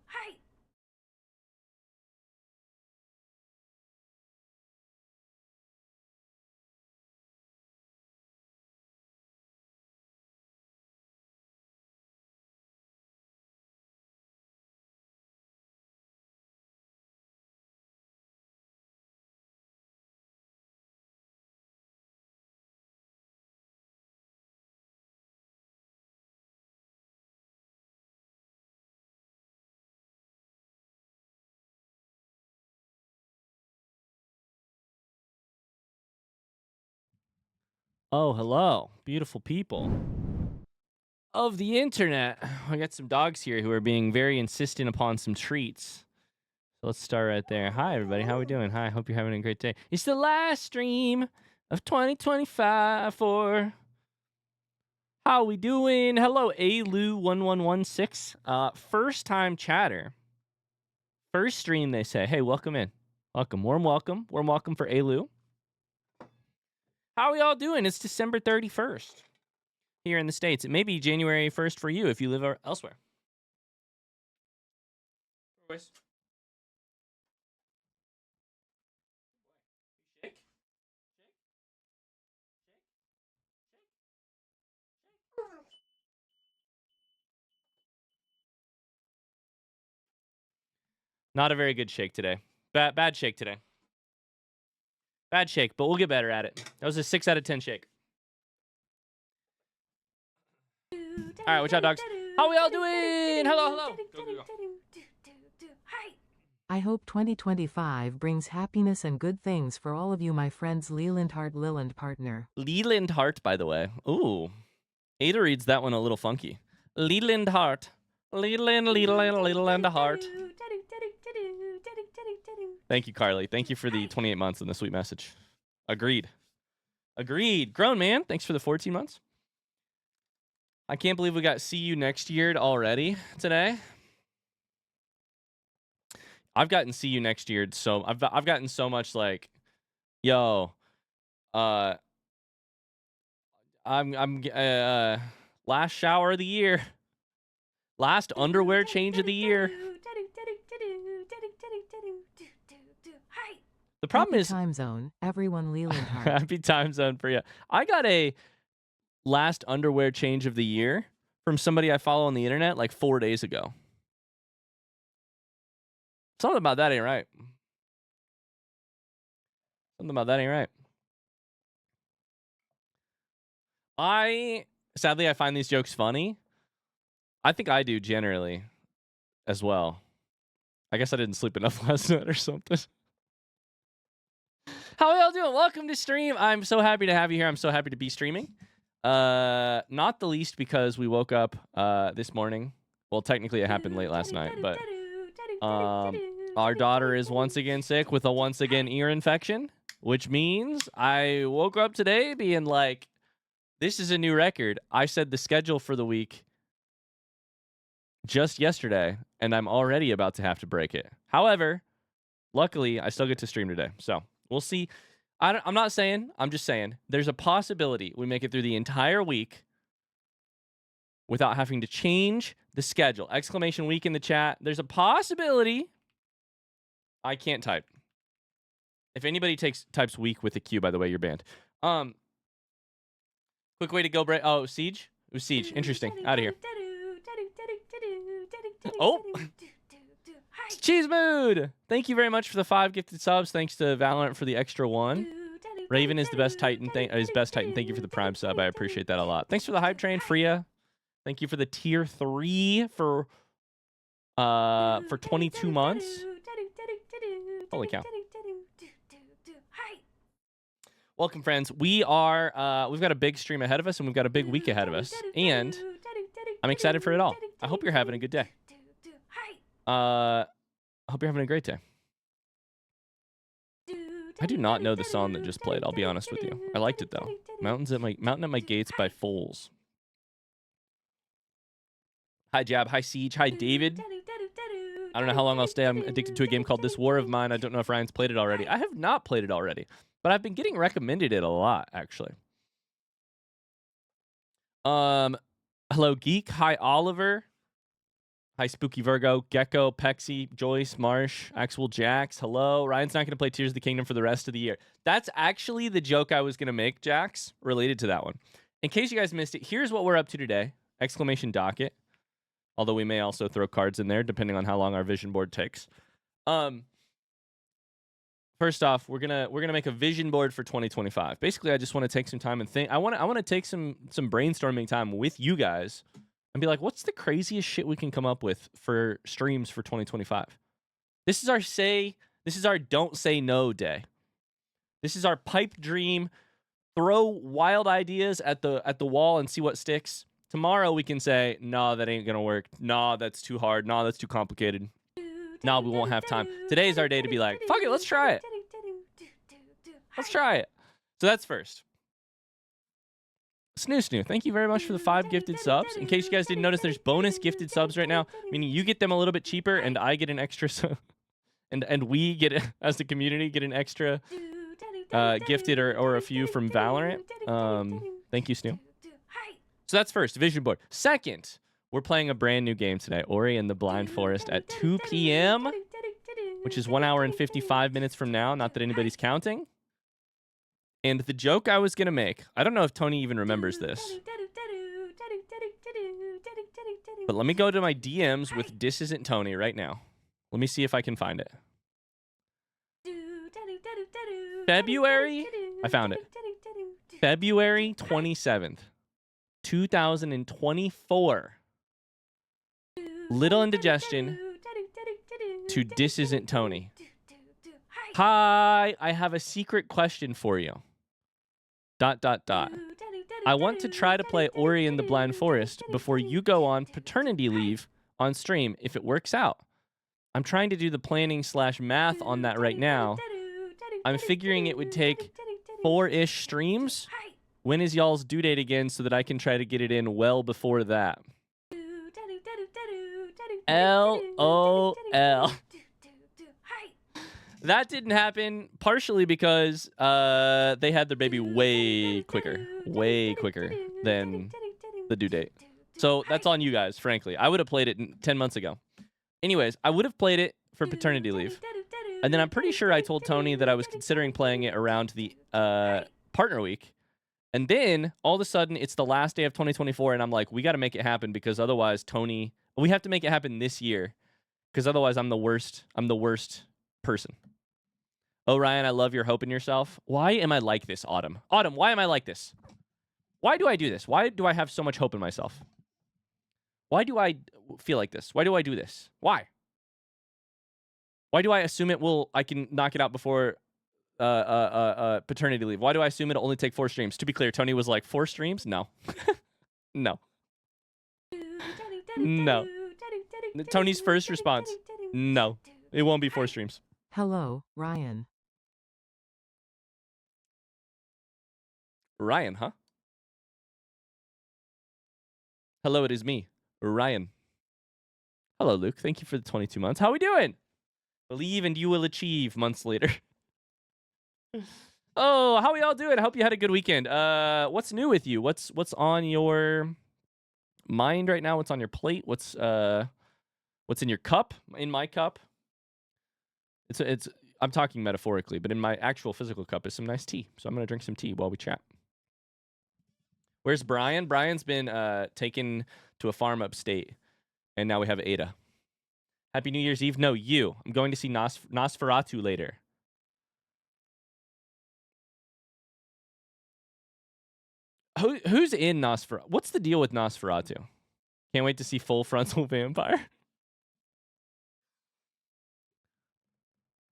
Hi. Oh, hello, beautiful people of the internet. I got some dogs here who are being very insistent upon some treats. So let's start right there. Hi, everybody. How we doing? Hi, hope you're having a great day. It's the last stream of 2025 for how we doing? Hello, Alu1116. First time chatter. First stream, they say. Hey, welcome in. Welcome. Warm welcome. Warm welcome for Alu. How are y'all doing? It's December 31st. Here in the States. It may be January 1st for you if you live elsewhere. Not a very good shake today. Bad shake today. Bad shake, but we'll get better at it. That was a 6 out of 10 shake. All right, what's up, dogs? How we all doing? Hello. Go. Hi. I hope 2025 brings happiness and good things for all of you, my friends. Leland partner. Leland Hart, by the way. Ooh. Ada reads that one a little funky. Leland Hart. Leland Hart. Thank you, Carly. Thank you for the 28 months and the sweet message. Agreed. Grown man, thanks for the 14 months. I can't believe we got see you next year already today. I've gotten see you next year, so I've gotten so much like, yo, I'm last shower of the year, last underwear change of the year. Hi. The problem Happy is time zone, everyone. Leland Hart. happy time zone for you. I got a last underwear change of the year from somebody I follow on the internet like 4 days ago. Something about that ain't right. Sadly, I find these jokes funny. I think I do generally as well. I guess I didn't sleep enough last night or something. How are y'all doing? Welcome to stream. I'm so happy to have you here. I'm so happy to be streaming. Not the least because we woke up this morning. Well, technically it happened late last night, but our daughter is once again sick with a once again ear infection, which means I woke up today being like, this is a new record. I said the schedule for the week just yesterday, and I'm already about to have to break it. However, luckily, I still get to stream today. So we'll see. I'm not saying, I'm just saying, there's a possibility we make it through the entire week without having to change the schedule. Exclamation week in the chat. There's a possibility. I can't type. If anybody types week with a Q, by the way, you're banned. Quick way to go break. Oh, Siege? It was Siege. Interesting. Out of here. Oh. Cheese Mood! Thank you very much for the 5 gifted subs. Thanks to Valorant for the extra 1. Raven is the best Titan. Best Titan. Thank you for the Prime sub. I appreciate that a lot. Thanks for the hype train, Freya. Thank you for the tier 3 for 22 months. Holy cow. Welcome, friends. We've got a big stream ahead of us, and we've got a big week ahead of us. And I'm excited for it all. I hope you're having a good day. I hope you're having a great day. I do not know the song that just played. I'll be honest with you. I liked it though. Mountain at My Gates by Foles. Hi Jab. Hi Siege. Hi David. I don't know how long I'll stay. I'm addicted to a game called This War of Mine. I don't know if Ryan's played it already. I have not played it already, but I've been getting recommended it a lot actually. Hello, Geek. Hi, Oliver. Hi, Spooky Virgo, Gecko, Pexy, Joyce, Marsh, Axel Jax. Hello. Ryan's not going to play Tears of the Kingdom for the rest of the year. That's actually the joke I was going to make, Jax, related to that one. In case you guys missed it, here's what we're up to today. Exclamation docket. Although we may also throw cards in there, depending on how long our vision board takes. First off, we're gonna make a vision board for 2025. Basically, I just want to take some time and think. I want to take some brainstorming time with you guys and be like, what's the craziest shit we can come up with for streams for 2025? This is our don't say no day. This is our pipe dream. Throw wild ideas at the wall and see what sticks. Tomorrow we can say, no, that ain't gonna work. No, that's too hard. No, that's too complicated. No, we won't have time. Today's our day to be like, fuck it, let's try it. Let's try it. So that's first. Snoo, thank you very much for the 5 gifted subs. In case you guys didn't notice, there's bonus gifted subs right now, meaning you get them a little bit cheaper and I get an extra, and we get, as the community, get an extra gifted or a few from Valorant. Thank you, Snoo. So that's first, vision board. Second, we're playing a brand new game today, Ori and the Blind Forest at 2 p.m., which is 1 hour and 55 minutes from now. Not that anybody's counting. And the joke I was going to make, I don't know if Tony even remembers this, but let me go to my DMs with This Isn't Tony right now. Let me see if I can find it. February? I found it. February 27th, 2024. Little Indigestion to This Isn't Tony. Hi, I have a secret question for you. ... I want to try to play Ori and the Blind Forest before you go on paternity leave on stream if it works out. I'm trying to do the planning / math on that right now. I'm figuring it would take 4-ish streams. When is y'all's due date again so that I can try to get it in well before that? LOL. That didn't happen partially because they had their baby way quicker than the due date. So that's on you guys, frankly. I would have played it 10 months ago. Anyways, I would have played it for paternity leave. And then I'm pretty sure I told Tony that I was considering playing it around the partner week. And then all of a sudden it's the last day of 2024 and I'm like, we got to make it happen because otherwise we have to make it happen this year because otherwise I'm the worst person. Oh, Ryan, I love your hope in yourself. Why am I like this, Autumn? Autumn, why am I like this? Why do I do this? Why do I have so much hope in myself? Why do I feel like this? Why do I do this? Why? Why do I assume I can knock it out before paternity leave? Why do I assume it'll only take 4 streams? To be clear, Tony was like, 4 streams? No. No. No. Tony's first response, no. It won't be 4 streams. Hello, Ryan. Ryan, huh? Hello, it is me, Ryan. Hello, Luke. Thank you for the 22 months. How we doing? Believe and you will achieve months later. Oh, how we all doing? I hope you had a good weekend. What's new with you? What's on your mind right now? What's on your plate? What's in your cup? In my cup? It's I'm talking metaphorically, but in my actual physical cup is some nice tea. So I'm going to drink some tea while we chat. Where's Brian? Brian's been taken to a farm upstate, and now we have Ada. Happy New Year's Eve. No, you. I'm going to see Nosferatu later. Who's in Nosferatu? What's the deal with Nosferatu? Can't wait to see Full Frontal Vampire.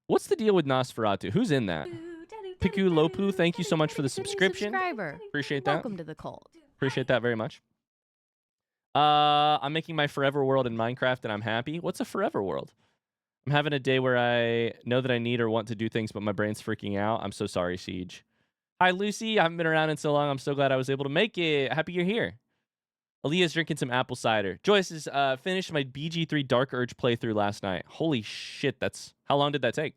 What's the deal with Nosferatu? Who's in that? Piku Lopu, thank you so much for the subscription. Appreciate that. Welcome to the cult. Appreciate that very much. I'm making my forever world in Minecraft and I'm happy. What's a forever world? I'm having a day where I know that I need or want to do things, but my brain's freaking out. I'm so sorry, Siege. Hi, Lucy. I haven't been around in so long. I'm so glad I was able to make it. Happy you're here. Aaliyah's drinking some apple cider. Joyce has finished my BG3 Dark Urge playthrough last night. Holy shit, how long did that take?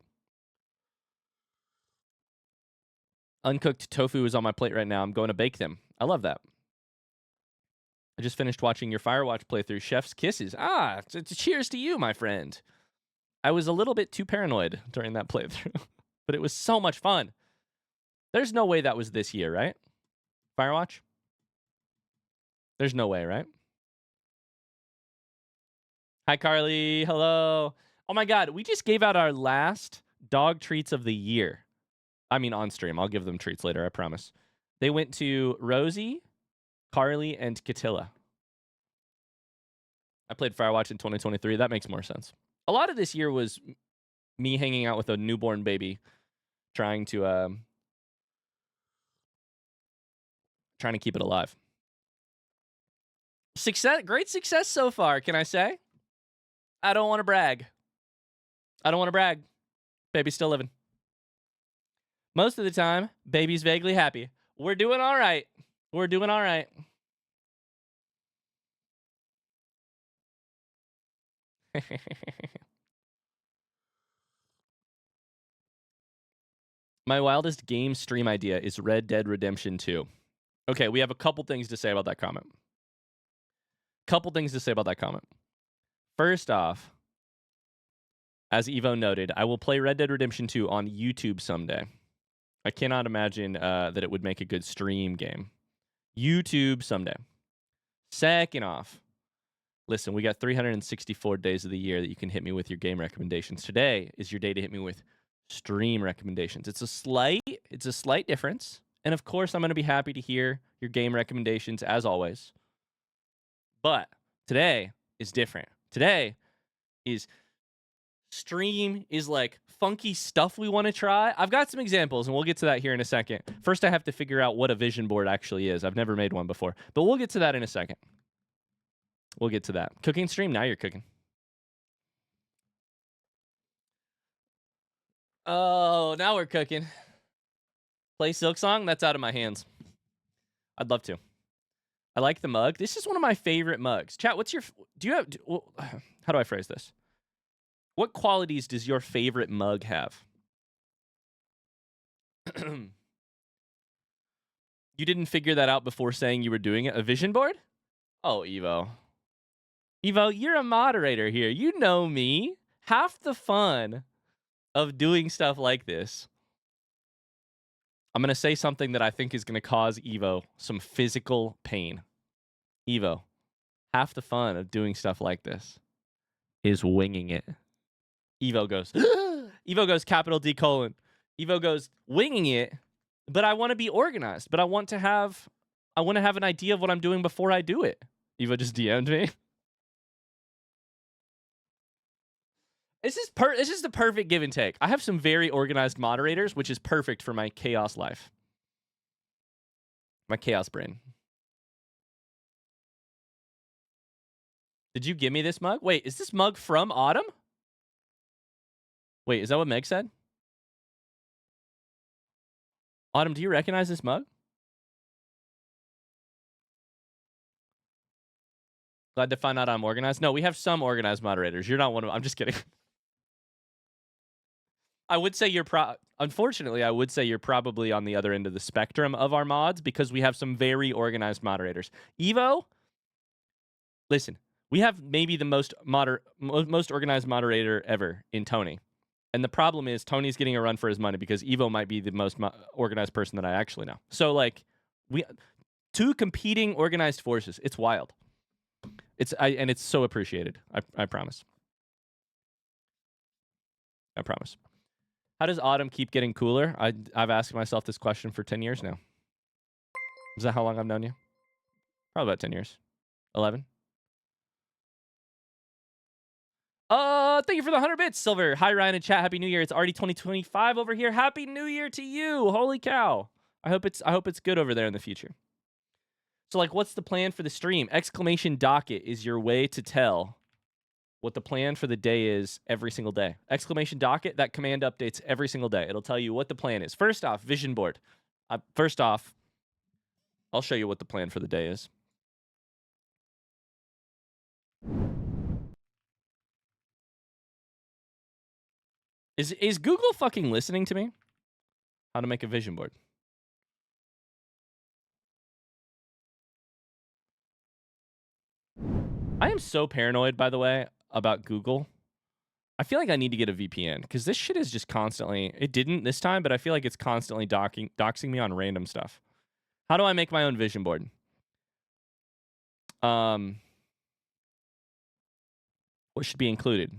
Uncooked tofu is on my plate right now. I'm going to bake them. I love that. I just finished watching your Firewatch playthrough. Chef's kisses. Ah, cheers to you, my friend. I was a little bit too paranoid during that playthrough, but it was so much fun. There's no way that was this year, right? Firewatch? There's no way, right? Hi, Carly. Hello. Oh my God, we just gave out our last dog treats of the year. I mean, on stream. I'll give them treats later, I promise. They went to Rosie, Carly, and Catilla. I played Firewatch in 2023. That makes more sense. A lot of this year was me hanging out with a newborn baby, trying to keep it alive. Great success so far, can I say? I don't want to brag. Baby's still living. Most of the time, baby's vaguely happy. We're doing all right. My wildest game stream idea is Red Dead Redemption 2. Okay, we have a couple things to say about that comment. First off, as Evo noted, I will play Red Dead Redemption 2 on YouTube someday. I cannot imagine that it would make a good stream game. YouTube someday. Second off, listen, we got 364 days of the year that you can hit me with your game recommendations. Today is your day to hit me with stream recommendations. It's a slight difference. And of course, I'm going to be happy to hear your game recommendations as always. But today is different. Today is stream is like funky stuff we want to try. I've got some examples and we'll get to that here in a second. First, I have to figure out what a vision board actually is. I've never made one before, but we'll get to that in a second. We'll get to that. Cooking stream, now you're cooking. Oh, now we're cooking. Play Silk Song? That's out of my hands. I'd love to. I like the mug. This is one of my favorite mugs. Chat, how do I phrase this? What qualities does your favorite mug have? You didn't figure that out before saying you were doing it? A vision board? Oh, Evo. Evo, you're a moderator here. You know me. Half the fun of doing stuff like this. I'm going to say something that I think is going to cause Evo some physical pain. Evo, half the fun of doing stuff like this is winging it. Evo goes, Evo goes capital D colon. Evo goes winging it, but I want to be organized. But I want to have an idea of what I'm doing before I do it. Evo just DM'd me. This is the perfect give and take. I have some very organized moderators, which is perfect for my chaos life. My chaos brain. Did you give me this mug? Wait, is this mug from Autumn? Wait, is that what Meg said? Autumn, do you recognize this mug? Glad to find out I'm organized. No, we have some organized moderators. You're not one of them. I'm just kidding. I would say unfortunately, I would say you're probably on the other end of the spectrum of our mods because we have some very organized moderators. Evo, listen, we have maybe the most organized moderator ever in Tony. And the problem is Tony's getting a run for his money because Evo might be the most organized person that I actually know. So like two competing organized forces. It's wild. And it's so appreciated. I promise. I promise. How does Autumn keep getting cooler? I've asked myself this question for 10 years now. Is that how long I've known you? Probably about 10 years. 11. Thank you for the 100 bits, Silver. Hi, Ryan and chat. Happy New Year. It's already 2025 over here. Happy New Year to you. Holy cow. I hope it's good over there in the future. So, like, what's the plan for the stream? Exclamation docket is your way to tell what the plan for the day is every single day. Exclamation docket, that command updates every single day. It'll tell you what the plan is. First off, vision board. First off, I'll show you what the plan for the day is. Is Google fucking listening to me? How to make a vision board. I am so paranoid, by the way, about Google. I feel like I need to get a VPN because this shit is just constantly. It didn't this time, but I feel like it's constantly doxing me on random stuff. How do I make my own vision board? What should be included?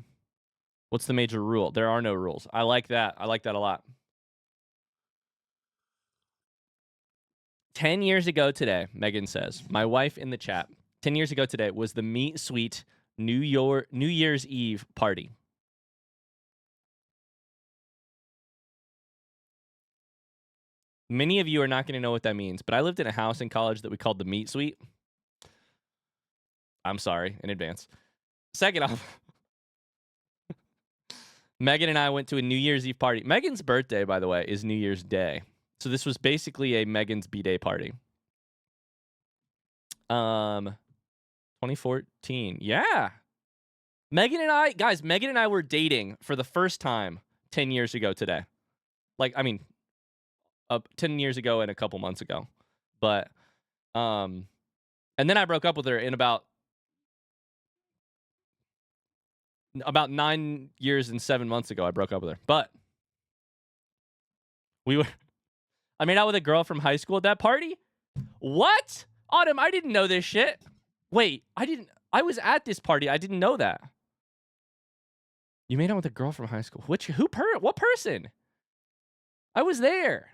What's the major rule? There are no rules. I like that. I like that a lot. 10 years ago today, Megan says, my wife in the chat, 10 years ago today was the Meat Sweet New Year's Eve party. Many of you are not going to know what that means, but I lived in a house in college that we called the Meat Suite. I'm sorry in advance. Second off, Megan and I went to a New Year's Eve party. Megan's birthday, by the way, is New Year's Day. So this was basically a Megan's B-Day party. 2014. Yeah. Megan and I were dating for the first time 10 years ago today. 10 years ago and a couple months ago. But, and then I broke up with her in about 9 years and 7 months ago. I broke up with her. But I made out with a girl from high school at that party. What? Autumn, I didn't know this shit. Wait, I was at this party. I didn't know that. You made out with a girl from high school. What person? I was there.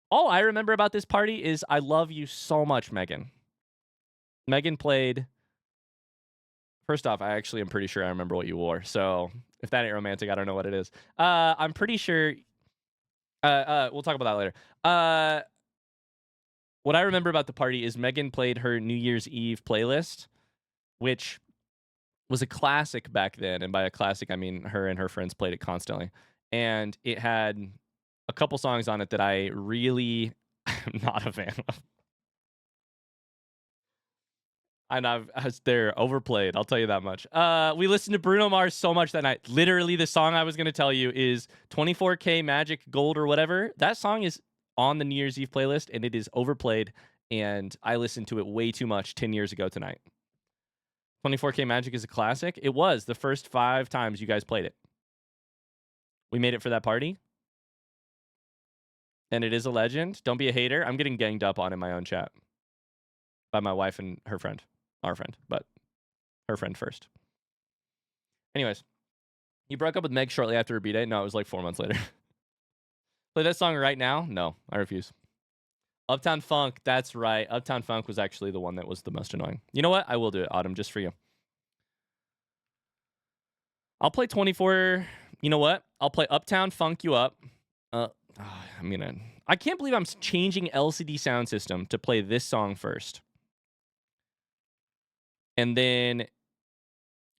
All I remember about this party is I love you so much, Megan. Megan played. First off, I actually am pretty sure I remember what you wore. So if that ain't romantic, I don't know what it is. I'm pretty sure. We'll talk about that later. What I remember about the party is Megan played her New Year's Eve playlist, which was a classic back then. And by a classic, I mean her and her friends played it constantly. And it had a couple songs on it that I really am not a fan of. And they're overplayed. I'll tell you that much. We listened to Bruno Mars so much that night. Literally, the song I was going to tell you is 24K Magic Gold or whatever. That song is on the New Year's Eve playlist, and it is overplayed. And I listened to it way too much 10 years ago tonight. 24K Magic is a classic. It was the first 5 times you guys played it. We made it for that party. And it is a legend. Don't be a hater. I'm getting ganged up on in my own chat by my wife and her friend. Our friend, but her friend first. Anyways, you broke up with Meg shortly after her B-Day? No, it was like 4 months later. Play that song right now? No, I refuse. Uptown Funk, that's right. Uptown Funk was actually the one that was the most annoying. You know what? I will do it, Autumn, just for you. I'll play 24. You know what? I'll play Uptown Funk You Up. I can't believe I'm changing LCD sound system to play this song first. And then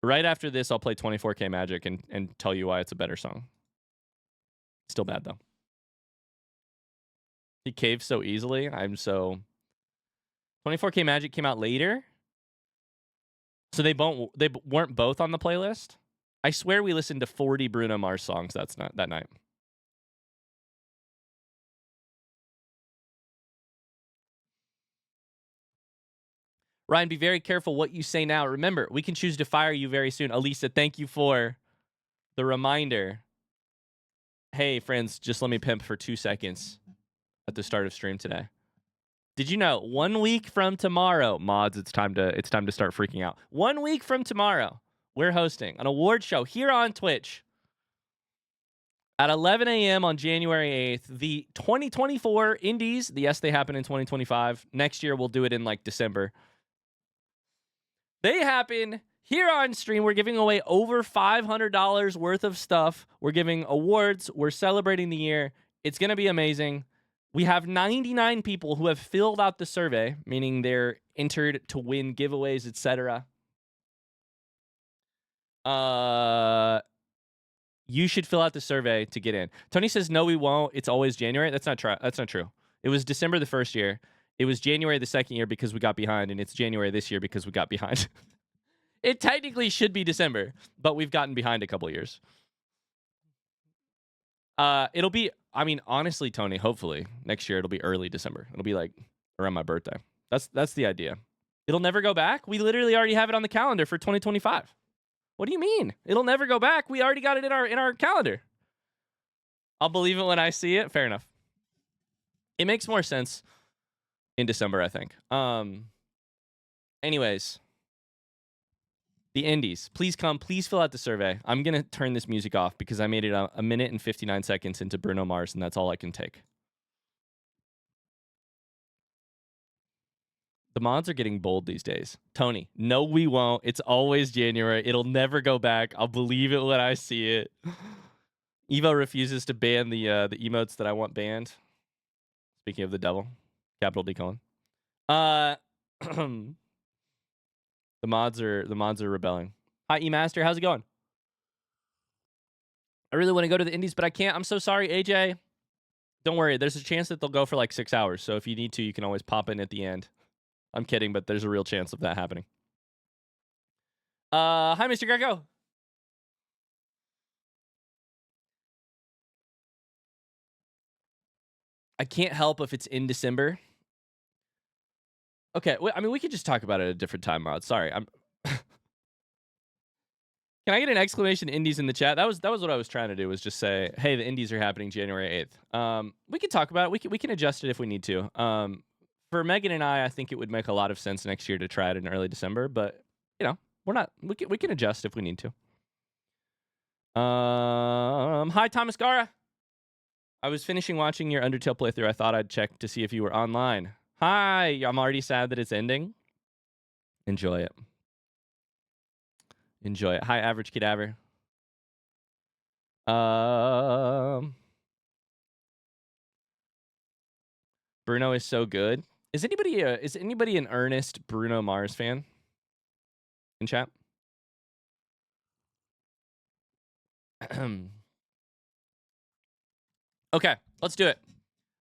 right after this, I'll play 24K Magic and tell you why it's a better song. Still bad, though. He caves so easily. 24K Magic came out later. So they weren't both on the playlist. I swear we listened to 40 Bruno Mars songs that night. Ryan, be very careful what you say now. Remember, we can choose to fire you very soon. Elisa, thank you for the reminder. Hey, friends, just let me pimp for 2 seconds at the start of stream today. Did you know 1 week from tomorrow, mods, it's time to start freaking out. 1 week from tomorrow, we're hosting an award show here on Twitch at 11 a.m. on January 8th. The 2024 Indies, yes, they happen in 2025. Next year, we'll do it in like December. They happen here on stream. We're giving away over $500 worth of stuff. We're giving awards. We're celebrating the year. It's going to be amazing. We have 99 people who have filled out the survey, meaning they're entered to win giveaways, etc. You should fill out the survey to get in. Tony says, no, we won't. It's always January. That's not true. It was December the first year. It was January the second year because we got behind, and it's January this year because we got behind. It technically should be December, but we've gotten behind a couple years. It'll be, honestly, Tony, hopefully next year it'll be early December. It'll be like around my birthday. That's the idea. It'll never go back? We literally already have it on the calendar for 2025. What do you mean? It'll never go back. We already got it in our calendar. I'll believe it when I see it. Fair enough. It makes more sense in December, I think. Anyways, the Indies. Please come. Please fill out the survey. I'm going to turn this music off because I made it a minute and 59 seconds into Bruno Mars, and that's all I can take. The mods are getting bold these days. Tony, no, we won't. It's always January. It'll never go back. I'll believe it when I see it. Evo refuses to ban the emotes that I want banned. Speaking of the devil, capital D colon. The mods are rebelling. Hi, E-Master. How's it going? I really want to go to the Indies, but I can't. I'm so sorry, AJ. Don't worry. There's a chance that they'll go for like 6 hours. So if you need to, you can always pop in at the end. I'm kidding, but there's a real chance of that happening. Hi, Mr. Greco. I can't help if it's in December. Okay, I mean, we could just talk about it at a different time, Rod. Sorry, I'm. Can I get an exclamation Indies in the chat? That was what I was trying to do. Was just say, hey, the Indies are happening January 8th. We can talk about it. We can adjust it if we need to. For Megan and I think it would make a lot of sense next year to try it in early December. But you know, we're not. We can adjust if we need to. Hi, Thomas Gara. I was finishing watching your Undertale playthrough. I thought I'd check to see if you were online. Hi, I'm already sad that it's ending. Enjoy it. Enjoy it. Hi, Average Cadaver. Bruno is so good. Is anybody an earnest Bruno Mars fan in chat? Okay, let's do it.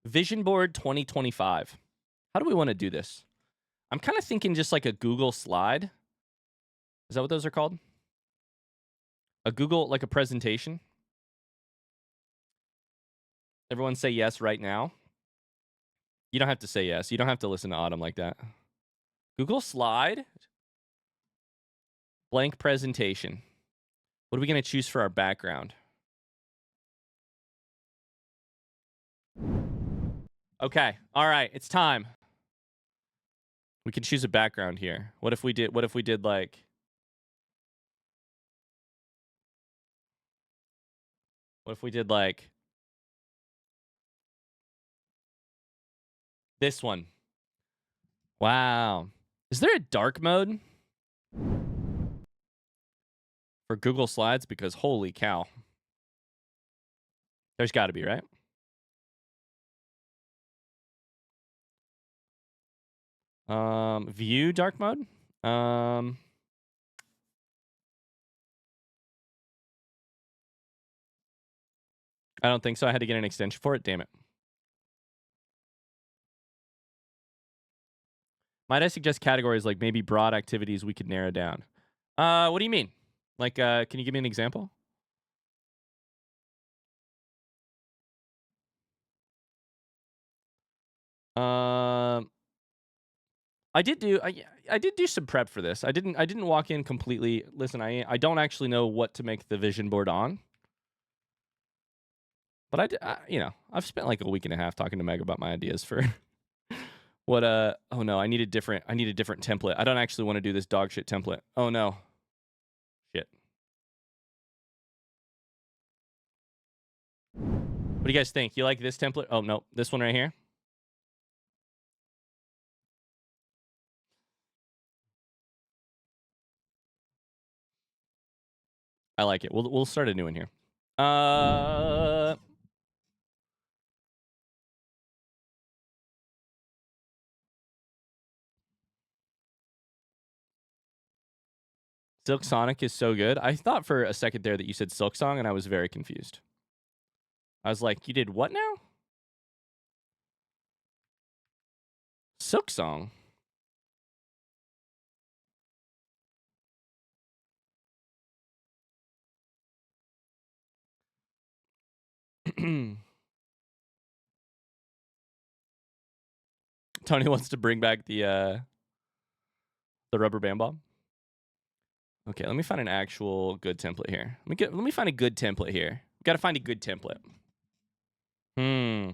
Vision Board 2025. How do we want to do this? I'm kind of thinking just like a Google slide. Is that what those are called? A Google, like a presentation? Everyone say yes right now. You don't have to say yes. You don't have to listen to Autumn like that. Google slide. Blank presentation. What are we going to choose for our background? Okay. All right. It's time. We can choose a background here. What if we did like this one? Wow. Is there a dark mode for Google Slides? Because holy cow. There's got to be, right? View dark mode. I don't think so. I had to get an extension for it. Damn it. Might I suggest categories like maybe broad activities we could narrow down? What do you mean? Like, can you give me an example? I did do some prep for this. I didn't walk in completely. Listen, I don't actually know what to make the vision board on. But I've spent like a week and a half talking to Meg about my ideas for what oh no, I need a different template. I don't actually want to do this dog shit template. Oh no. Shit. What do you guys think? You like this template? Oh no, this one right here. I like it. We'll start a new one here. Silk Sonic is so good. I thought for a second there that you said Silk Song, and I was very confused. I was like, you did what now? Silk Song? Tony wants to bring back the The rubber band ball. Okay, let me find an actual good template here. Let me find a good template here. Got to find a good template. The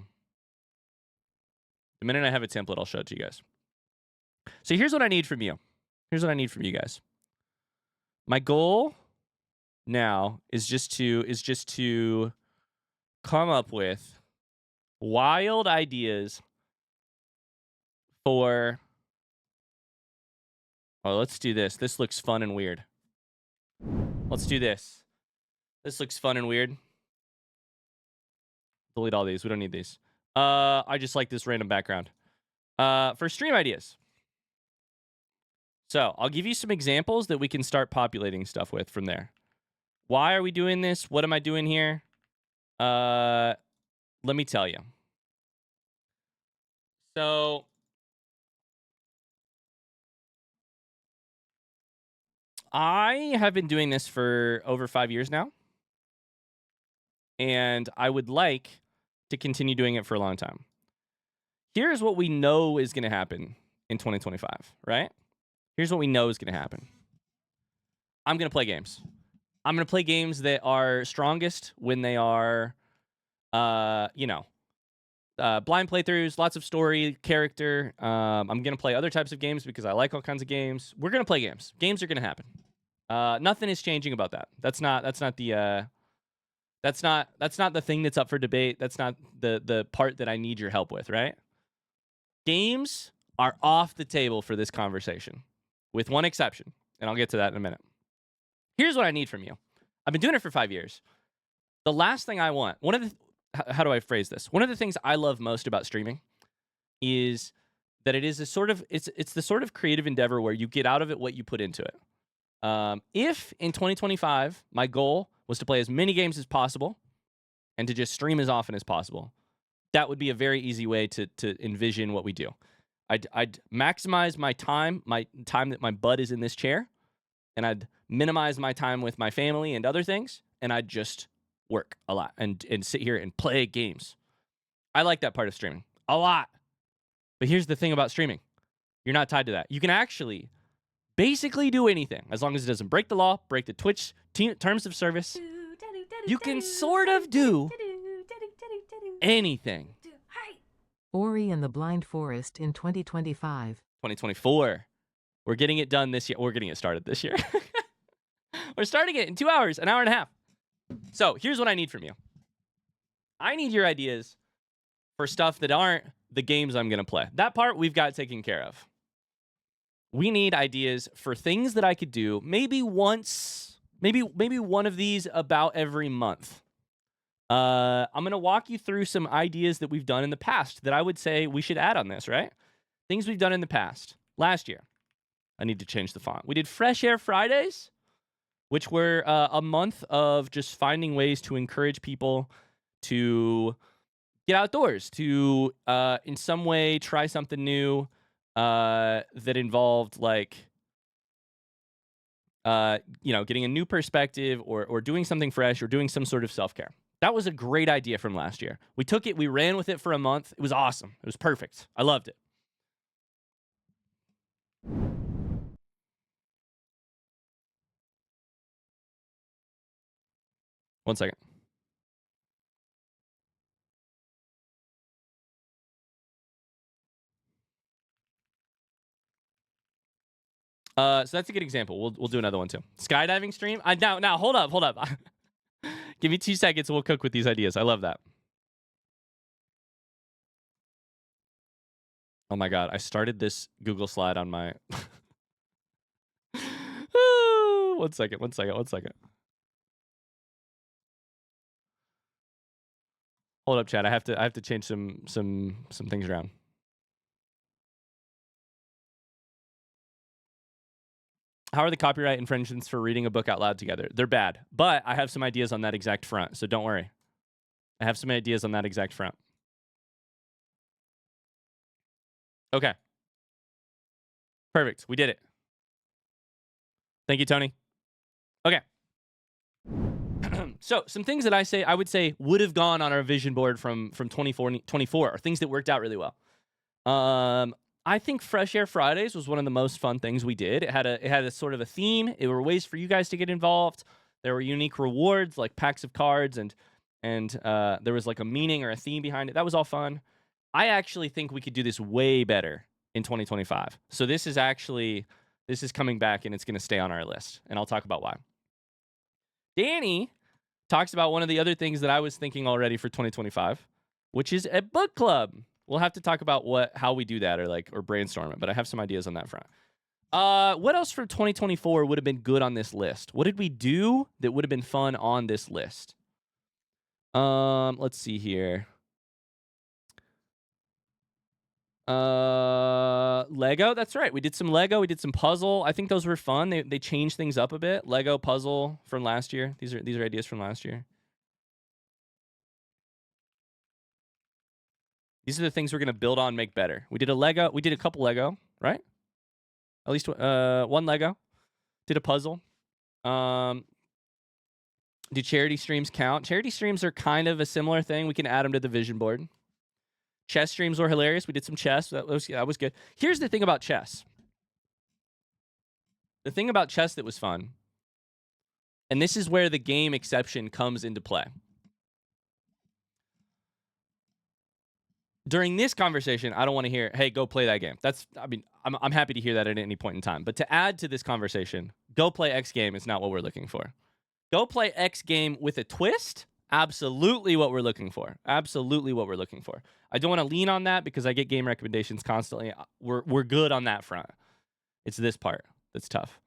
minute I have a template, I'll show it to you guys. So here's what I need from you. Here's what I need from you guys. My goal now is just to come up with wild ideas for. Oh, let's do this. This looks fun and weird. Let's do this. This looks fun and weird. Delete all these. We don't need these. I just like this random background. For stream ideas. So I'll give you some examples that we can start populating stuff with from there. Why are we doing this? What am I doing here? Let me tell you. So I have been doing this for over 5 years now. And I would like to continue doing it for a long time. Here's what we know is going to happen in 2025, right? Here's what we know is going to happen. I'm going to play games. I'm going to play games that are strongest when they are, blind playthroughs, lots of story, character. I'm going to play other types of games because I like all kinds of games. We're going to play games. Games are going to happen. Nothing is changing about that. That's not the thing that's up for debate. That's not the part that I need your help with, right? Games are off the table for this conversation, with one exception, and I'll get to that in a minute. Here's what I need from you. I've been doing it for 5 years. The last thing I want, how do I phrase this? One of the things I love most about streaming is that it is it's the sort of creative endeavor where you get out of it what you put into it. If in 2025, my goal was to play as many games as possible and to just stream as often as possible, that would be a very easy way to envision what we do. I'd maximize my time that my butt is in this chair, and I'd minimize my time with my family and other things, and I'd just work a lot and sit here and play games. I like that part of streaming a lot. But here's the thing about streaming. You're not tied to that. You can actually basically do anything as long as it doesn't break the law, break the Twitch terms of service. You can sort of do anything. Ori and the Blind Forest in 2025. 2024. We're getting it done this year. We're getting it started this year. We're starting it in 2 hours, an hour and a half. So here's what I need from you. I need your ideas for stuff that aren't the games I'm going to play. That part we've got taken care of. We need ideas for things that I could do maybe once, maybe one of these about every month. I'm going to walk you through some ideas that we've done in the past that I would say we should add on this, right? Things we've done in the past. Last year, I need to change the font. We did Fresh Air Fridays, which were a month of just finding ways to encourage people to get outdoors, to in some way try something new that involved getting a new perspective or doing something fresh or doing some sort of self-care. That was a great idea from last year. We took it, we ran with it for a month. It was awesome. It was perfect. I loved it. One second. So that's a good example. We'll do another one too. Skydiving stream. Now hold up. Give me 2 seconds and we'll cook with these ideas. I love that. Oh my God, I started this Google slide on my. One second. Hold up, chat. I have to change some things around. How are the copyright infringements for reading a book out loud together? They're bad, but I have some ideas on that exact front, so don't worry. I have some ideas on that exact front. Okay. Perfect. We did it. Thank you, Tony. Okay. So some things that I would say would have gone on our vision board from 2024 are things that worked out really well. I think Fresh Air Fridays was one of the most fun things we did. It had a sort of a theme. It were ways for you guys to get involved. There were unique rewards like packs of cards and there was like a meaning or a theme behind it. That was all fun. I actually think we could do this way better in 2025. So this is coming back and it's going to stay on our list, and I'll talk about why. Danny talks about one of the other things that I was thinking already for 2025, which is a book club. We'll have to talk about how we do that or brainstorm it, but I have some ideas on that front. What else for 2024 would have been good on this list? What did we do that would have been fun on this list? Let's see here. Lego. That's right. We did some Lego. We did some puzzle. I think those were fun. They changed things up a bit. Lego puzzle from last year. These are ideas from last year. These are the things we're gonna build on, make better. We did a couple Lego, right? At least one Lego. Did a puzzle. Do charity streams count? Charity streams are kind of a similar thing. We can add them to the vision board. Chess streams were hilarious. We did some chess. That was good. Here's the thing about chess. The thing about chess that was fun, and this is where the game exception comes into play. During this conversation, I don't want to hear, hey, go play that game. I'm happy to hear that at any point in time. But to add to this conversation, go play X game is not what we're looking for. Go play X game with a twist. Absolutely what we're looking for. Absolutely what we're looking for. I don't want to lean on that because I get game recommendations constantly. We're good on that front. It's this part that's tough.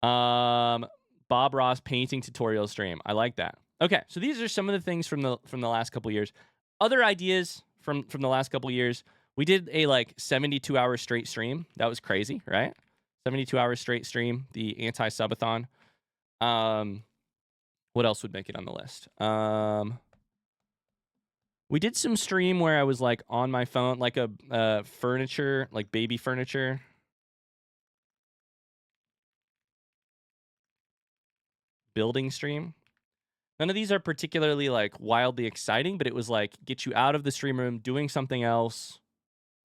Bob Ross painting tutorial stream. I like that. Okay, so these are some of the things from the last couple years. Other ideas from the last couple years. We did a 72-hour straight stream. That was crazy, right? 72 hours straight stream. The anti-subathon. What else would make it on the list? We did some stream where I was on my phone, like a furniture, like baby furniture. Building stream. None of these are particularly wildly exciting, but it was get you out of the stream room, doing something else,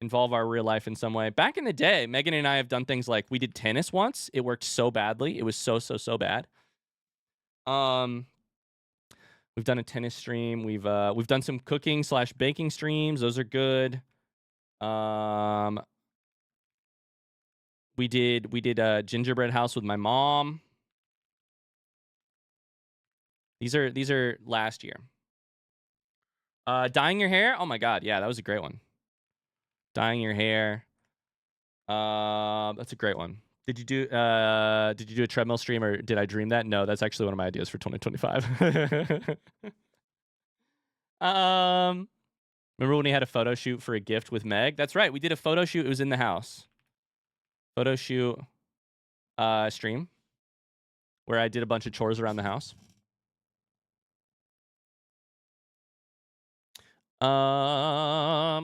involve our real life in some way. Back in the day, Megan and I have done things we did tennis once. It worked so badly. It was so bad. We've done a tennis stream. We've done some cooking / baking streams. Those are good. We did a gingerbread house with my mom. These are last year. Dyeing your hair. Oh my God, yeah, that was a great one. Dyeing your hair. That's a great one. Did you do a treadmill stream or did I dream that? No, that's actually one of my ideas for 2025. Remember when we had a photo shoot for a gift with Meg? That's right. We did a photo shoot. It was in the house. Photo shoot stream where I did a bunch of chores around the house.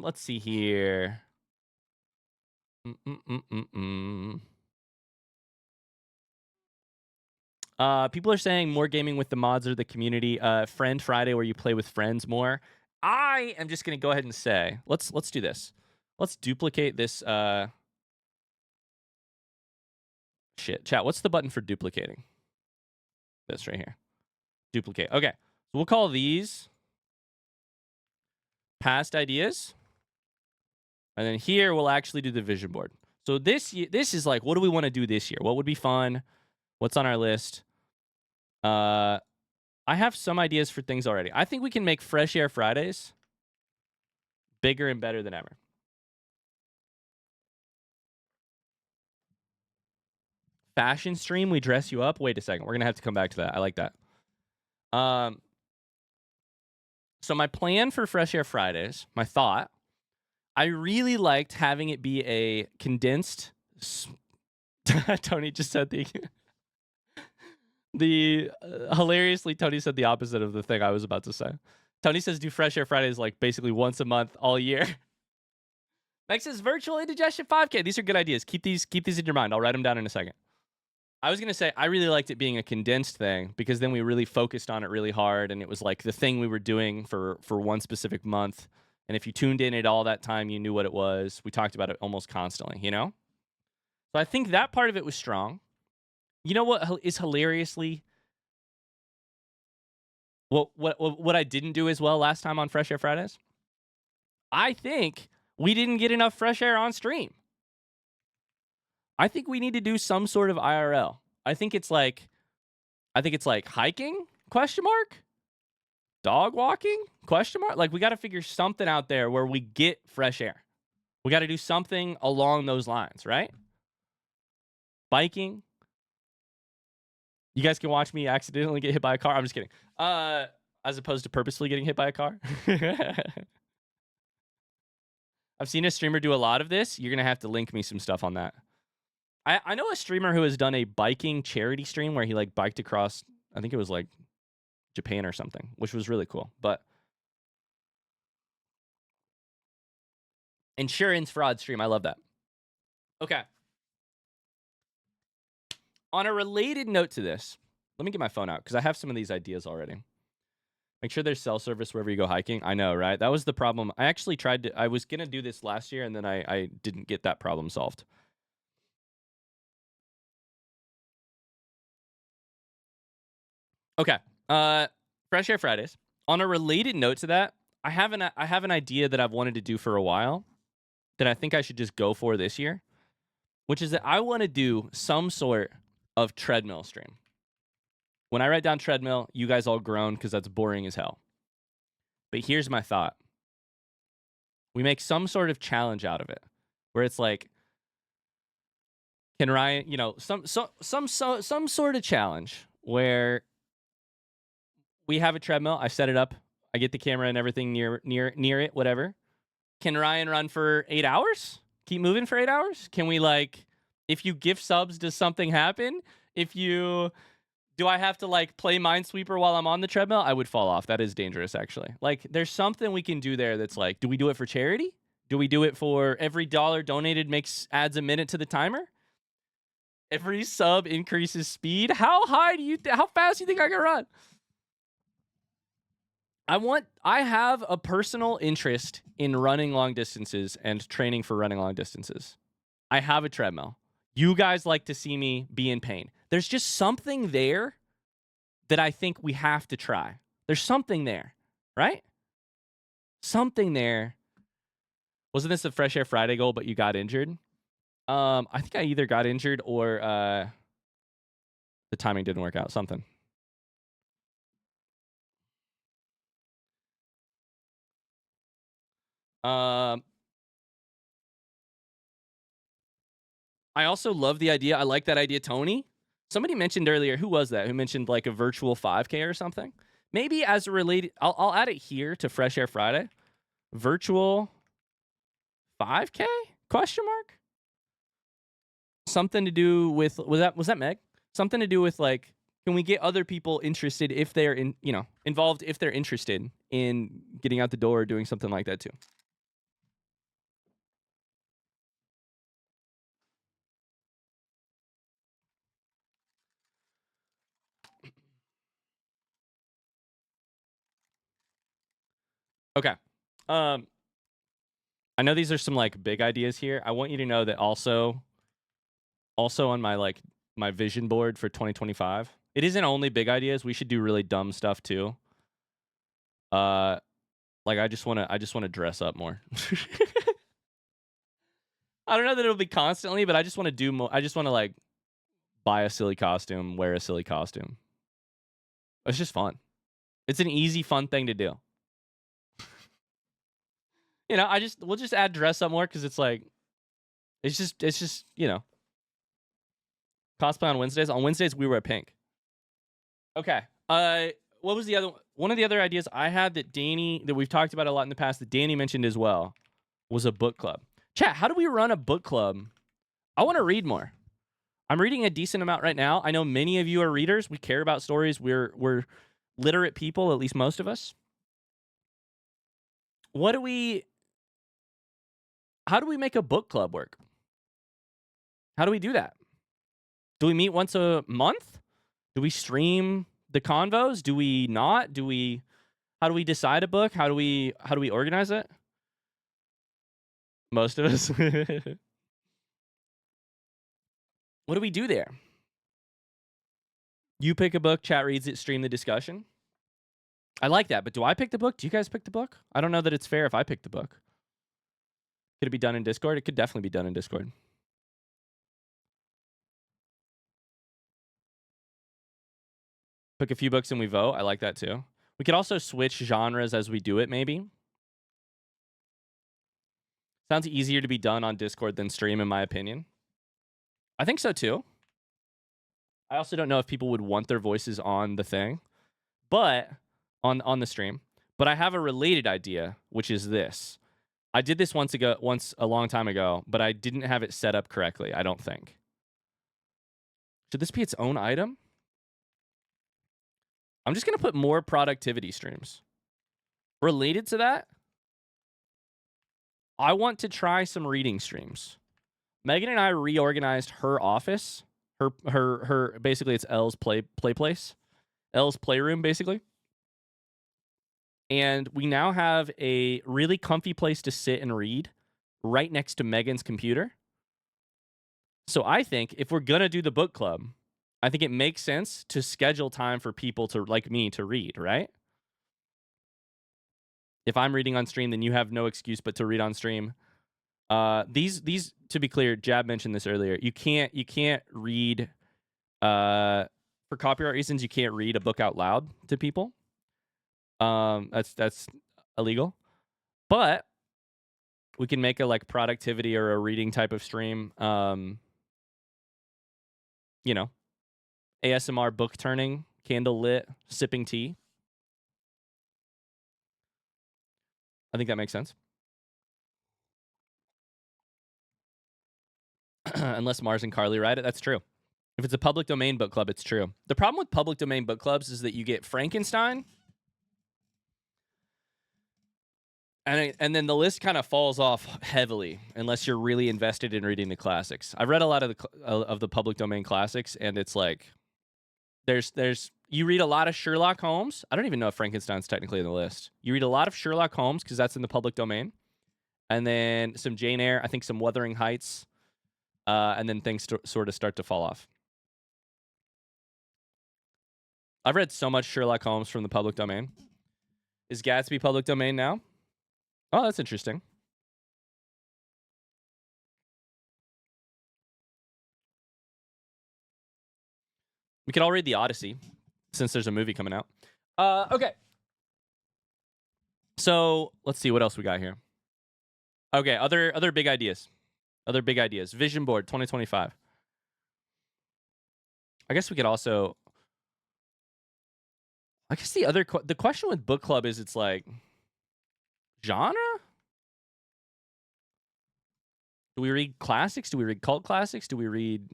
Let's see here. People are saying more gaming with the mods or the community. Friend Friday where you play with friends more. I am just gonna go ahead and say, let's do this. Let's duplicate this. Shit, chat. What's the button for duplicating? This right here. Duplicate. Okay, so we'll call these past ideas, and then here we'll actually do the vision board. So this is what do we want to do this year? What would be fun? What's on our list? I have some ideas for things already. I think we can make Fresh Air Fridays bigger and better than ever. Fashion stream, we dress you up. Wait a second. We're going to have to come back to that. I like that. So my plan for Fresh Air Fridays, my thought, I really liked having it be a condensed... Tony just said hilariously, Tony said the opposite of the thing I was about to say. Tony says do Fresh Air Fridays basically once a month all year. Max says virtual indigestion 5K. These are good ideas. Keep these in your mind. I'll write them down in a second. I was going to say I really liked it being a condensed thing because then we really focused on it really hard and it was the thing we were doing for one specific month And if you tuned in at all that time, you knew what it was. We talked about it almost constantly, you know? So I think that part of it was strong. You know what is hilariously what I didn't do as well last time on Fresh Air Fridays? I think we didn't get enough fresh air on stream. I think we need to do some sort of IRL. I think it's like hiking? Question mark? Dog walking? Question mark? Like, we got to figure something out there where we get fresh air. We got to do something along those lines, right? Biking. You guys can watch me accidentally get hit by a car. I'm just kidding. As opposed to purposefully getting hit by a car. I've seen a streamer do a lot of this. You're going to have to link me some stuff on that. I know a streamer who has done a biking charity stream where he like biked across, I think it was like Japan or something, which was really cool. But insurance fraud stream, I love that. Okay. On a related note to this, let me get my phone out because I have some of these ideas already. Make sure there's cell service wherever you go hiking. I know, right? That was the problem. I actually I was going to do this last year, and then I didn't get that problem solved. Okay. Fresh Air Fridays. On a related note to that, I have an idea that I've wanted to do for a while that I think I should just go for this year, which is that I want to do some sort of treadmill stream. When I write down treadmill, you guys all groan because that's boring as hell. But here's my thought. We make some sort of challenge out of it where it's like, can Ryan, you know, some sort of challenge where we have a treadmill. I set it up. I get the camera and everything near it, whatever. Can Ryan run for 8 hours? Keep moving for 8 hours? Can we, like, if you gift subs, does something happen? Do I have to, like, play Minesweeper while I'm on the treadmill? I would fall off. That is dangerous, actually. Like, there's something we can do there that's like, do we do it for charity? Do we do it for every dollar donated adds a minute to the timer? Every sub increases speed? How fast do you think I can run? I have a personal interest in running long distances and training for running long distances. I have a treadmill. You guys like to see me be in pain. There's just something there that I think we have to try. There's something there, right? Something there. Wasn't this a Fresh Air Friday goal, but you got injured? I think I either got injured or the timing didn't work out. Something. I also love the idea. I like that idea, Tony. Somebody mentioned earlier, who was that? Who mentioned like a virtual 5K or something? Maybe as a related, I'll add it here to Fresh Air Friday. Virtual 5K? Question mark? Something to do with, was that Meg? Something to do with like, can we get other people interested if they're involved if they're interested in getting out the door or doing something like that too? Okay. I know these are some like big ideas here. I want you to know that also on my vision board for 2025, it isn't only big ideas. We should do really dumb stuff too. Like I just want to dress up more. I don't know that it'll be constantly, but I just want to do more. I just want to like buy a silly costume, wear a silly costume. It's just fun. It's an easy, fun thing to do. You know, we'll just add dress up more because it's like, it's just, you know, cosplay on Wednesdays. On Wednesdays, we wear pink. Okay. What was the other one of the other ideas I had that we've talked about a lot in the past that Danny mentioned as well was a book club. Chat, how do we run a book club? I want to read more. I'm reading a decent amount right now. I know many of you are readers. We care about stories. We're literate people, at least most of us. How do we make a book club work? How do we do that? Do we meet once a month? Do we stream the convos? Do we not? How do we decide a book? How do we organize it? Most of us. What do we do there? You pick a book, chat reads it, stream the discussion. I like that, but do I pick the book? Do you guys pick the book? I don't know that it's fair if I pick the book. Could it be done in Discord? It could definitely be done in Discord. Pick a few books and we vote. I like that too. We could also switch genres as we do it, maybe. Sounds easier to be done on Discord than stream, in my opinion. I think so too. I also don't know if people would want their voices on the thing, but on the stream. But I have a related idea, which is this. I did this once a long time ago, but I didn't have it set up correctly, I don't think. Should this be its own item? I'm just going to put more productivity streams. Related to that, I want to try some reading streams. Megan and I reorganized her office. Her basically it's Elle's play place. Elle's playroom, basically. And we now have a really comfy place to sit and read right next to Megan's computer. So I think if we're going to do the book club, I think it makes sense to schedule time for people to, like me, to read, right? If I'm reading on stream, then you have no excuse but to read on stream. These to be clear, Jab mentioned this earlier. You can't read for copyright reasons, you can't read a book out loud to people. That's illegal. But we can make a like productivity or a reading type of stream. You know, ASMR book turning, candle lit, sipping tea. I think that makes sense. Unless Mars and Carly write it, that's true. If it's a public domain book club, it's true. The problem with public domain book clubs is that you get Frankenstein, and then the list kind of falls off heavily unless you're really invested in reading the classics. I've read a lot of the public domain classics, and it's like there's you read a lot of Sherlock Holmes. I don't even know if Frankenstein's technically in the list. You read a lot of Sherlock Holmes because that's in the public domain, and then some Jane Eyre. I think some Wuthering Heights, and then things sort of start to fall off. I've read so much Sherlock Holmes from the public domain. Is Gatsby public domain now? Oh, that's interesting. We could all read the Odyssey since there's a movie coming out. Okay. So let's see what else we got here. Okay, other big ideas. Other big ideas. Vision board 2025. I guess we could also. I guess the question with book club is it's like genre. Do we read classics? Do we read cult classics? Do we read?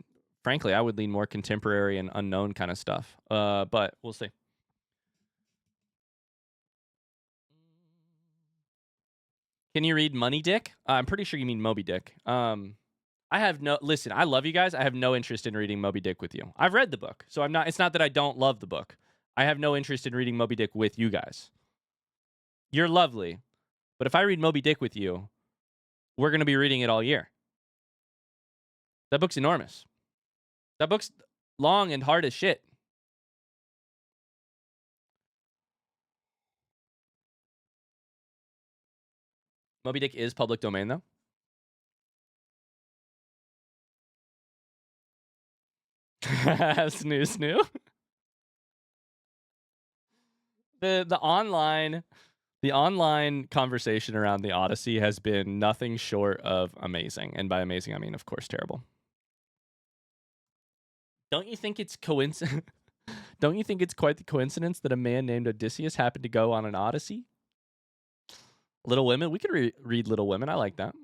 Frankly, I would lean more contemporary and unknown kind of stuff. But we'll see. Can you read Money Dick? I'm pretty sure you mean Moby Dick. Listen, I love you guys. I have no interest in reading Moby Dick with you. I've read the book, so it's not that I don't love the book. I have no interest in reading Moby Dick with you guys. You're lovely. But if I read Moby Dick with you, we're going to be reading it all year. That book's enormous. That book's long and hard as shit. Moby Dick is public domain, though. Snoo. The online conversation around the Odyssey has been nothing short of amazing. And by amazing, I mean, of course, terrible. Don't you think it's Don't you think it's quite the coincidence that a man named Odysseus happened to go on an Odyssey? Little Women? We could read Little Women. I like that.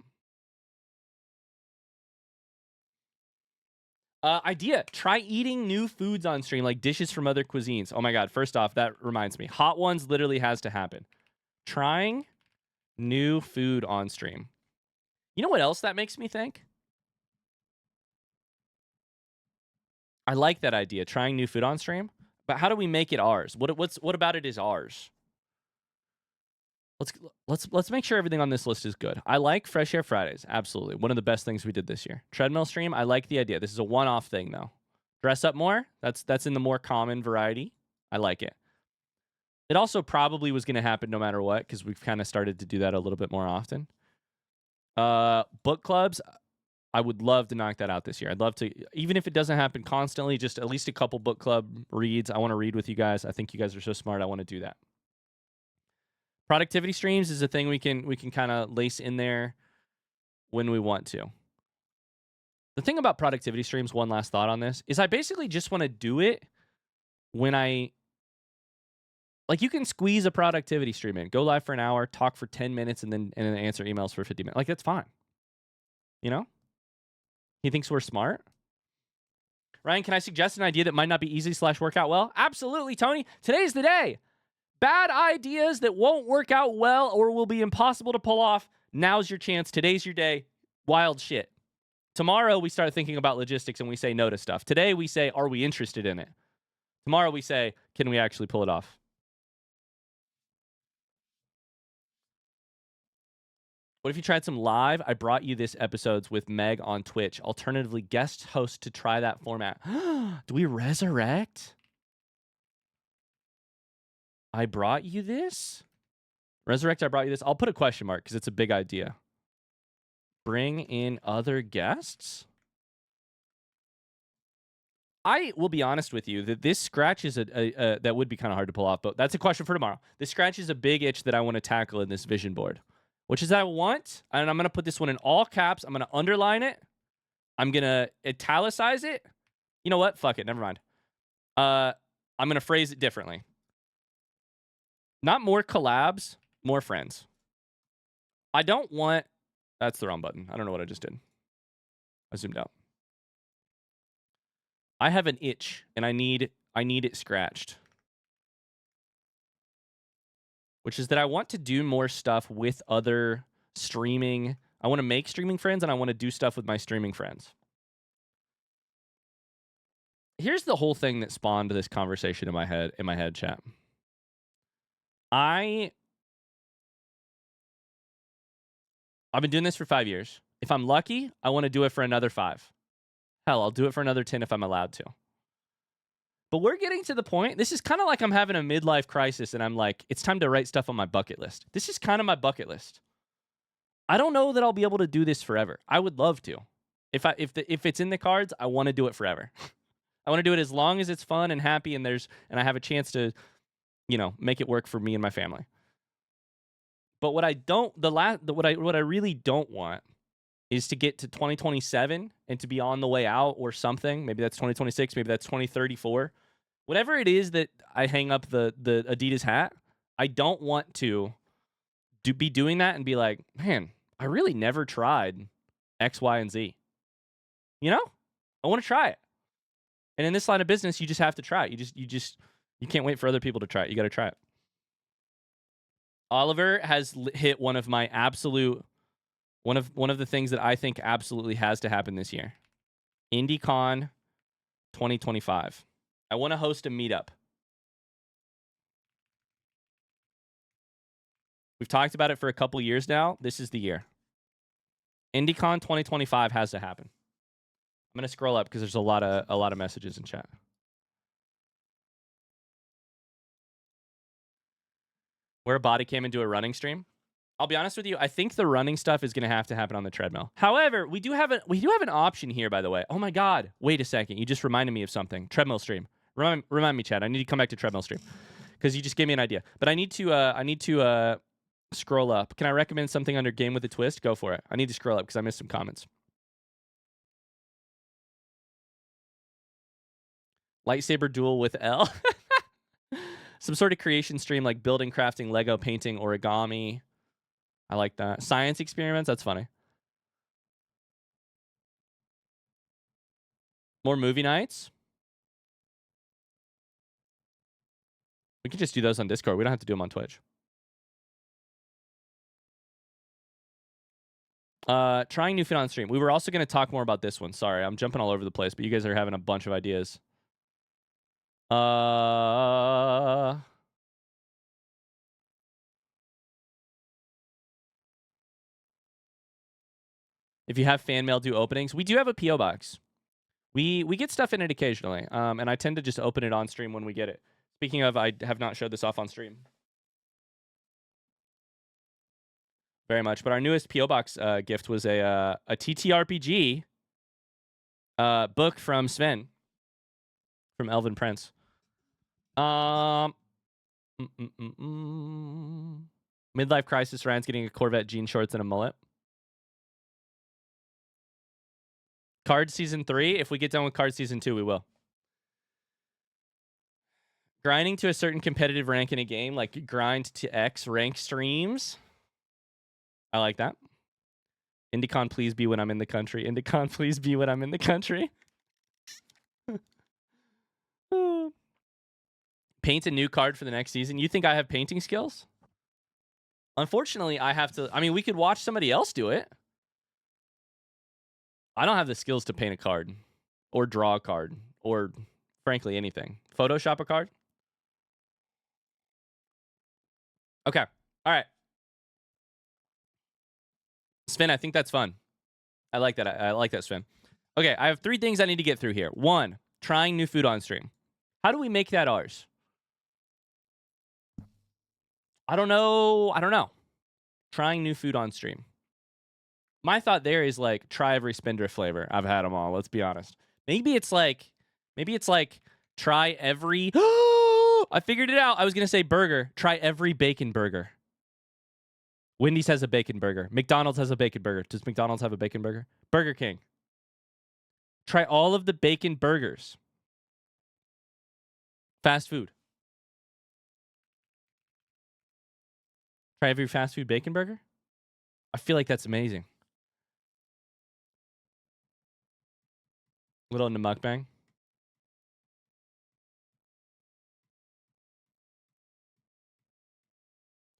Idea. Try eating new foods on stream, like dishes from other cuisines. Oh my god, first off, that reminds me. Hot Ones literally has to happen. Trying new food on stream. You know what else that makes me think? I like that idea, trying new food on stream. But how do we make it ours? What about it is ours? let's make sure everything on this list is good. I like Fresh Air Fridays. Absolutely. One of the best things we did this year. Treadmill stream, I like the idea. This is a one-off thing though. Dress up more, that's in the more common variety. I like it. It also probably was going to happen no matter what because we've kind of started to do that a little bit more often. Book clubs, I would love to knock that out this year. I'd love to, even if it doesn't happen constantly, just at least a couple book club reads. I want to read with you guys. I think you guys are so smart. I want to do that. Productivity streams is a thing we can kind of lace in there when we want to. The thing about productivity streams, one last thought on this, is I basically just want to do it when like you can squeeze a productivity stream in. Go live for an hour, talk for 10 minutes, and then answer emails for 50 minutes. Like, that's fine. You know? He thinks we're smart. Ryan, can I suggest an idea that might not be easy / work out well? Absolutely, Tony. Today's the day. Bad ideas that won't work out well or will be impossible to pull off. Now's your chance. Today's your day. Wild shit. Tomorrow, we start thinking about logistics and we say no to stuff. Today, we say, are we interested in it? Tomorrow, we say, can we actually pull it off? What if you tried some live? I brought you this episodes with Meg on Twitch. Alternatively, guest host to try that format. Do we resurrect? I brought you this? Resurrect, I brought you this. I'll put a question mark because it's a big idea. Bring in other guests? I will be honest with you that this scratches that would be kind of hard to pull off, but that's a question for tomorrow. This scratches a big itch that I want to tackle in this vision board, which is that I want, and I'm going to put this one in all caps. I'm going to underline it. I'm going to italicize it. You know what? Fuck it. Never mind. I'm going to phrase it differently. Not more collabs, more friends. I don't want... That's the wrong button. I don't know what I just did. I zoomed out. I have an itch, and I need it scratched. Which is that I want to do more stuff with other streaming. I want to make streaming friends, and I want to do stuff with my streaming friends. Here's the whole thing that spawned this conversation in my head, chat. I've been doing this for 5 years. If I'm lucky, I want to do it for another 5. Hell, I'll do it for another 10 if I'm allowed to. But we're getting to the point, this is kind of like I'm having a midlife crisis and I'm like, it's time to write stuff on my bucket list. This is kind of my bucket list. I don't know that I'll be able to do this forever. I would love to. If it's in the cards, I want to do it forever. I want to do it as long as it's fun and happy and I have a chance to, make it work for me and my family. But what I really don't want is to get to 2027 and to be on the way out or something. Maybe that's 2026, maybe that's 2034. Whatever it is that I hang up the Adidas hat, I don't want to be doing that and be like, man, I really never tried X, Y, and Z. I want to try it. And in this line of business, you just have to try it. You can't wait for other people to try it. You got to try it. Oliver has hit one of my absolute, one of the things that I think absolutely has to happen this year. IndieCon 2025. I want to host a meetup. We've talked about it for a couple years now. This is the year. IndieCon 2025 has to happen. I'm going to scroll up because there's a lot of messages in chat. Where a body cam into a running stream. I'll be honest with you. I think the running stuff is going to happen on the treadmill. However, we do have an option here, by the way. Oh my God! Wait a second. You just reminded me of something. Treadmill stream. Remind me, Chad. I need to come back to treadmill stream because you just gave me an idea. But I need to scroll up. Can I recommend something under Game with a Twist? Go for it. I need to scroll up because I missed some comments. Lightsaber duel with L. Some sort of creation stream like building, crafting, Lego, painting, origami. I like that. Science experiments. That's funny. More movie nights. We could just do those on Discord. We don't have to do them on Twitch. Trying new fit on stream. We were also going to talk more about this one. Sorry, I'm jumping all over the place, but you guys are having a bunch of ideas. If you have fan mail due openings, we do have a PO box. We get stuff in it occasionally, and I tend to just open it on stream when we get it. Speaking of, I have not showed this off on stream very much, but our newest PO box gift was a TTRPG book from Sven from Elven Prince. Midlife crisis. Ryan's getting a Corvette, jean shorts, and a mullet. Card season 3. If we get done with card season 2, we will. Grinding to a certain competitive rank in a game, like grind to X rank streams. I like that. Indicon, please be when I'm in the country. Indicon, please be when I'm in the country. Paint a new card for the next season. You think I have painting skills? Unfortunately, I have to. I mean, we could watch somebody else do it. I don't have the skills to paint a card or draw a card or, frankly, anything. Photoshop a card? Okay. All right. Sven, I think that's fun. I like that. I like that, Sven. Okay, I have 3 things I need to get through here. 1, trying new food on stream. How do we make that ours? I don't know. Trying new food on stream. My thought there is like try every Spindrift flavor. I've had them all. Let's be honest. Maybe it's like try every. I figured it out. I was gonna say burger. Try every bacon burger. Wendy's has a bacon burger. McDonald's has a bacon burger. Does McDonald's have a bacon burger? Burger King. Try all of the bacon burgers. Fast food. Try every fast food bacon burger? I feel like that's amazing. Little into mukbang.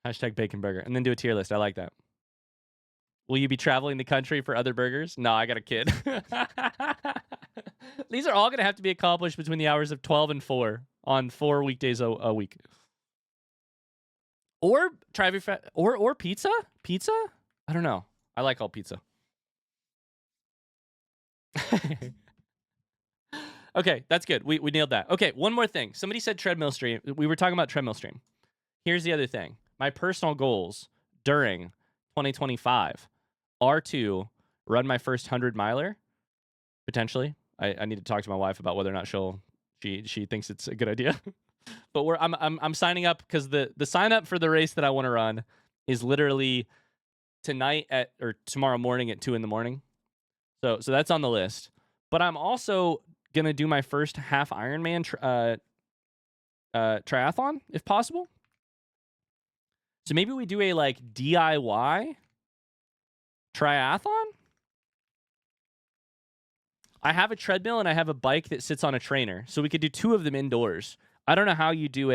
Hashtag bacon burger. And then do a tier list. I like that. Will you be traveling the country for other burgers? No, I got a kid. These are all going to have to be accomplished between the hours of 12 and 4 on 4 weekdays a week. Or try every or pizza? Pizza? I don't know. I like all pizza. Okay, that's good. We nailed that. Okay, one more thing. Somebody said treadmill stream. We were talking about treadmill stream. Here's the other thing. My personal goals during 2025 are to run my first 100-miler, potentially. I need to talk to my wife about whether or not she thinks it's a good idea. But I'm signing up because the sign up for the race that I want to run is literally tonight or tomorrow morning at 2 a.m. So that's on the list. But I'm also gonna do my first half Ironman triathlon if possible. So maybe we do a like DIY triathlon. I have a treadmill and I have a bike that sits on a trainer, so we could do 2 of them indoors. I don't know how you do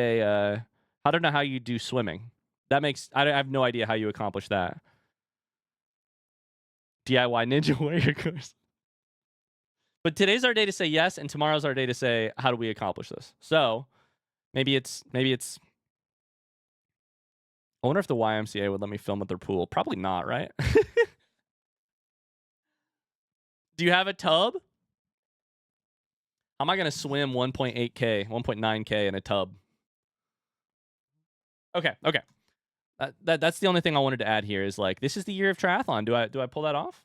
swimming. I have no idea how you accomplish that. DIY Ninja Warrior course. But today's our day to say yes, and tomorrow's our day to say how do we accomplish this. So maybe it's. I wonder if the YMCA would let me film at their pool. Probably not, right? Do you have a tub? How am I going to swim 1.8K, 1.9K in a tub? Okay. That's the only thing I wanted to add here is like, this is the year of triathlon. Do I pull that off?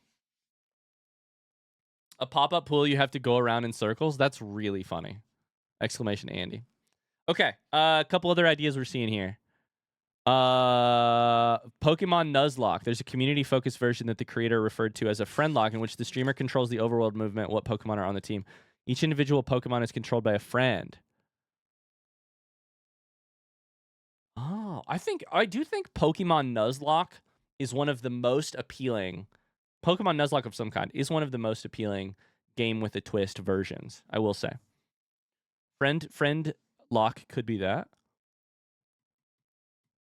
A pop-up pool you have to go around in circles? That's really funny. Exclamation Andy. Okay, a couple other ideas we're seeing here. Pokemon Nuzlocke. There's a community-focused version that the creator referred to as a friend lock in which the streamer controls the overworld movement, what Pokemon are on the team. Each individual Pokemon is controlled by a friend. Oh, I do think Pokemon Nuzlocke is one of the most appealing. Pokemon Nuzlocke of some kind is one of the most appealing game with a twist versions, I will say. Friend lock could be that.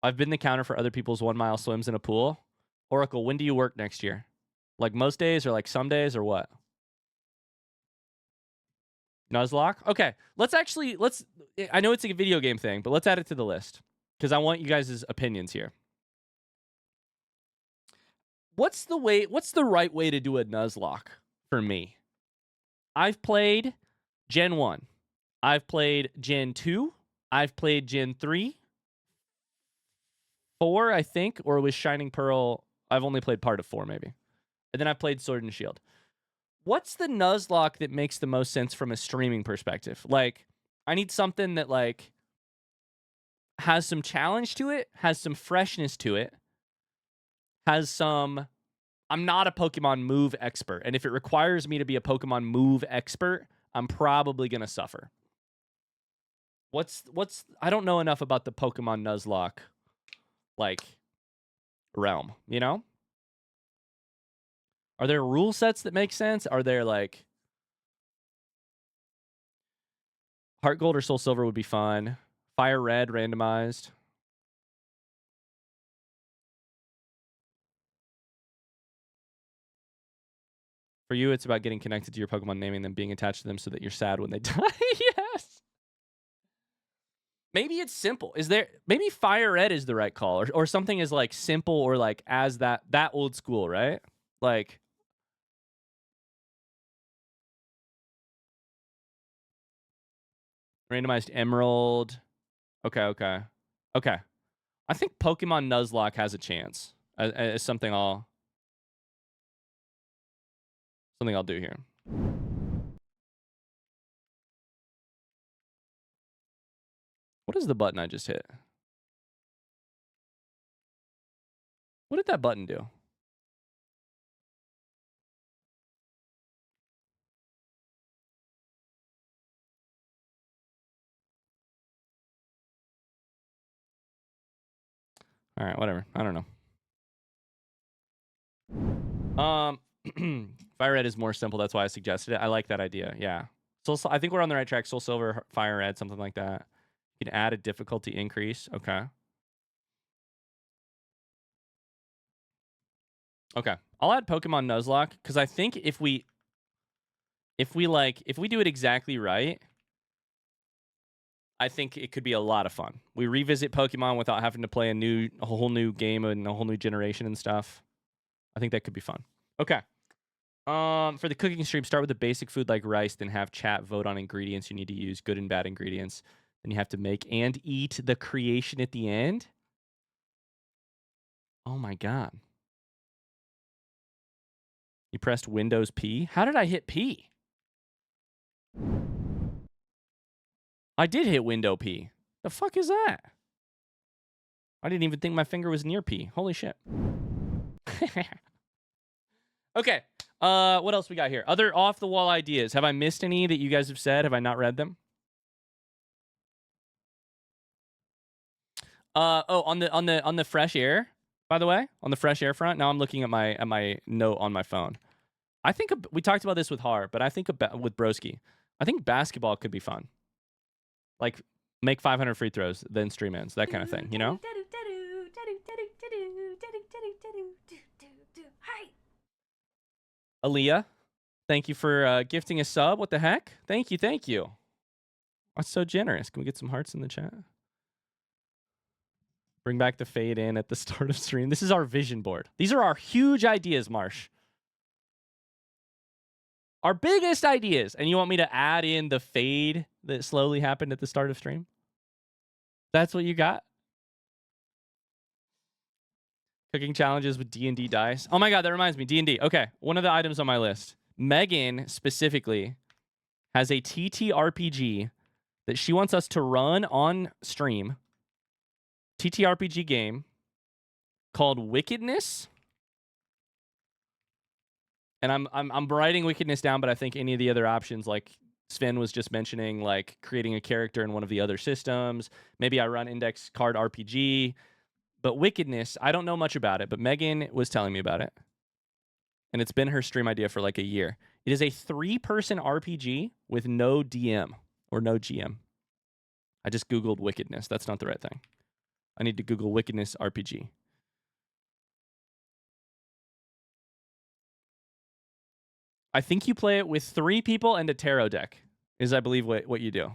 I've been the counter for other people's 1-mile swims in a pool. Oracle, when do you work next year? Like most days or like some days or what? Nuzlocke? Okay, let's I know it's a video game thing, but let's add it to the list because I want you guys' opinions here. What's the right way to do a Nuzlocke for me? I've played Gen 1. I've played Gen 2. I've played Gen 3. 4, I think, or was Shining Pearl. I've only played part of 4, maybe. And then I played Sword and Shield. What's the Nuzlocke that makes the most sense from a streaming perspective? Like, I need something that, like, has some challenge to it, has some freshness to it, has some... I'm not a Pokemon move expert, and if it requires me to be a Pokemon move expert, I'm probably going to suffer. I don't know enough about the Pokemon Nuzlocke, like, realm, you know? Are there rule sets that make sense? Are there, like... Heart Gold or Soul Silver would be fun. Fire Red randomized. For you, it's about getting connected to your Pokemon, naming them, being attached to them so that you're sad when they die. Yes. Maybe it's simple. Maybe Fire Red is the right call, or something is like simple, or like as that old school, right? Like, randomized Emerald. Okay. I think Pokemon Nuzlocke has a chance as something I'll do here. What is the button I just hit? What did that button do? All right, whatever. I don't know. Fire Red is more simple. That's why I suggested it. I like that idea. Yeah. I think we're on the right track. Soul Silver, Fire Red, something like that. You can add a difficulty increase. Okay. I'll add Pokemon Nuzlocke because I think if we do it exactly right, I think it could be a lot of fun. We revisit Pokemon without having to play a whole new game and a whole new generation and stuff. I think that could be fun. Okay. For the cooking stream, start with a basic food like rice, then have chat vote on ingredients you need to use, good and bad ingredients. Then you have to make and eat the creation at the end. Oh my God. You pressed Windows P? How did I hit P? I did hit Window P. The fuck is that? I didn't even think my finger was near P. Holy shit. Okay. What else we got here? Other off-the-wall ideas. Have I missed any that you guys have said? Have I not read them? On the fresh air, by the way, on the fresh air front. Now I'm looking at my note on my phone. I think we talked about this with Har, but I think with Broski, I think basketball could be fun. Like, make 500 free throws, then stream ends, that kind of thing, you know? Hi. Aaliyah, thank you for gifting a sub. What the heck? Thank you. That's so generous. Can we get some hearts in the chat? Bring back the fade in at the start of stream. This is our vision board. These are our huge ideas, Marsh. Our biggest ideas. And you want me to add in the fade that slowly happened at the start of stream? That's what you got? Cooking challenges with D&D dice. Oh my God, that reminds me. D&D. Okay, one of the items on my list. Megan, specifically, has a TTRPG that she wants us to run on stream. TTRPG game called Wickedness. And I'm writing Wickedness down, but I think any of the other options, like Sven was just mentioning, like creating a character in one of the other systems. Maybe I run Index Card RPG. But Wickedness, I don't know much about it, but Megan was telling me about it. And it's been her stream idea for like a year. It is a 3-person RPG with no DM or no GM. I just Googled Wickedness. That's not the right thing. I need to Google Wickedness RPG. I think you play it with 3 people and a tarot deck, is I believe what you do.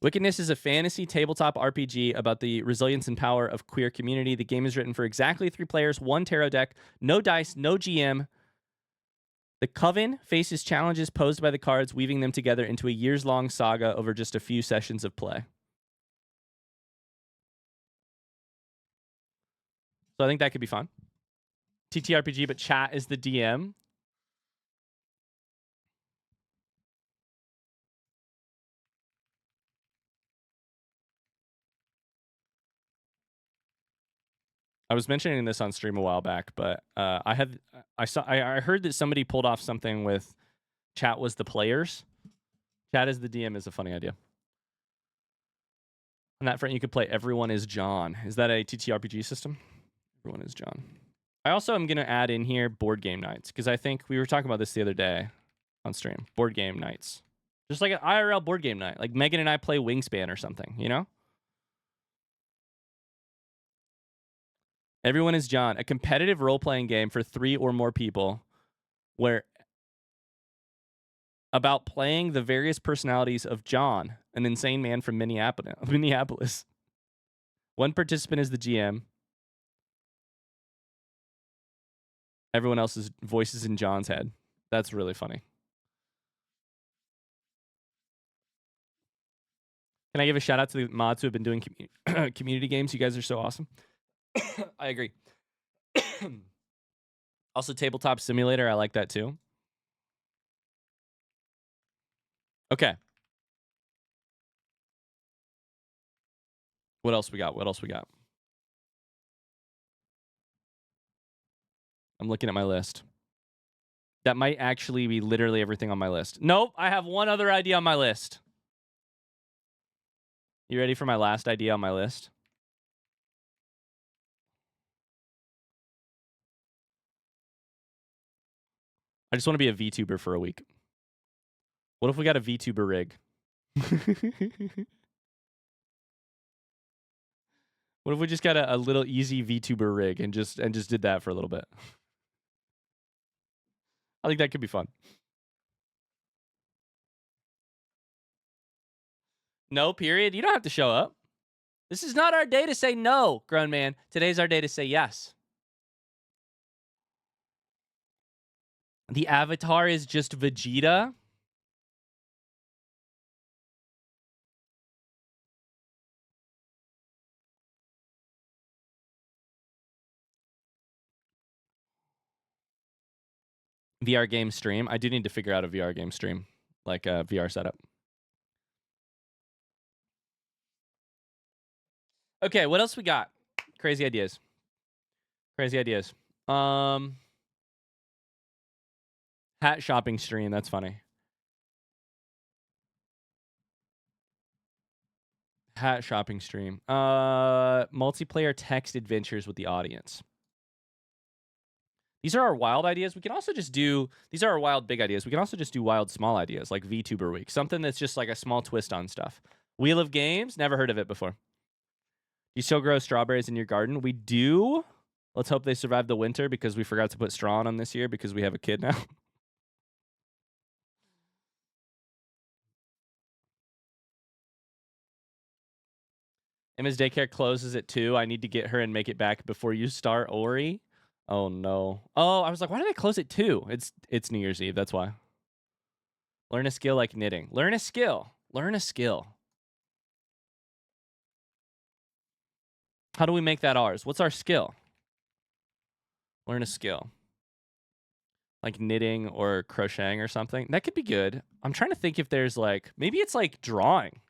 Wickedness is a fantasy tabletop RPG about the resilience and power of queer community. The game is written for exactly 3 players, 1 tarot deck, no dice, no GM. The Coven faces challenges posed by the cards, weaving them together into a years-long saga over just a few sessions of play. So I think that could be fun. TTRPG, but chat is the DM. I was mentioning this on stream a while back, but I heard that somebody pulled off something with chat was the players. Chat as the DM is a funny idea. On that front, you could play Everyone is John. Is that a TTRPG system? Everyone is John. I also am going to add in here board game nights, because I think we were talking about this the other day on stream. Board game nights. Just like an IRL board game night. Like Megan and I play Wingspan or something, you know? Everyone is John. A competitive role-playing game for 3 or more people where about playing the various personalities of John, an insane man from Minneapolis. One participant is the GM. Everyone else's voices in John's head. That's really funny. Can I give a shout out to the mods who have been doing community games? You guys are so awesome. I agree. Also, Tabletop Simulator. I like that too. Okay. What else we got? What else we got? I'm looking at my list. That might actually be literally everything on my list. Nope, I have one other idea on my list. You ready for my last idea on my list? I just want to be a VTuber for a week. What if we got a VTuber rig? What if we just got a little easy VTuber rig and just did that for a little bit? I think that could be fun. No, period. You don't have to show up. This is not our day to say no, grown man. Today's our day to say yes. The avatar is just Vegeta. VR game stream. I do need to figure out a VR game stream, like a VR setup. Okay, what else we got? Crazy ideas. Crazy ideas. Hat shopping stream. That's funny. Hat shopping stream. Multiplayer text adventures with the audience. These are our wild ideas. We can also just do, these are our wild big ideas. We can also just do wild small ideas, like VTuber Week. Something that's just like a small twist on stuff. Wheel of Games, never heard of it before. You still grow strawberries in your garden? We do. Let's hope they survive the winter, because we forgot to put straw on them this year because we have a kid now. Emma's daycare closes at 2. I need to get her and make it back before you start, Ori. Oh, no. Oh, I was like, why did they close at 2? It's New Year's Eve. That's why. Learn a skill like knitting. Learn a skill. Learn a skill. How do we make that ours? What's our skill? Learn a skill. Like knitting or crocheting or something. That could be good. I'm trying to think if there's like, maybe it's like drawing.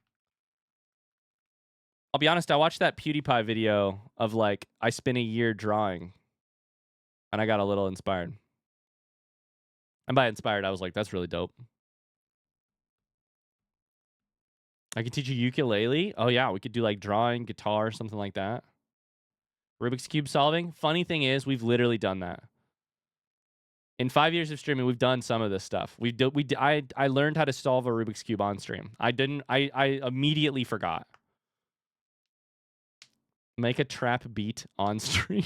I'll be honest, I watched that PewDiePie video of like, I spent a year drawing. And I got a little inspired. And by inspired, I was like, that's really dope. I could teach you ukulele. Oh, yeah. We could do like drawing, guitar, something like that. Rubik's Cube solving. Funny thing is, we've literally done that. In 5 years of streaming, we've done some of this stuff. I learned how to solve a Rubik's Cube on stream. I immediately forgot. Make a trap beat on stream.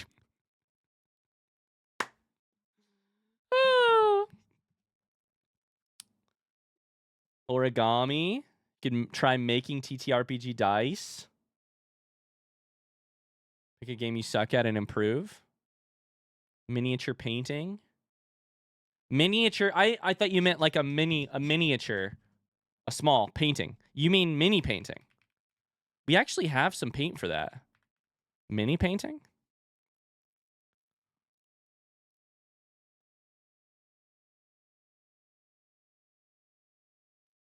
Origami. Can try making TTRPG dice. Pick a game you suck at and improve. Miniature painting. Miniature. I thought you meant like a miniature, a small painting. You mean mini painting? We actually have some paint for that. Mini painting.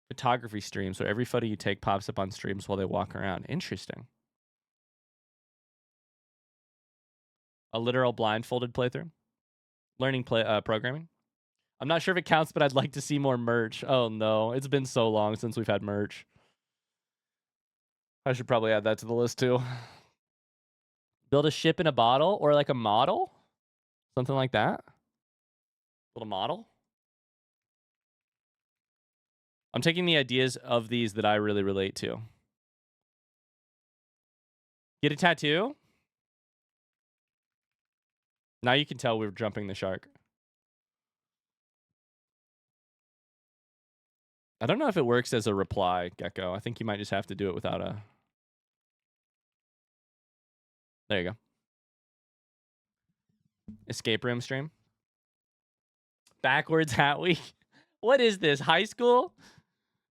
Photography stream. So every photo you take pops up on streams while they walk around. Interesting. A literal blindfolded playthrough. Learning programming. I'm not sure if it counts, but I'd like to see more merch. Oh no, it's been so long since we've had merch. I should probably add that to the list too. Build a ship in a bottle or like a model. Something like that. Build a model. I'm taking the ideas of these that I really relate to. Get a tattoo? Now you can tell we're jumping the shark. I don't know if it works as a reply, Gecko. I think you might just have to do it without a... There you go. Escape room stream. Backwards hat week. What is this? High school?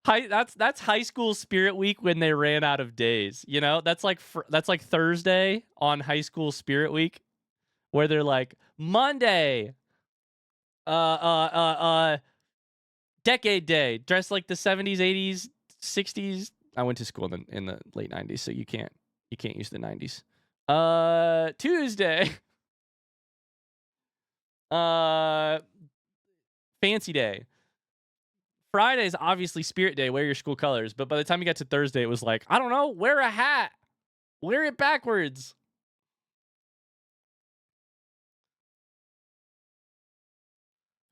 That's high school spirit week when they ran out of days. You know, that's like Thursday on high school spirit week, where they're like Monday, decade day, dressed like the 70s, 80s, 60s. I went to school in the late 90s, so you can't use the 90s. Tuesday, fancy day. Friday is obviously spirit day, wear your school colors. But by the time you got to Thursday, it was like, I don't know, wear a hat. Wear it backwards.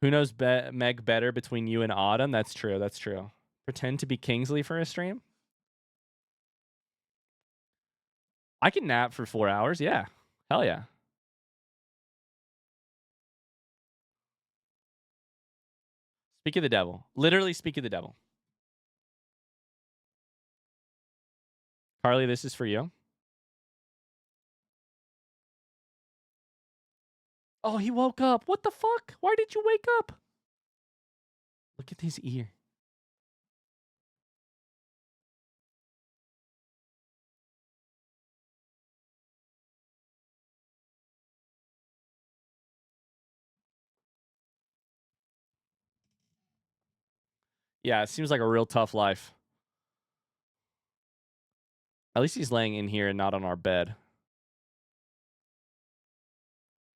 Who knows Meg better between you and Autumn? That's true. That's true. Pretend to be Kingsley for a stream? I can nap for 4 hours. Yeah. Hell yeah. Speak of the devil. Literally speak of the devil. Carly, this is for you. Oh, he woke up. What the fuck? Why did you wake up? Look at his ear. Yeah, it seems like a real tough life. At least he's laying in here and not on our bed.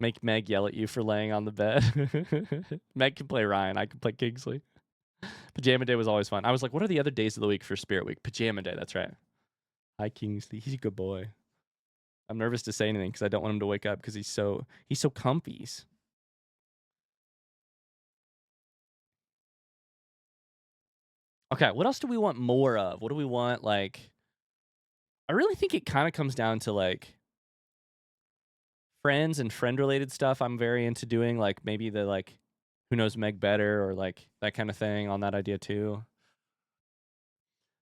Make Meg yell at you for laying on the bed. Meg can play Ryan. I can play Kingsley. Pajama day was always fun. I was like, what are the other days of the week for Spirit Week? Pajama day, that's right. Hi, Kingsley. He's a good boy. I'm nervous to say anything because I don't want him to wake up because he's so comfy. Okay, what else do we want more of? What do we want, like... I really think it kind of comes down to, like... friends and friend-related stuff I'm very into doing. Like, maybe the, like... Who knows Meg better? Or, like, that kind of thing on that idea, too.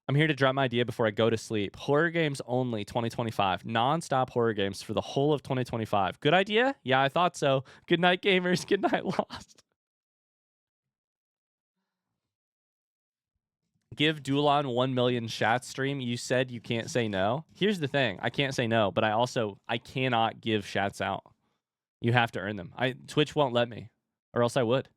I'm here to drop my idea before I go to sleep. Horror games only, 2025. Non-stop horror games for the whole of 2025. Good idea? Yeah, I thought so. Good night, gamers. Good night, Lost. Give Dulon 1 million chat stream. You said you can't say no. Here's the thing. I can't say no, but I cannot give shats out. You have to earn them. Twitch won't let me, or else I would.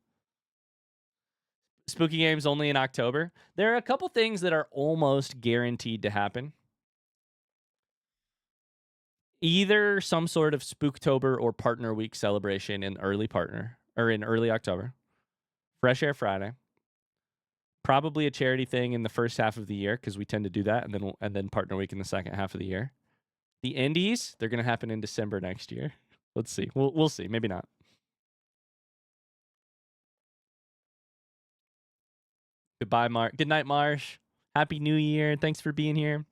Spooky games only in October. There are a couple things that are almost guaranteed to happen. Either some sort of Spooktober or Partner Week celebration in early October. Fresh Air Friday. Probably a charity thing in the first half of the year because we tend to do that, and then Partner Week in the second half of the year. The indies, they're going to happen in December next year. Let's see. We'll see. Maybe not. Goodbye, Good night, Marsh. Happy New Year. Thanks for being here.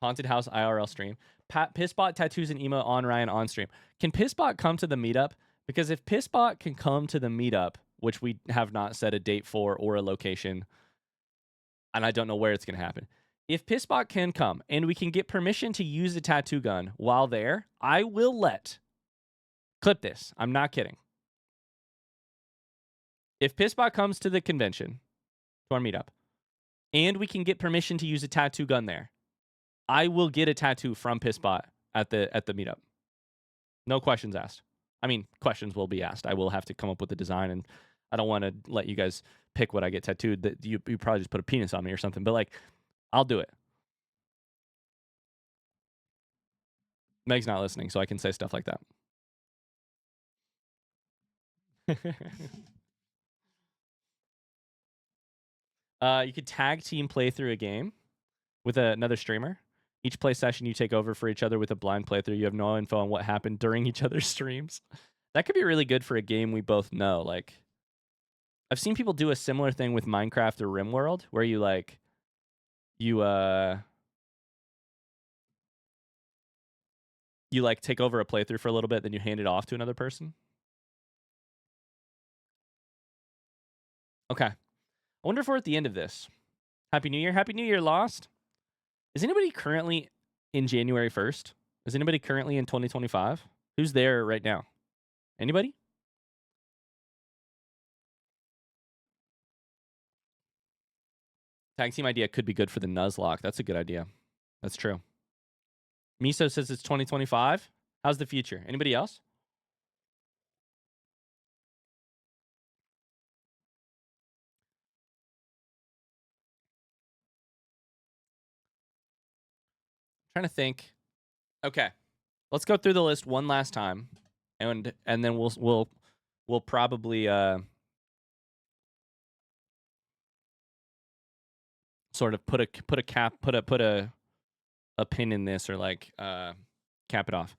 Haunted House IRL stream. Pissbot tattoos and emo on Ryan on stream. Can Pissbot come to the meetup? Because if Pissbot can come to the meetup, which we have not set a date for or a location, and I don't know where it's going to happen. If Pissbot can come and we can get permission to use a tattoo gun while there, I will clip this. I'm not kidding. If Pissbot comes to the convention, to our meetup, and we can get permission to use a tattoo gun there, I will get a tattoo from Pissbot at the meetup. No questions asked. I mean, questions will be asked. I will have to come up with a design, and I don't want to let you guys pick what I get tattooed. That you probably just put a penis on me or something. But like, I'll do it. Meg's not listening, so I can say stuff like that. You could tag team play through a game with another streamer. Each play session you take over for each other with a blind playthrough. You have no info on what happened during each other's streams. That could be really good for a game we both know. Like, I've seen people do a similar thing with Minecraft or RimWorld, where you take over a playthrough for a little bit, then you hand it off to another person. Okay. I wonder if we're at the end of this. Happy New Year. Happy New Year, Lost. Is anybody currently in January 1st? Is anybody currently in 2025? Who's there right now? Anybody? Tag team idea could be good for the Nuzlocke. That's a good idea. That's true. Miso says it's 2025. How's the future? Anybody else? Trying to think. Okay. Let's go through the list one last time. And then we'll probably sort of put a pin in this, or like cap it off.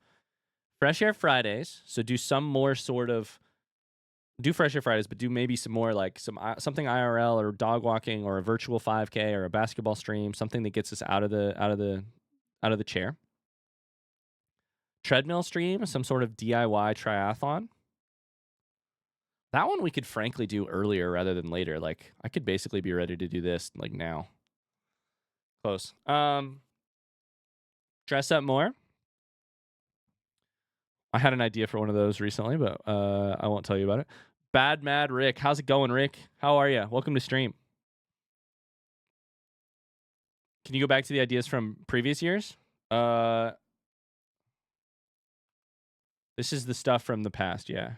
Fresh Air Fridays. So do some more sort of Fresh Air Fridays, but do maybe some more like something IRL or dog walking or a virtual 5K or a basketball stream, something that gets us out of the chair. Treadmill stream, some sort of DIY triathlon. That one we could frankly do earlier rather than later. Like, I could basically be ready to do this like now. Close. Dress up more. I had an idea for one of those recently, but I won't tell you about it. Bad Mad Rick. How's it going, Rick? How are you? Welcome to stream. Can you go back to the ideas from previous years? This is the stuff from the past, yeah.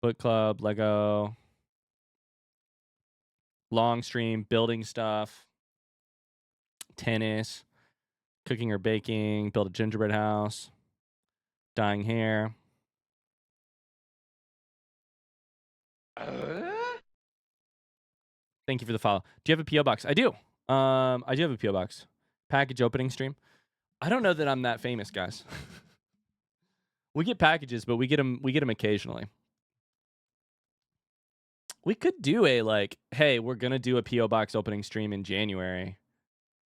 Book club, Lego, long stream, building stuff, tennis, cooking or baking, build a gingerbread house, dyeing hair. Thank you for the follow. Do you have a PO box? I do. I do have a PO box. Package opening stream. I don't know that I'm that famous, guys. We get packages, but we get them occasionally. We could do a like, hey, we're gonna do a PO box opening stream in January.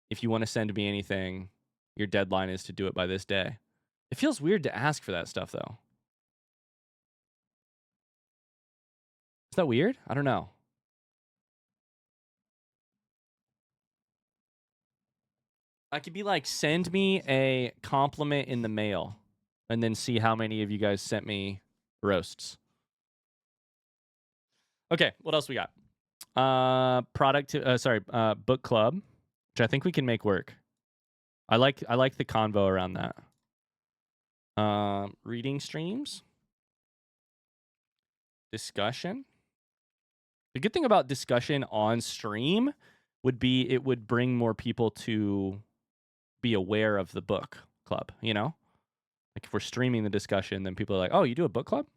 If you want to send me anything, your deadline is to do it by this day. It feels weird to ask for that stuff, though. Is that weird? I don't know. I could be like, send me a compliment in the mail, and then see how many of you guys sent me roasts. Okay, what else we got? Book club, which I think we can make work. I like the convo around that. Reading streams. Discussion. The good thing about discussion on stream would be it would bring more people to be aware of the book club, you know? Like if we're streaming the discussion, then people are like, oh, you do a book club?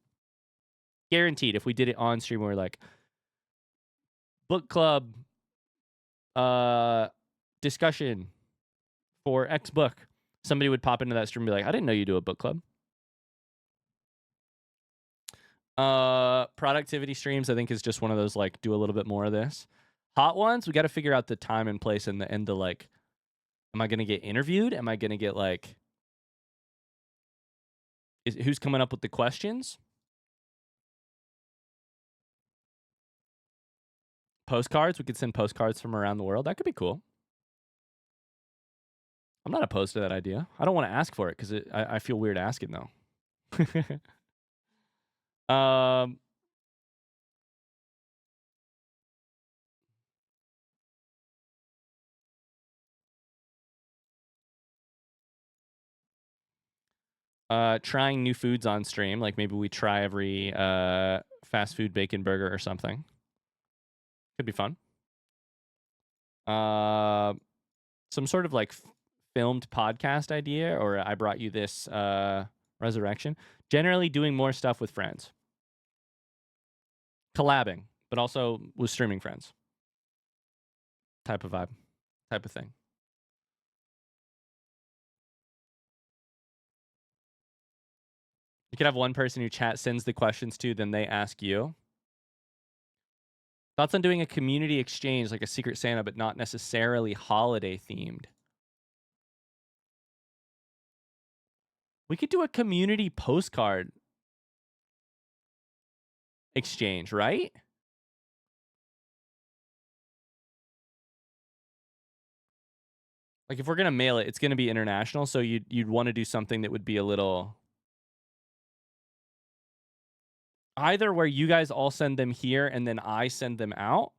Guaranteed, if we did it on stream, we're like, book club discussion for X book. Somebody would pop into that stream and be like, I didn't know you do a book club. Productivity streams, I think, is just one of those, like, do a little bit more of this. Hot ones, we got to figure out the time and place and the like, am I going to get interviewed? Am I going to get, like, who's coming up with the questions? postcards. We could send postcards from around the world. That could be cool. I'm not opposed to that idea. I don't want to ask for it because I feel weird asking though. Trying new foods on stream, like maybe we try every fast food bacon burger or something. Could be fun. Some sort of like filmed podcast idea, or I brought you this resurrection. Generally doing more stuff with friends. Collabing, but also with streaming friends. Type of vibe. Type of thing. You could have one person who chat sends the questions to, then they ask you. Thoughts on doing a community exchange like a Secret Santa, but not necessarily holiday themed? We could do a community postcard exchange, right? Like if we're going to mail it, it's going to be international, so you'd want to do something that would be a little either where you guys all send them here and then I send them out,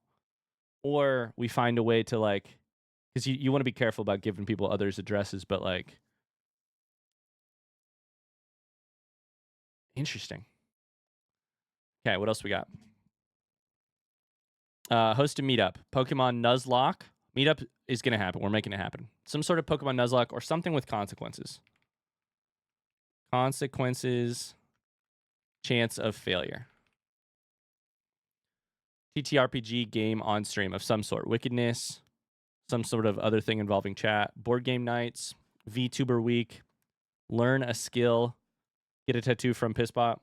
or we find a way to like, because you want to be careful about giving people others' addresses, but like, interesting. Okay, what else we got? Host a meetup. Pokemon Nuzlocke. Meetup is going to happen. We're making it happen. Some sort of Pokemon Nuzlocke or something with consequences. Consequences. Chance of failure. TTRPG game on stream of some sort. Wickedness. Some sort of other thing involving chat. Board game nights. VTuber week. Learn a skill. Get a tattoo from Pisspot.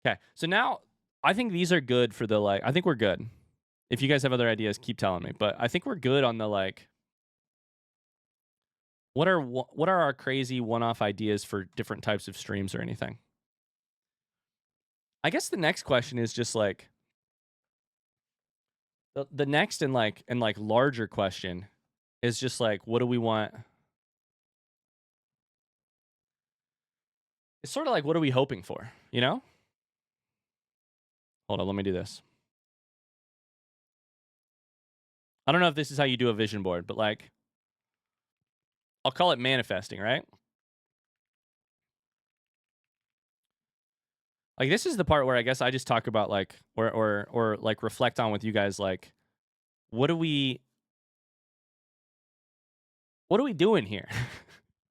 Okay, so now I think these are good for the like. I think we're good. If you guys have other ideas, keep telling me. But I think we're good on the like. What are our crazy one-off ideas for different types of streams or anything? I guess the next question is just like the next and like larger question is just like, what do we want? It's sort of like, what are we hoping for? You know? Hold on, let me do this. I don't know if this is how you do a vision board, but like, I'll call it manifesting, right? Like this is the part where I guess I just talk about like, or like reflect on with you guys, like, what are we doing here?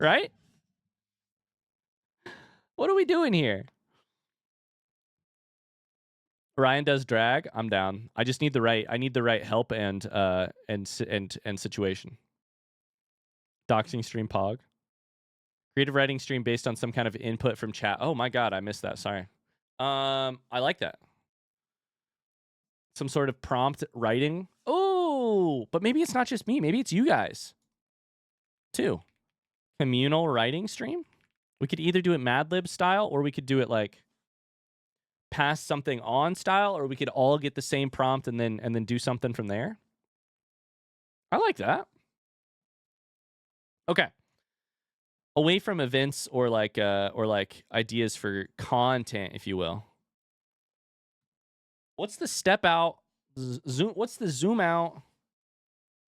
Right? What are we doing here? Ryan does drag. I'm down. I just need the right help and situation. Doxing stream pog. Creative writing stream based on some kind of input from chat. Oh my god, I missed that. Sorry. I like that. Some sort of prompt writing. Oh, but maybe it's not just me. Maybe it's you guys too. Communal writing stream. We could either do it Mad Lib style, or we could do it like pass something on style, or we could all get the same prompt and then do something from there. I like that. Okay. Away from events or like ideas for content, if you will. What's the step out? Zoom. What's the zoom out?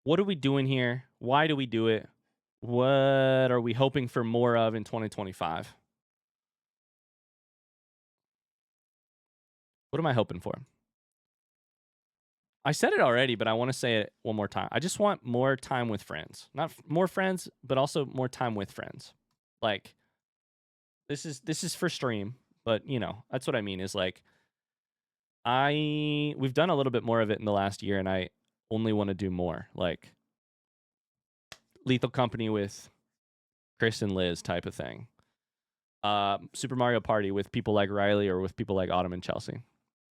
What are we doing here? Why do we do it? What are we hoping for more of in 2025? What am I hoping for? I said it already, but I want to say it one more time. I just want more time with friends. Not more friends, but also more time with friends. Like, this is for stream, but you know, that's what I mean is like, we've done a little bit more of it in the last year, and I only want to do more. Like, Lethal Company with Chris and Liz type of thing. Super Mario Party with people like Riley or with people like Autumn and Chelsea.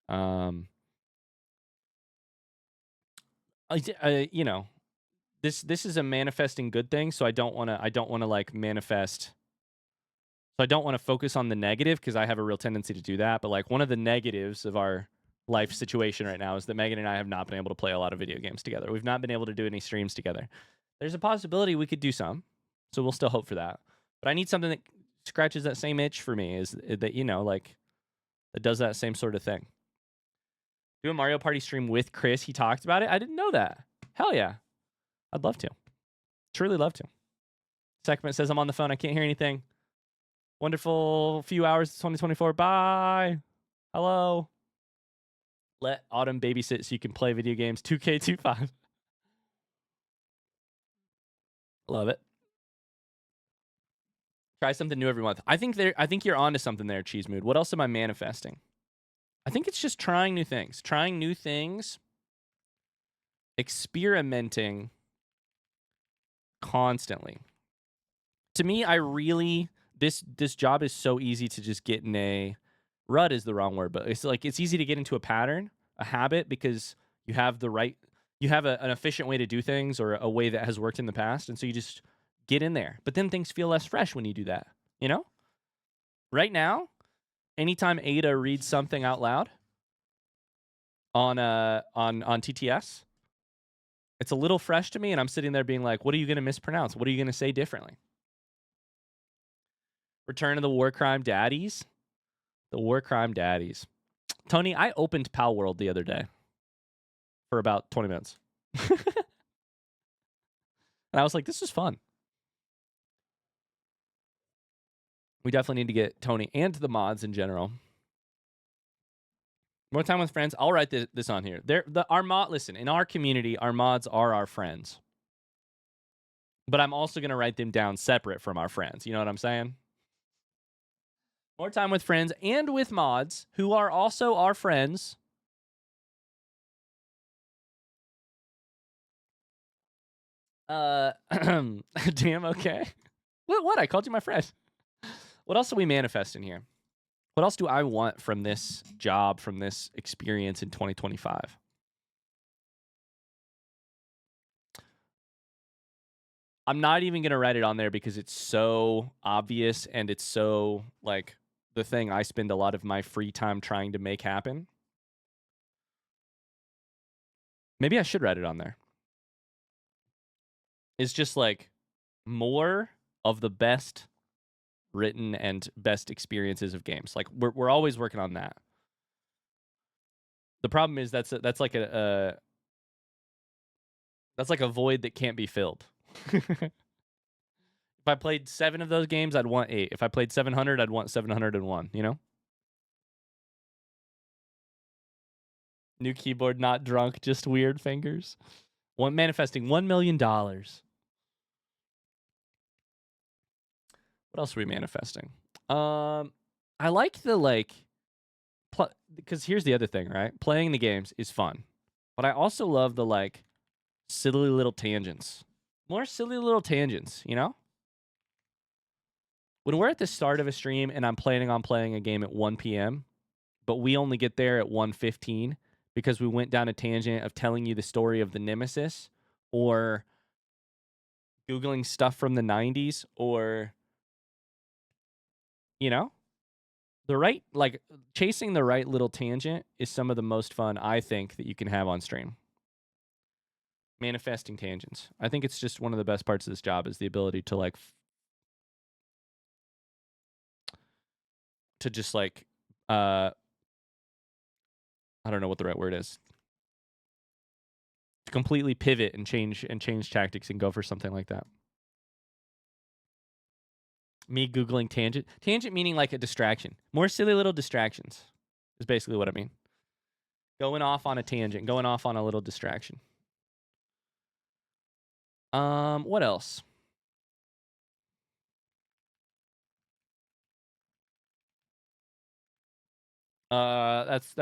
You know, this is a manifesting good thing, so I don't want to like manifest. So I don't want to focus on the negative because I have a real tendency to do that. But like one of the negatives of our life situation right now is that Megan and I have not been able to play a lot of video games together. We've not been able to do any streams together. There's a possibility we could do some, so we'll still hope for that. But I need something that scratches that same itch for me, is that, you know, like, that does that same sort of thing. Do a Mario Party stream with Chris. He talked about it. I didn't know that. Hell yeah. I'd love to. Truly love to. Segment says, I'm on the phone. I can't hear anything. Wonderful few hours 2024. Bye. Hello. Let Autumn babysit so you can play video games. 2K25. Love it. Try something new every month. I think you're onto something there, Cheese Mood. What else am I manifesting? I think it's just trying new things. Trying new things. Experimenting constantly. To me, I really this job is so easy to just get in a rut is the wrong word, but it's like it's easy to get into a pattern, a habit, because you have an efficient way to do things, or a way that has worked in the past, and so you just get in there. But then things feel less fresh when you do that, you know? Right now, anytime Ada reads something out loud on TTS, it's a little fresh to me, and I'm sitting there being like, what are you going to mispronounce? What are you going to say differently? Return of the War Crime Daddies. The War Crime Daddies. Tony, I opened Pal World the other day for about 20 minutes. And I was like, this is fun. We definitely need to get Tony and the mods in general. More time with friends. I'll write this on here. Listen, in our community, our mods are our friends. But I'm also going to write them down separate from our friends. You know what I'm saying? More time with friends and with mods, who are also our friends. Damn, okay. What? I called you my friend. What else are we manifesting here? What else do I want from this job, from this experience in 2025? I'm not even going to write it on there because it's so obvious, and it's so, like, the thing I spend a lot of my free time trying to make happen. Maybe I should write it on there. It's just like more of the best written and best experiences of games. Like we're always working on that. The problem is that's like a void that can't be filled. If I played 7 of those games, I'd want 8. If I played 700, I'd want 701, you know? New keyboard, not drunk, just weird fingers. Manifesting $1 million. What else are we manifesting? I like the because here's the other thing, right? Playing the games is fun, but I also love the silly little tangents. More silly little tangents, you know? When we're at the start of a stream and I'm planning on playing a game at 1 p.m., but we only get there at 1:15 because we went down a tangent of telling you the story of the Nemesis, or Googling stuff from the 90s, or, you know, chasing the right little tangent is some of the most fun, I think, that you can have on stream. Manifesting tangents. I think it's just one of the best parts of this job, is the ability to I don't know what the right word is. To completely pivot and change tactics and go for something like that. Me Googling tangent. Tangent meaning like a distraction. More silly little distractions is basically what I mean. Going off on a tangent. Going off on a little distraction. What else? That's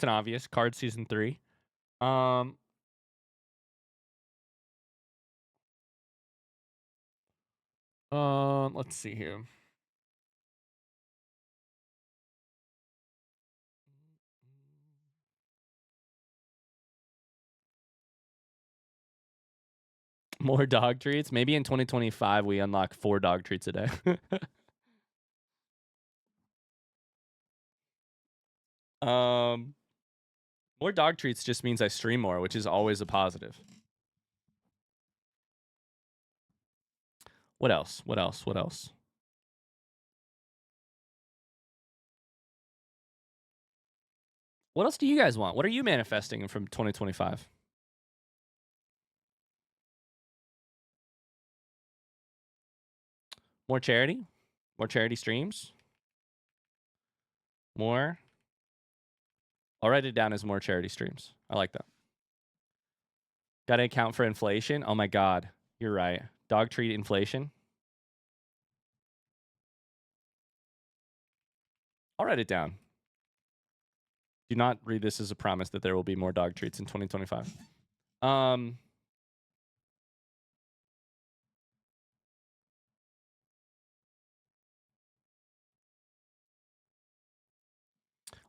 an obvious. Card Season 3. Let's see here. More dog treats. Maybe in 2025 we unlock 4 dog treats a day. More dog treats just means I stream more, which is always a positive. What else? What else? What else? What else do you guys want? What are you manifesting from 2025? More charity? More charity streams? More? I'll write it down as more charity streams. I like that. Got to account for inflation. Oh my God. You're right. Dog treat inflation. I'll write it down. Do not read this as a promise that there will be more dog treats in 2025.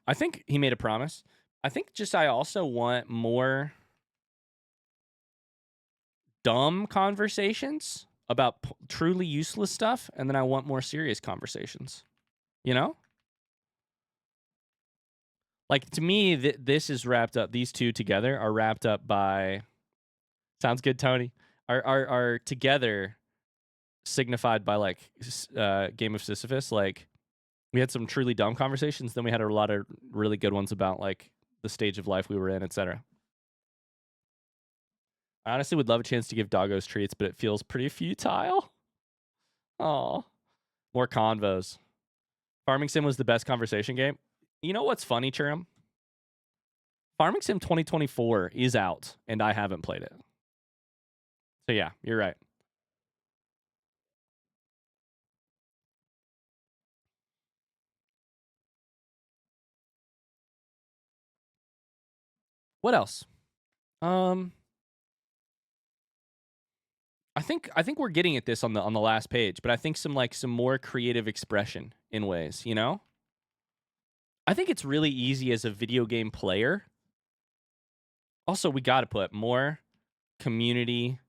I think he made a promise. I think just I also want more dumb conversations about truly useless stuff, and then I want more serious conversations. You know? Like, to me, this is wrapped up. These two together are wrapped up by... Sounds good, Tony. Are together signified by, like, Game of Sisyphus. Like, we had some truly dumb conversations, then we had a lot of really good ones about, like, the stage of life we were in, etc. I honestly would love a chance to give doggos treats, but it feels pretty futile. Oh, more convos. Farming Sim was the best conversation game. You know what's funny, Churum? Farming Sim 2024 is out, and I haven't played it. So yeah, you're right. What else? I think we're getting at this on the last page, but I think some more creative expression in ways, you know? I think it's really easy as a video game player. Also, we got to put more community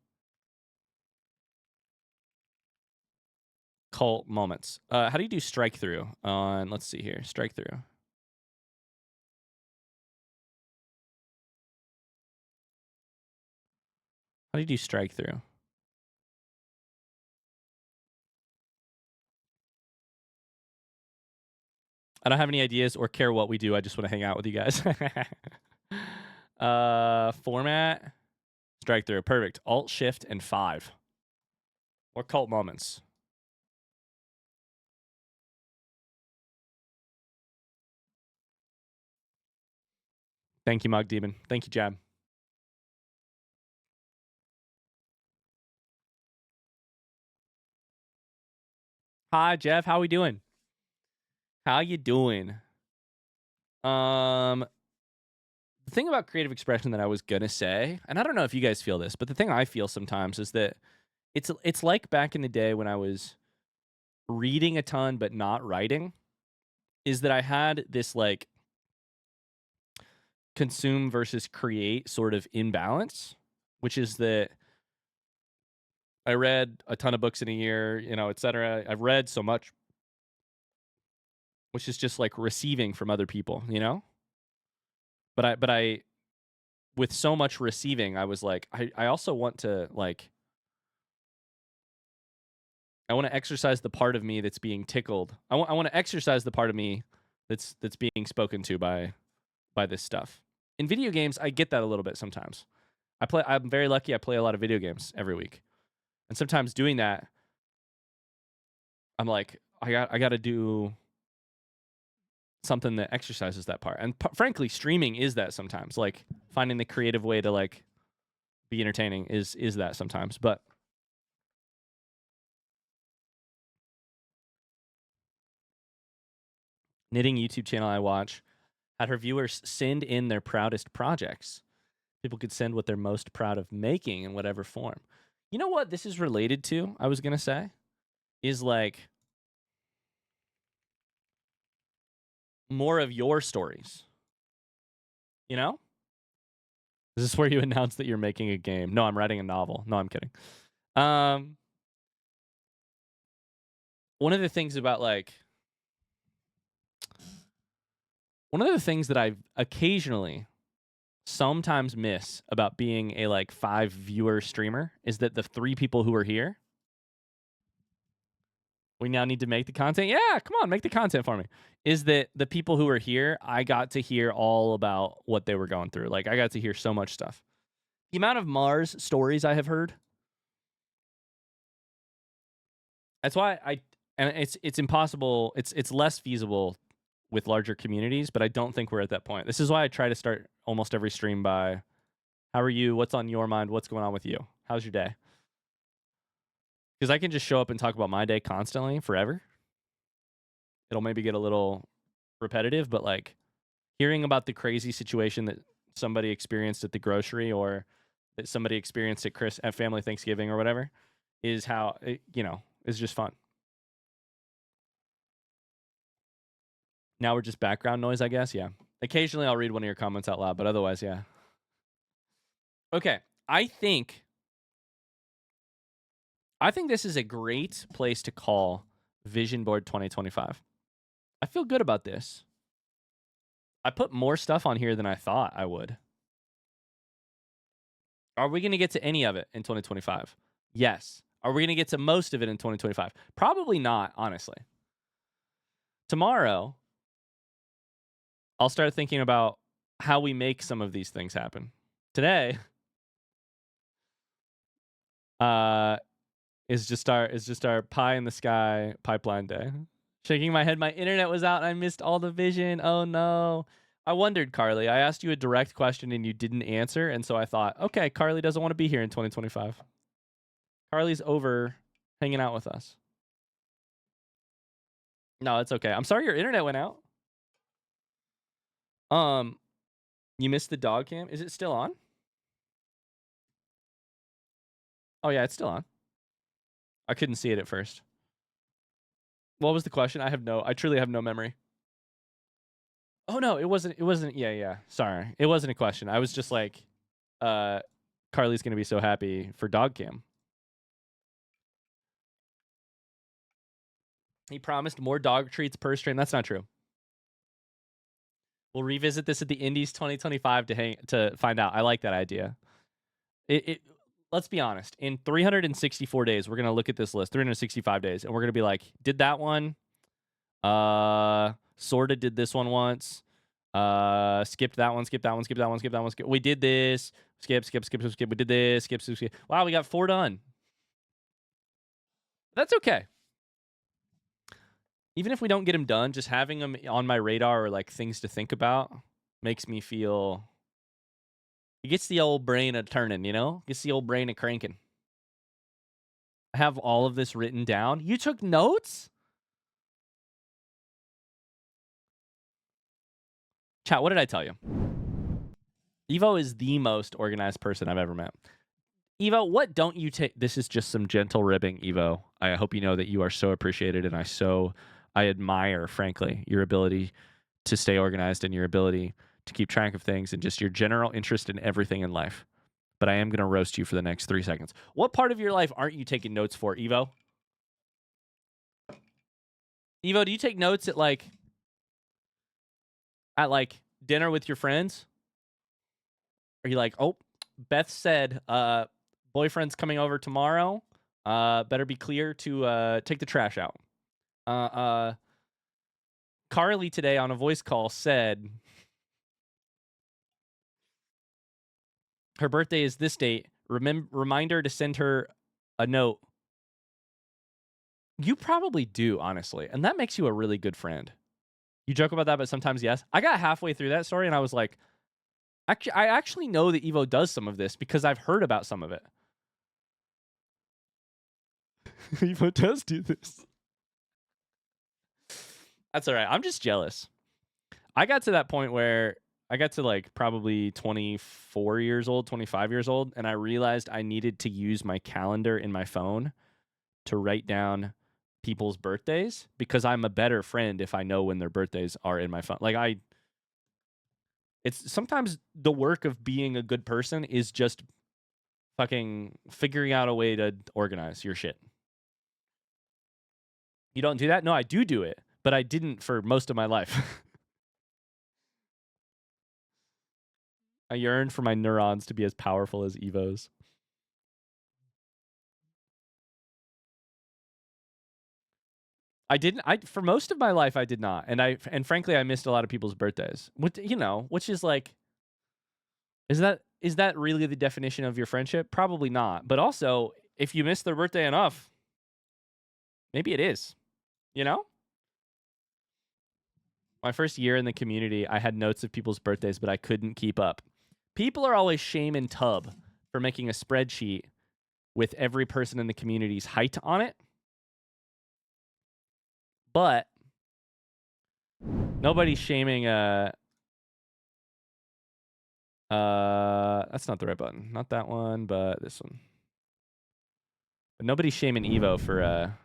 cult moments. How do you do strike through on, let's see here, strike through. How do you do strike through? I don't have any ideas or care what we do. I just want to hang out with you guys. Format, strike through. Perfect. Alt, Shift, and 5. More cult moments. Thank you, Mug Demon. Thank you, Jab. Hi, Jeff. How we doing? How you doing? The thing about creative expression that I was gonna say, and I don't know if you guys feel this, but the thing I feel sometimes is that it's like back in the day when I was reading a ton but not writing, is that I had this like consume versus create sort of imbalance, which is that I read a ton of books in a year, you know, etc. I've read so much, which is just like receiving from other people, you know? But I with so much receiving, I was like, I also want to like I want to exercise the part of me that's being tickled. I want to exercise the part of me that's being spoken to by this stuff. In video games, I get that a little bit sometimes. I'm very lucky I play a lot of video games every week. And sometimes doing that, I'm like, I got to do something that exercises that part. And frankly, streaming is that sometimes. Like finding the creative way to like be entertaining is that sometimes. But knitting YouTube channel I watch had her viewers send in their proudest projects. People could send what they're most proud of making in whatever form. You know what this is related to, I was going to say, is like more of your stories. You know? Is this where you announce that you're making a game? No, I'm writing a novel. No, I'm kidding. One of the things about like... One of the things that I've occasionally sometimes miss about being a like 5 viewer streamer is that the 3 people who are here, we now need to make the content. Yeah, come on, make the content for me. Is that the people who are here, I got to hear all about what they were going through. Like, I got to hear so much stuff. The amount of Mars stories I have heard. That's why it's impossible. It's less feasible with larger communities, but I don't think we're at that point. This is why I try to start almost every stream by, how are you? What's on your mind? What's going on with you? How's your day? Because I can just show up and talk about my day constantly, forever. It'll maybe get a little repetitive, but like hearing about the crazy situation that somebody experienced at the grocery or that somebody experienced at family Thanksgiving or whatever is how, is just fun. Now we're just background noise, I guess. Yeah. Occasionally I'll read one of your comments out loud, but otherwise, yeah. Okay. I think this is a great place to call Vision Board 2025. I feel good about this. I put more stuff on here than I thought I would. Are we going to get to any of it in 2025? Yes. Are we going to get to most of it in 2025? Probably not, honestly. Tomorrow, I'll start thinking about how we make some of these things happen. Today, is just our pie in the sky pipeline day. Shaking my head, my internet was out and I missed all the vision. Oh no. I wondered, Carly. I asked you a direct question and you didn't answer, and so I thought, okay, Carly doesn't want to be here in 2025. Carly's over hanging out with us. No, it's okay. I'm sorry your internet went out. You missed the dog cam. Is it still on? Oh yeah, it's still on. I couldn't see it at first. What was the question? I truly have no memory. Oh no, it wasn't. Yeah. Sorry. It wasn't a question. I was just like, Carly's going to be so happy for dog cam. He promised more dog treats per stream. That's not true. We'll revisit this at the Indies 2025 to find out. I like that idea. Let's be honest. In 364 days, we're going to look at this list, 365 days, and we're going to be like, did that one? Sorta did this one once. Skipped that one, skipped that one, skipped that one, skipped that one. We did this. Skip. We did this. Skip. Wow, we got 4 done. That's okay. Even if we don't get them done, just having them on my radar or like things to think about makes me feel. It gets the old brain a turning, Gets the old brain a cranking. I have all of this written down. You took notes? Chat, what did I tell you? Evo is the most organized person I've ever met. Evo, what don't you take? This is just some gentle ribbing, Evo. I hope you know that you are so appreciated, and I admire, frankly, your ability to stay organized and your ability to keep track of things and just your general interest in everything in life. But I am going to roast you for the next 3 seconds. What part of your life aren't you taking notes for, Evo? Evo, do you take notes at dinner with your friends? Are you like, oh, Beth said boyfriend's coming over tomorrow. Better be clear to take the trash out. Carly today on a voice call said her birthday is this date. Reminder to send her a note. You probably do, honestly, and that makes you a really good friend. You joke about that, but sometimes yes. I got halfway through that story and I was like, I actually know that Evo does some of this because I've heard about some of it. Evo does do this. That's all right. I'm just jealous. I got to that point where I got to like probably 24 years old, 25 years old, and I realized I needed to use my calendar in my phone to write down people's birthdays because I'm a better friend if I know when their birthdays are in my phone. It's sometimes the work of being a good person is just fucking figuring out a way to organize your shit. You don't do that? No, I do it, but I didn't for most of my life. I yearned for my neurons to be as powerful as Evo's. I didn't. For most of my life, I did not, and frankly, I missed a lot of people's birthdays. Which is like, is that really the definition of your friendship? Probably not. But also, if you miss their birthday enough, maybe it is. You know, my first year in the community, I had notes of people's birthdays, but I couldn't keep up. People are always shaming Tub for making a spreadsheet with every person in the community's height on it. But nobody's shaming that's not the right button. Not that one, but this one. But nobody's shaming Evo for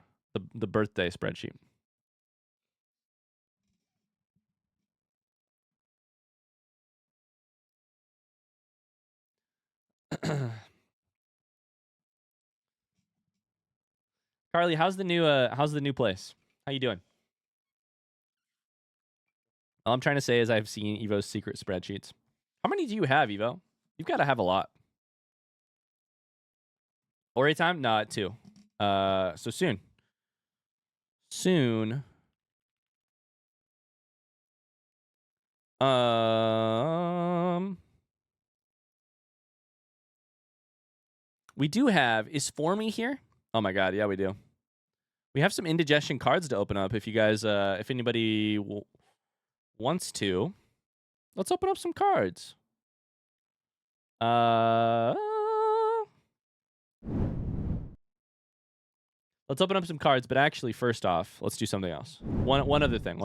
the birthday spreadsheet. Carly, how's the new place? How you doing? All I'm trying to say is I've seen Evo's secret spreadsheets. How many do you have, Evo? You've got to have a lot. Ori time? No, at 2. So soon. Soon. We do have, is Formy here? Oh my god, yeah, we do. We have some Indigestion cards to open up if you guys, if anybody wants to. Let's open up some cards. Let's open up some cards, but actually, first off, let's do something else. One other thing.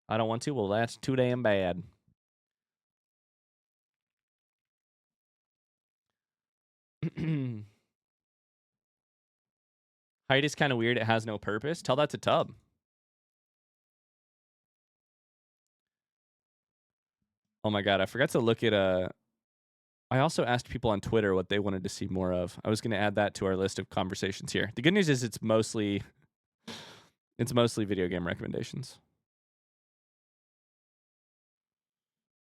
I don't want to. Well, that's too damn bad. Height is kind of weird. It has no purpose. Tell that to Tub. Oh my god, I forgot to look at I also asked people on Twitter what they wanted to see more of. I was going to add that to our list of conversations here. The good news is it's mostly video game recommendations.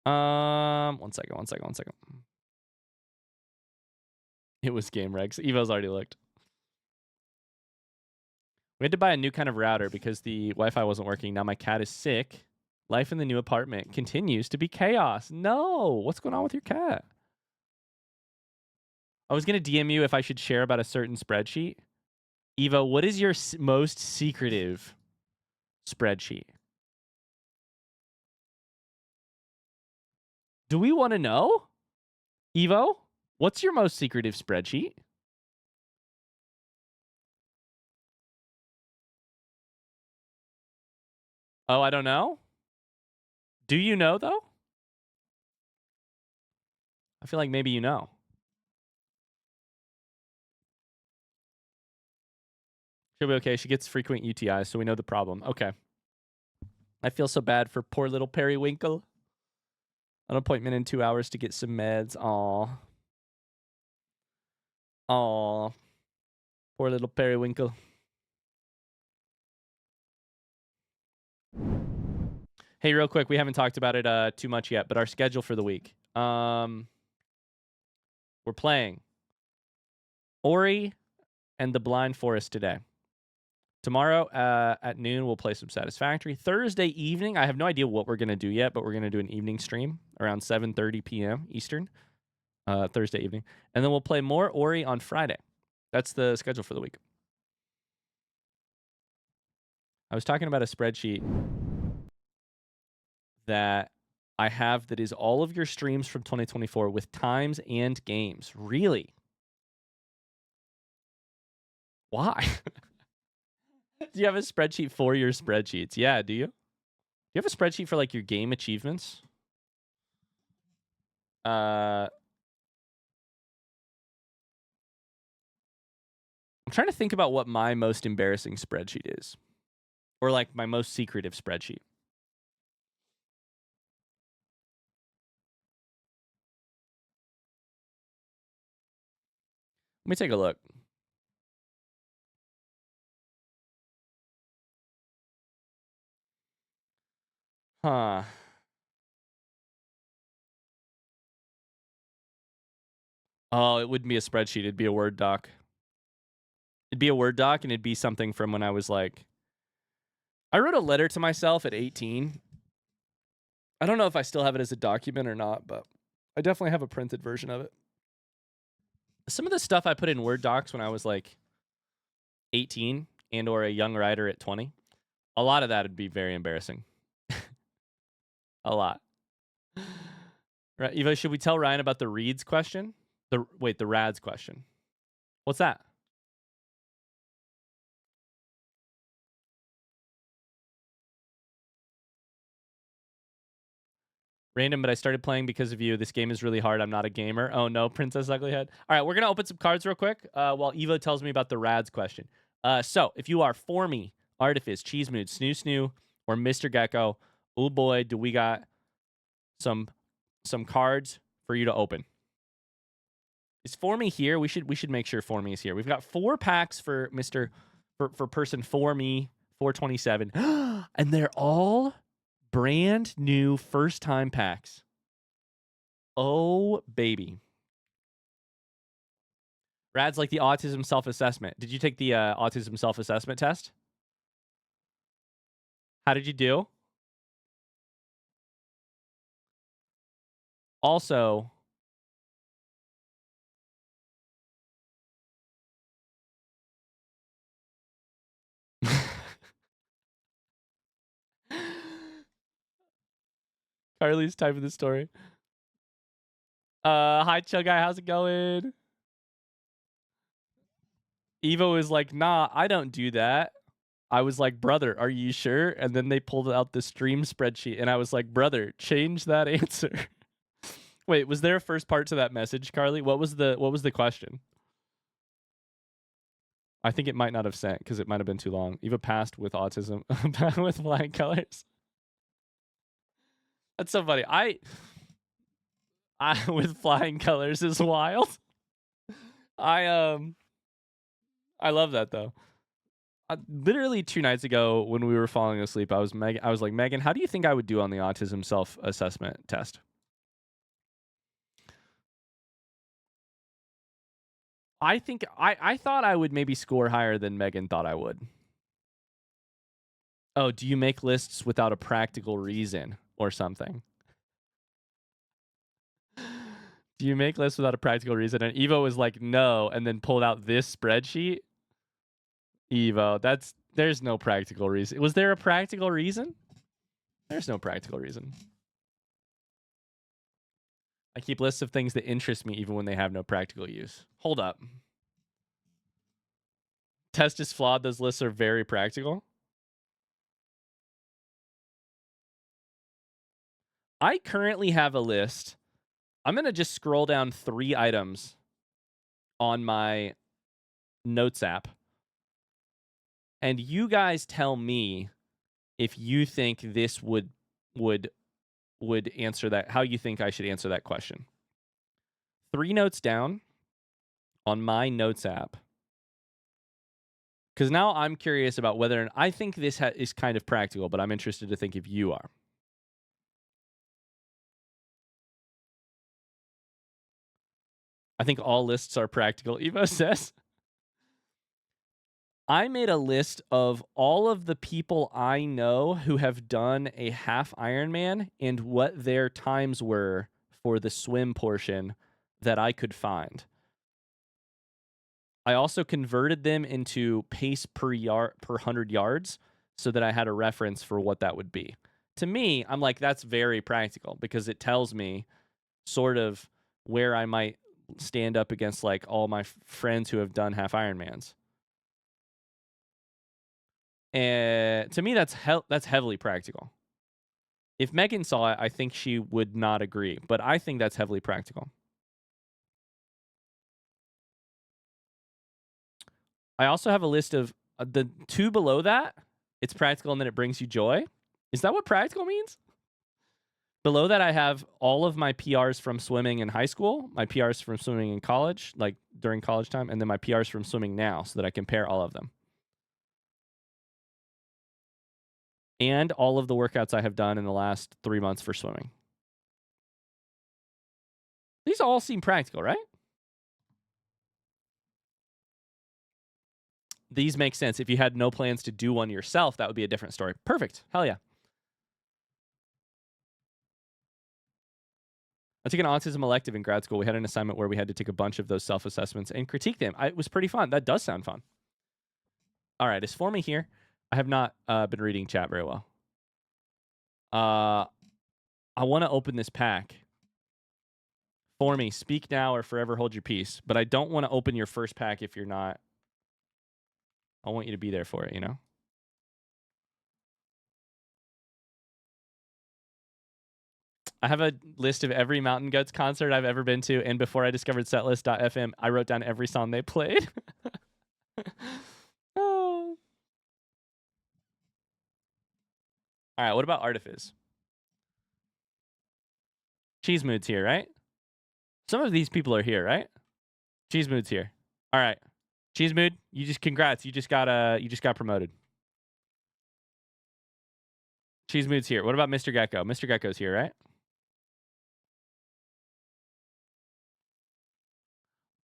One second. It was game regs. Evo's already looked. We had to buy a new kind of router because the Wi-Fi wasn't working. Now my cat is sick. Life in the new apartment continues to be chaos. No, what's going on with your cat? I was going to DM you if I should share about a certain spreadsheet. Evo, what is your most secretive spreadsheet? Do we want to know? Evo, what's your most secretive spreadsheet? Oh, I don't know. Do you know, though? I feel like maybe you know. She'll be okay. She gets frequent UTIs, so we know the problem. Okay. I feel so bad for poor little Periwinkle. An appointment in 2 hours to get some meds. Aw. Aw. Poor little Periwinkle. Hey, real quick, we haven't talked about it too much yet, but our schedule for the week. We're playing Ori and the Blind Forest today. Tomorrow at noon, we'll play some Satisfactory. Thursday evening, I have no idea what we're going to do yet, but we're going to do an evening stream around 7:30 p.m. Eastern, Thursday evening. And then we'll play more Ori on Friday. That's the schedule for the week. I was talking about a spreadsheet that I have that is all of your streams from 2024 with times and games. Really? Why? Do you have a spreadsheet for your spreadsheets? Yeah, do you? Do you have a spreadsheet for like your game achievements? I'm trying to think about what my most embarrassing spreadsheet is. Or like my most secretive spreadsheet. Let me take a look. Huh. Oh, it wouldn't be a spreadsheet. It'd be a Word doc. It'd be a Word doc, and it'd be something from when I was like... I wrote a letter to myself at 18. I don't know if I still have it as a document or not, but I definitely have a printed version of it. Some of the stuff I put in Word docs when I was like 18 and or a young writer at 20, a lot of that would be very embarrassing. A lot. Right, Eva, should we tell Ryan about the Reeds question? The Rads question. What's that? Random, but I started playing because of you. This game is really hard. I'm not a gamer. Oh no, Princess Uglyhead. All right, we're gonna open some cards real quick while Eva tells me about the Rads question. So if you are Formy, Artifice, Cheese Mood, Snoo Snoo, or Mr. Gecko, oh boy, do we got some cards for you to open. Is Formy here? We should make sure Formy is here. We've got 4 packs for for person Formy 427, and they're all brand new first time packs. Oh baby. Rad's like the autism self-assessment. Did you take the autism self-assessment test? How did you do? Also, Carly's typing the story. Hi, chill guy. How's it going? Evo is like, nah, I don't do that. I was like, brother, are you sure? And then they pulled out the stream spreadsheet, and I was like, brother, change that answer. Wait, was there a first part to that message, Carly? What was the question? I think it might not have sent because it might have been too long. Eva passed with autism with flying colors. That's so funny. I with flying colors is wild. I love that though. Literally 2 nights ago when we were falling asleep, I was like, Megan, how do you think I would do on the autism self-assessment test? I think I thought I would maybe score higher than Megan thought I would. Oh, do you make lists without a practical reason or something? Do you make lists without a practical reason? And Evo was like, no, and then pulled out this spreadsheet. Evo, there's no practical reason. Was there a practical reason? There's no practical reason. I keep lists of things that interest me even when they have no practical use. Hold up. Test is flawed. Those lists are very practical. I currently have a list. I'm going to just scroll down 3 items on my notes app. And you guys tell me if you think this would answer that, how you think I should answer that question. 3 notes down on my notes app. Because now I'm curious about whether, I think this is kind of practical, but I'm interested to think if you are. I think all lists are practical, Evo says. I made a list of all of the people I know who have done a half Ironman and what their times were for the swim portion that I could find. I also converted them into pace per 100 yards so that I had a reference for what that would be. To me, I'm like, that's very practical because it tells me sort of where I might stand up against like all my friends who have done half Ironmans. And to me, that's heavily practical. If Megan saw it, I think she would not agree, but I think that's heavily practical. I also have a list of the 2 below that. It's practical and then it brings you joy. Is that what practical means? Below that, I have all of my PRs from swimming in high school, my PRs from swimming in college, like during college time, and then my PRs from swimming now so that I compare all of them. And all of the workouts I have done in the last 3 months for swimming. These all seem practical, right? these make sense. If you had no plans to do one yourself, that would be a different story. Perfect. Hell yeah. I took an autism elective in grad school. We had an assignment where we had to take a bunch of those self-assessments and critique them. It was pretty fun. That does sound fun. All right, is For Me here? I have not been reading chat very well. I want to open this pack. For Me, speak now or forever hold your peace. But I don't want to open your first pack if you're not. I want you to be there for it, you know? I have a list of every Mountain Goats concert I've ever been to, and before I discovered setlist.fm, I wrote down every song they played. Oh. All right, what about Artifice? Cheese Mood's here, right? Some of these people are here, right? Cheese Mood's here. All right. Cheese Mood, congrats. You just got promoted. Cheese Mood's here. What about Mr. Gecko? Mr. Gecko's here, right?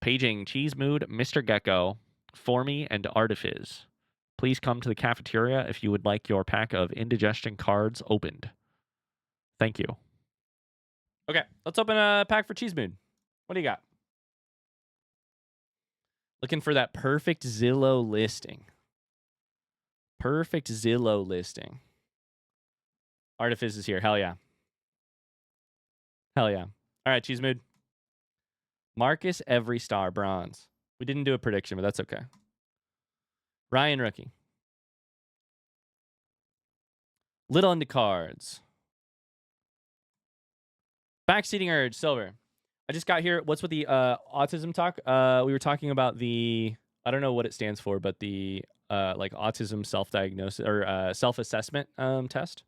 Paging Cheese Mood, Mr. Gecko, For Me, and Artifice. Please come to the cafeteria if you would like your pack of Indigestion cards opened. Thank you. Okay, let's open a pack for Cheese Mood. What do you got? Looking for that perfect Zillow listing. Perfect Zillow listing. Artifice is here. Hell yeah. Hell yeah. All right, Cheese Mood. Marcus Every Star, bronze. We didn't do a prediction, but that's okay. Ryan rookie. Little into cards. Backseating urge, silver. I just got here. What's with the autism talk? We were talking about the, I don't know what it stands for, but the like autism self-diagnosis or self-assessment test.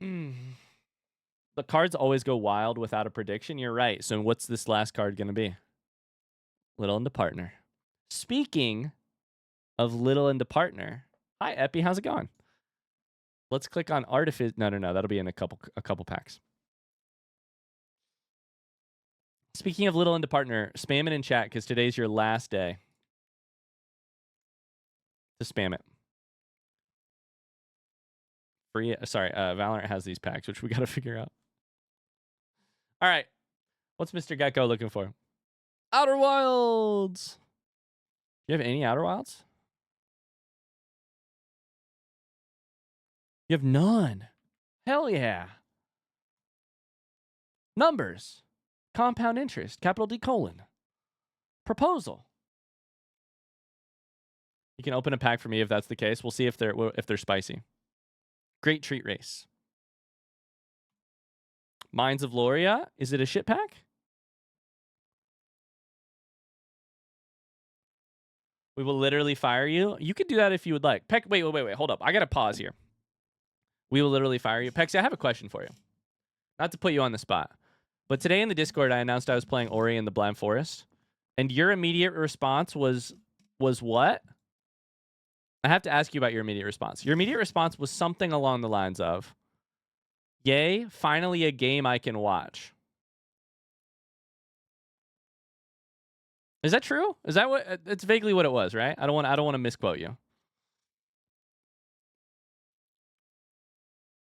The cards always go wild without a prediction. You're right. So what's this last card going to be? Little into partner. Speaking of little into partner. Hi, Epi. How's it going? Let's click on Artifice. No. That'll be in a couple packs. Speaking of little into partner, spam it in chat because today's your last day to spam it. Free. Sorry, Valorant has these packs, which we got to figure out. All right. What's Mr. Gecko looking for? Outer Wilds. Do you have any Outer Wilds? You have none. Hell yeah. Numbers. Compound interest. Capital D colon. Proposal. You can open a pack for me if that's the case. We'll see if they're spicy. Great Treat Race. Mines of Loria. Is it a shit pack? We will literally fire you. You could do that if you would like. Peck, wait. Hold up. I got to pause here. We will literally fire you. Pexy, I have a question for you. Not to put you on the spot. But today in the Discord, I announced I was playing Ori and the Blind Forest. And your immediate response was what? I have to ask you about your immediate response. Your immediate response was something along the lines of, yay, finally a game I can watch. Is that true? Is that what? It's vaguely what it was, right? I don't want to misquote you.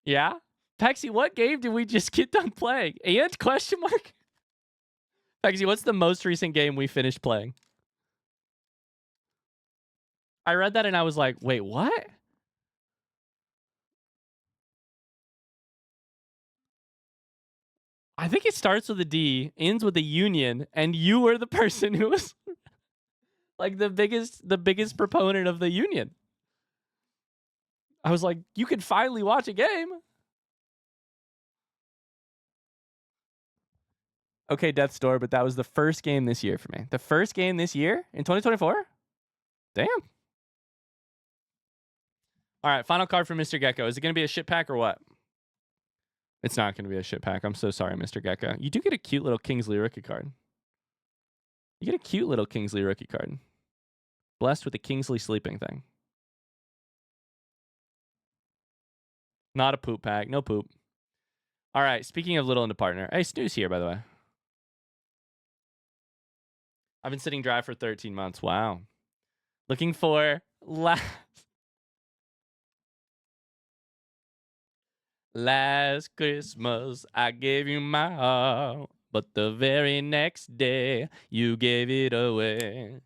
Yeah? Pexy, what game did we just get done playing? And question mark? Pexy, what's the most recent game we finished playing? I read that and I was like, wait, what? I think it starts with a D, ends with a union, and you were the person who was like the biggest proponent of the union. I was like, you can finally watch a game. Okay, Death's Door, but that was the first game this year for me. The first game this year in 2024? Damn. All right, final card for Mr. Gecko. Is it going to be a shit pack or what? It's not going to be a shit pack. I'm so sorry, Mr. Gecko. You do get a cute little Kingsley rookie card. You get a cute little Kingsley rookie card. Blessed with the Kingsley sleeping thing. Not a poop pack. No poop. All right, speaking of little into partner. Hey, Snoo's here, by the way. I've been sitting dry for 13 months. Wow. Looking for last Christmas, I gave you my heart, but the very next day, you gave it away.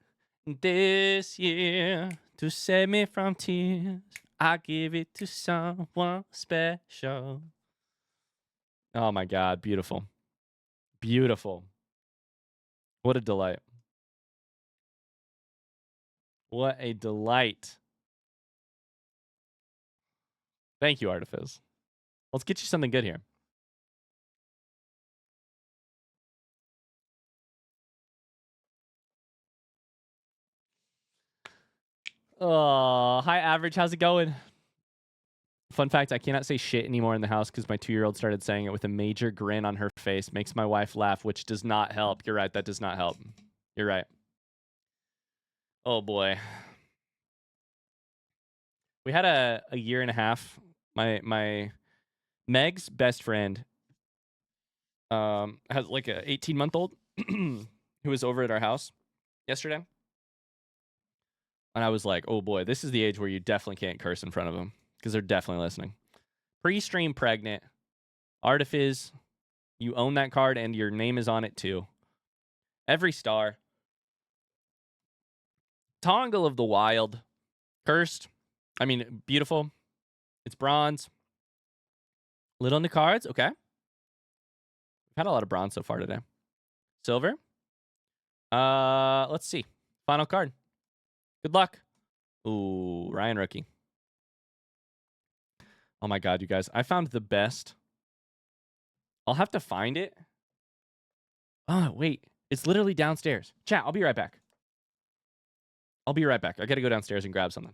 This year, to save me from tears, I give it to someone special. Oh my God, beautiful. Beautiful. What a delight. What a delight. Thank you, Artifice. Let's get you something good here. Oh, hi, Average. How's it going? Fun fact, I cannot say shit anymore in the house because my 2-year-old started saying it with a major grin on her face. Makes my wife laugh, which does not help. You're right. That does not help. You're right. Oh, boy. We had a year and a half. My Meg's best friend has like a 18-month-old who was over at our house yesterday. And I was like, oh, boy, this is the age where you definitely can't curse in front of them because they're definitely listening. Pre-stream pregnant. Artifice. You own that card and your name is on it too. Every star. Tongle of the Wild. Cursed. I mean, beautiful. It's bronze. Lit on the cards. Okay. We've had a lot of bronze so far today. Silver. Let's see. Final card. Good luck. Ooh, Ryan Rookie. Oh my God, you guys. I found the best. I'll have to find it. Oh, wait. It's literally downstairs. Chat, I'll be right back. I got to go downstairs and grab something.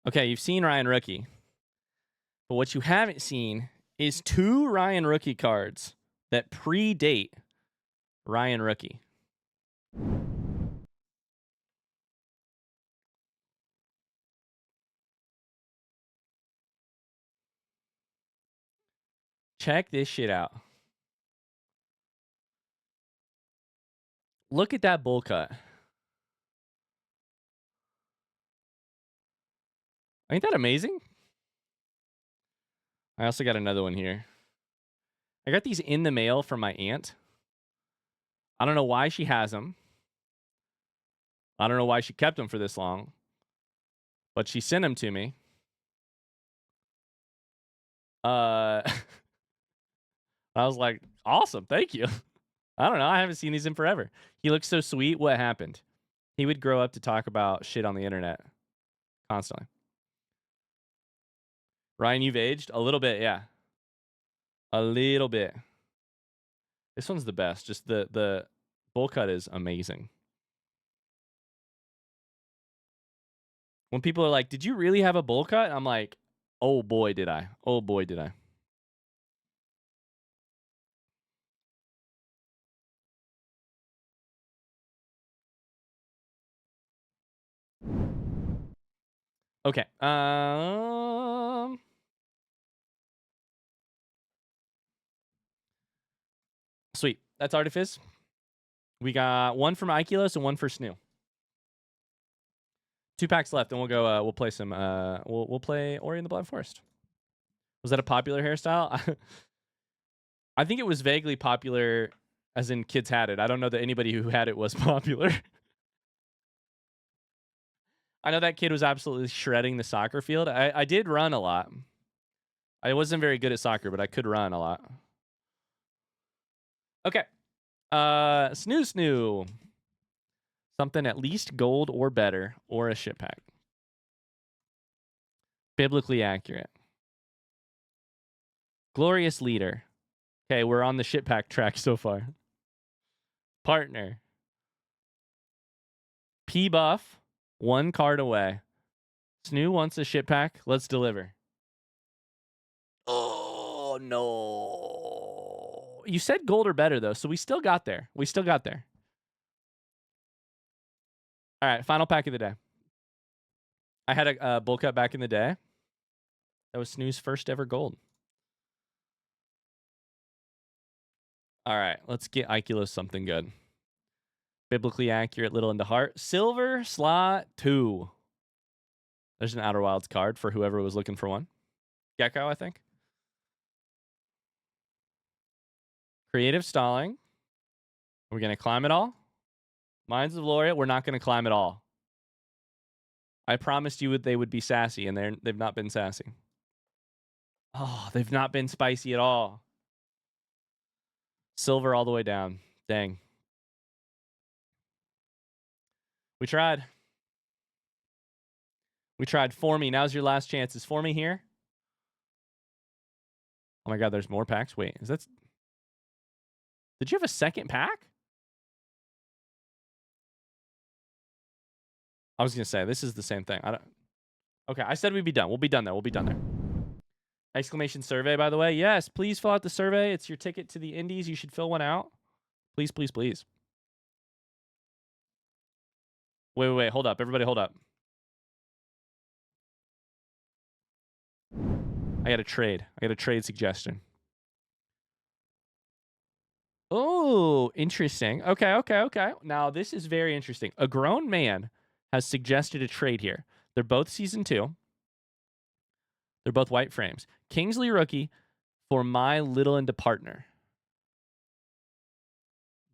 Okay, you've seen Ryan Rookie. But what you haven't seen is 2 Ryan Rookie cards that predate Ryan Rookie. Check this shit out. Look at that bowl cut. Ain't that amazing? I also got another one here. I got these in the mail from my aunt. I don't know why she has them. I don't know why she kept them for this long. But she sent them to me. I was like, awesome, thank you. I don't know. I haven't seen these in forever. He looks so sweet. What happened? He would grow up to talk about shit on the internet constantly. Ryan, you've aged a little bit, yeah. A little bit. This one's the best. Just the bowl cut is amazing. When people are like, "Did you really have a bowl cut?" I'm like, "Oh boy, did I. Oh boy, did I." Okay. Sweet. That's Artifice. We got one from Ikilos and one for Snoo. 2 packs left, and we'll go. We'll play some. We'll play Ori and the Blind Forest. Was that a popular hairstyle? I think it was vaguely popular, as in kids had it. I don't know that anybody who had it was popular. I know that kid was absolutely shredding the soccer field. I did run a lot. I wasn't very good at soccer, but I could run a lot. Okay. Snoo. Something at least gold or better, or a ship pack. Biblically accurate. Glorious leader. Okay, we're on the ship pack track so far. Partner. P buff. 1 card away. Snoo wants a ship pack. Let's deliver. Oh, no. You said gold or better, though, so we still got there. All right, final pack of the day. I had a bull cut back in the day. That was Snoo's first ever gold. All right, let's get Iculos something good. Biblically accurate, little into heart. Silver slot 2. There's an Outer Wilds card for whoever was looking for one. Gecko, I think. Creative stalling. Are we going to climb it all? Mines of Laureate, we're not going to climb it all. I promised you they would be sassy, and they've not been sassy. Oh, they've not been spicy at all. Silver all the way down. Dang. We tried. For me. Now's your last chance. Is for me here? Oh my god, there's more packs. Wait, is that... Did you have a second pack? I was going to say, this is the same thing. Okay, I said we'd be done. We'll be done there. Exclamation survey, by the way. Yes, please fill out the survey. It's your ticket to the Indies. You should fill one out. Please. Wait. Hold up. Everybody hold up. I got a trade suggestion. Oh, interesting. Okay. Now, this is very interesting. A grown man has suggested a trade here. They're both season 2. They're both white frames. Kingsley rookie for my little into partner.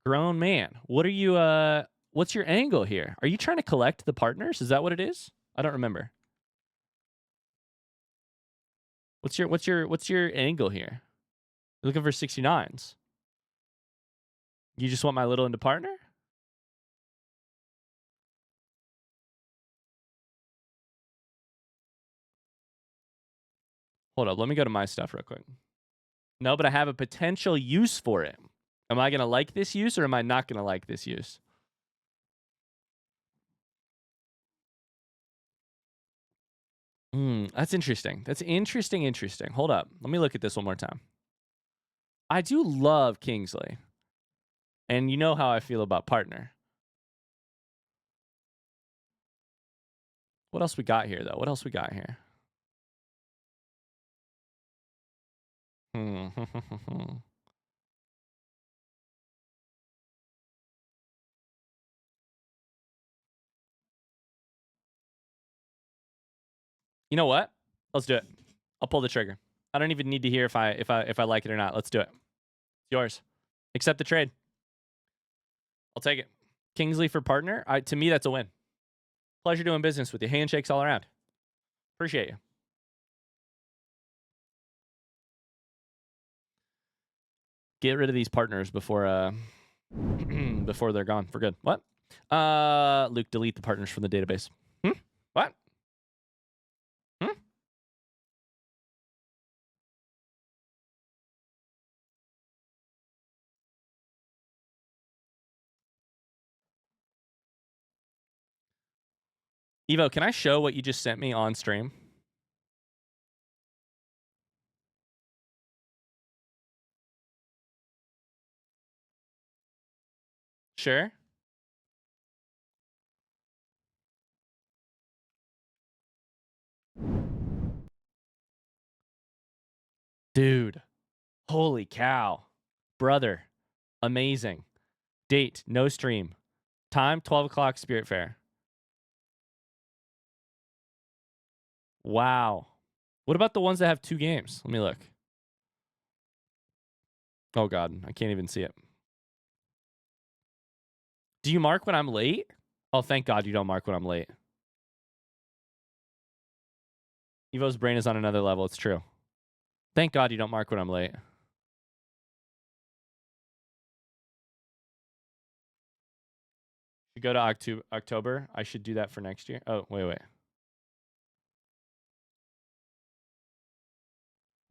Grown man. What are you what's your angle here? Are you trying to collect the partners? Is that what it is? I don't remember. What's your angle here? You're looking for 69s. You just want my little into partner? Hold up, let me go to my stuff real quick. No, but I have a potential use for it. Am I going to like this use or am I not going to like this use? That's interesting. Hold up. Let me look at this one more time. I do love Kingsley. And you know how I feel about partner. What else we got here, though? You know what? Let's do it. I'll pull the trigger. I don't even need to hear if I like it or not. Let's do it. It's yours. Accept the trade. I'll take it. Kingsley for partner. To me, that's a win. Pleasure doing business with you. Handshakes all around. Appreciate you. Get rid of these partners before before they're gone for good. What? Luke, delete the partners from the database. What? Evo, can I show what you just sent me on stream? Sure. Dude. Holy cow. Brother. Amazing. Date. No stream. Time 12 o'clock Spirit Fair. Wow. What about the ones that have 2 games? Let me look. Oh, God. I can't even see it. Do you mark when I'm late? Oh, thank God you don't mark when I'm late. Evo's brain is on another level. It's true. Thank God you don't mark when I'm late. You go to October. I should do that for next year. Oh, wait.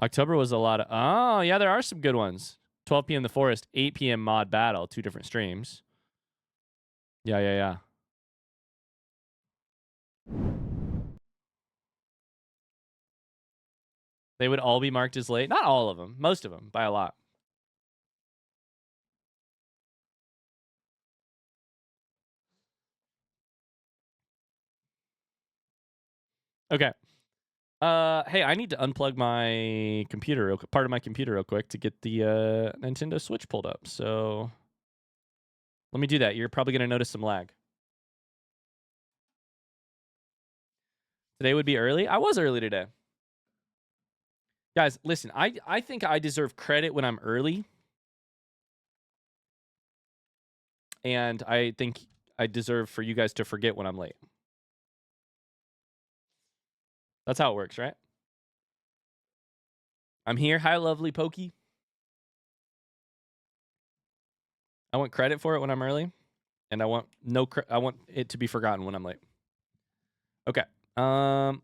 October was a lot of... Oh, yeah, there are some good ones. 12 p.m. The Forest, 8 p.m. Mod Battle, 2 different streams. Yeah. They would all be marked as late. Not all of them. Most of them, by a lot. Okay. Hey, I need to unplug my computer, part of my computer real quick to get the Nintendo Switch pulled up. So let me do that. You're probably going to notice some lag. Today would be early. I was early today. Guys, listen, I think I deserve credit when I'm early. And I think I deserve for you guys to forget when I'm late. That's how it works, right? I'm here. Hi, lovely Pokey. I want credit for it when I'm early, and I want I want it to be forgotten when I'm late. Okay. Let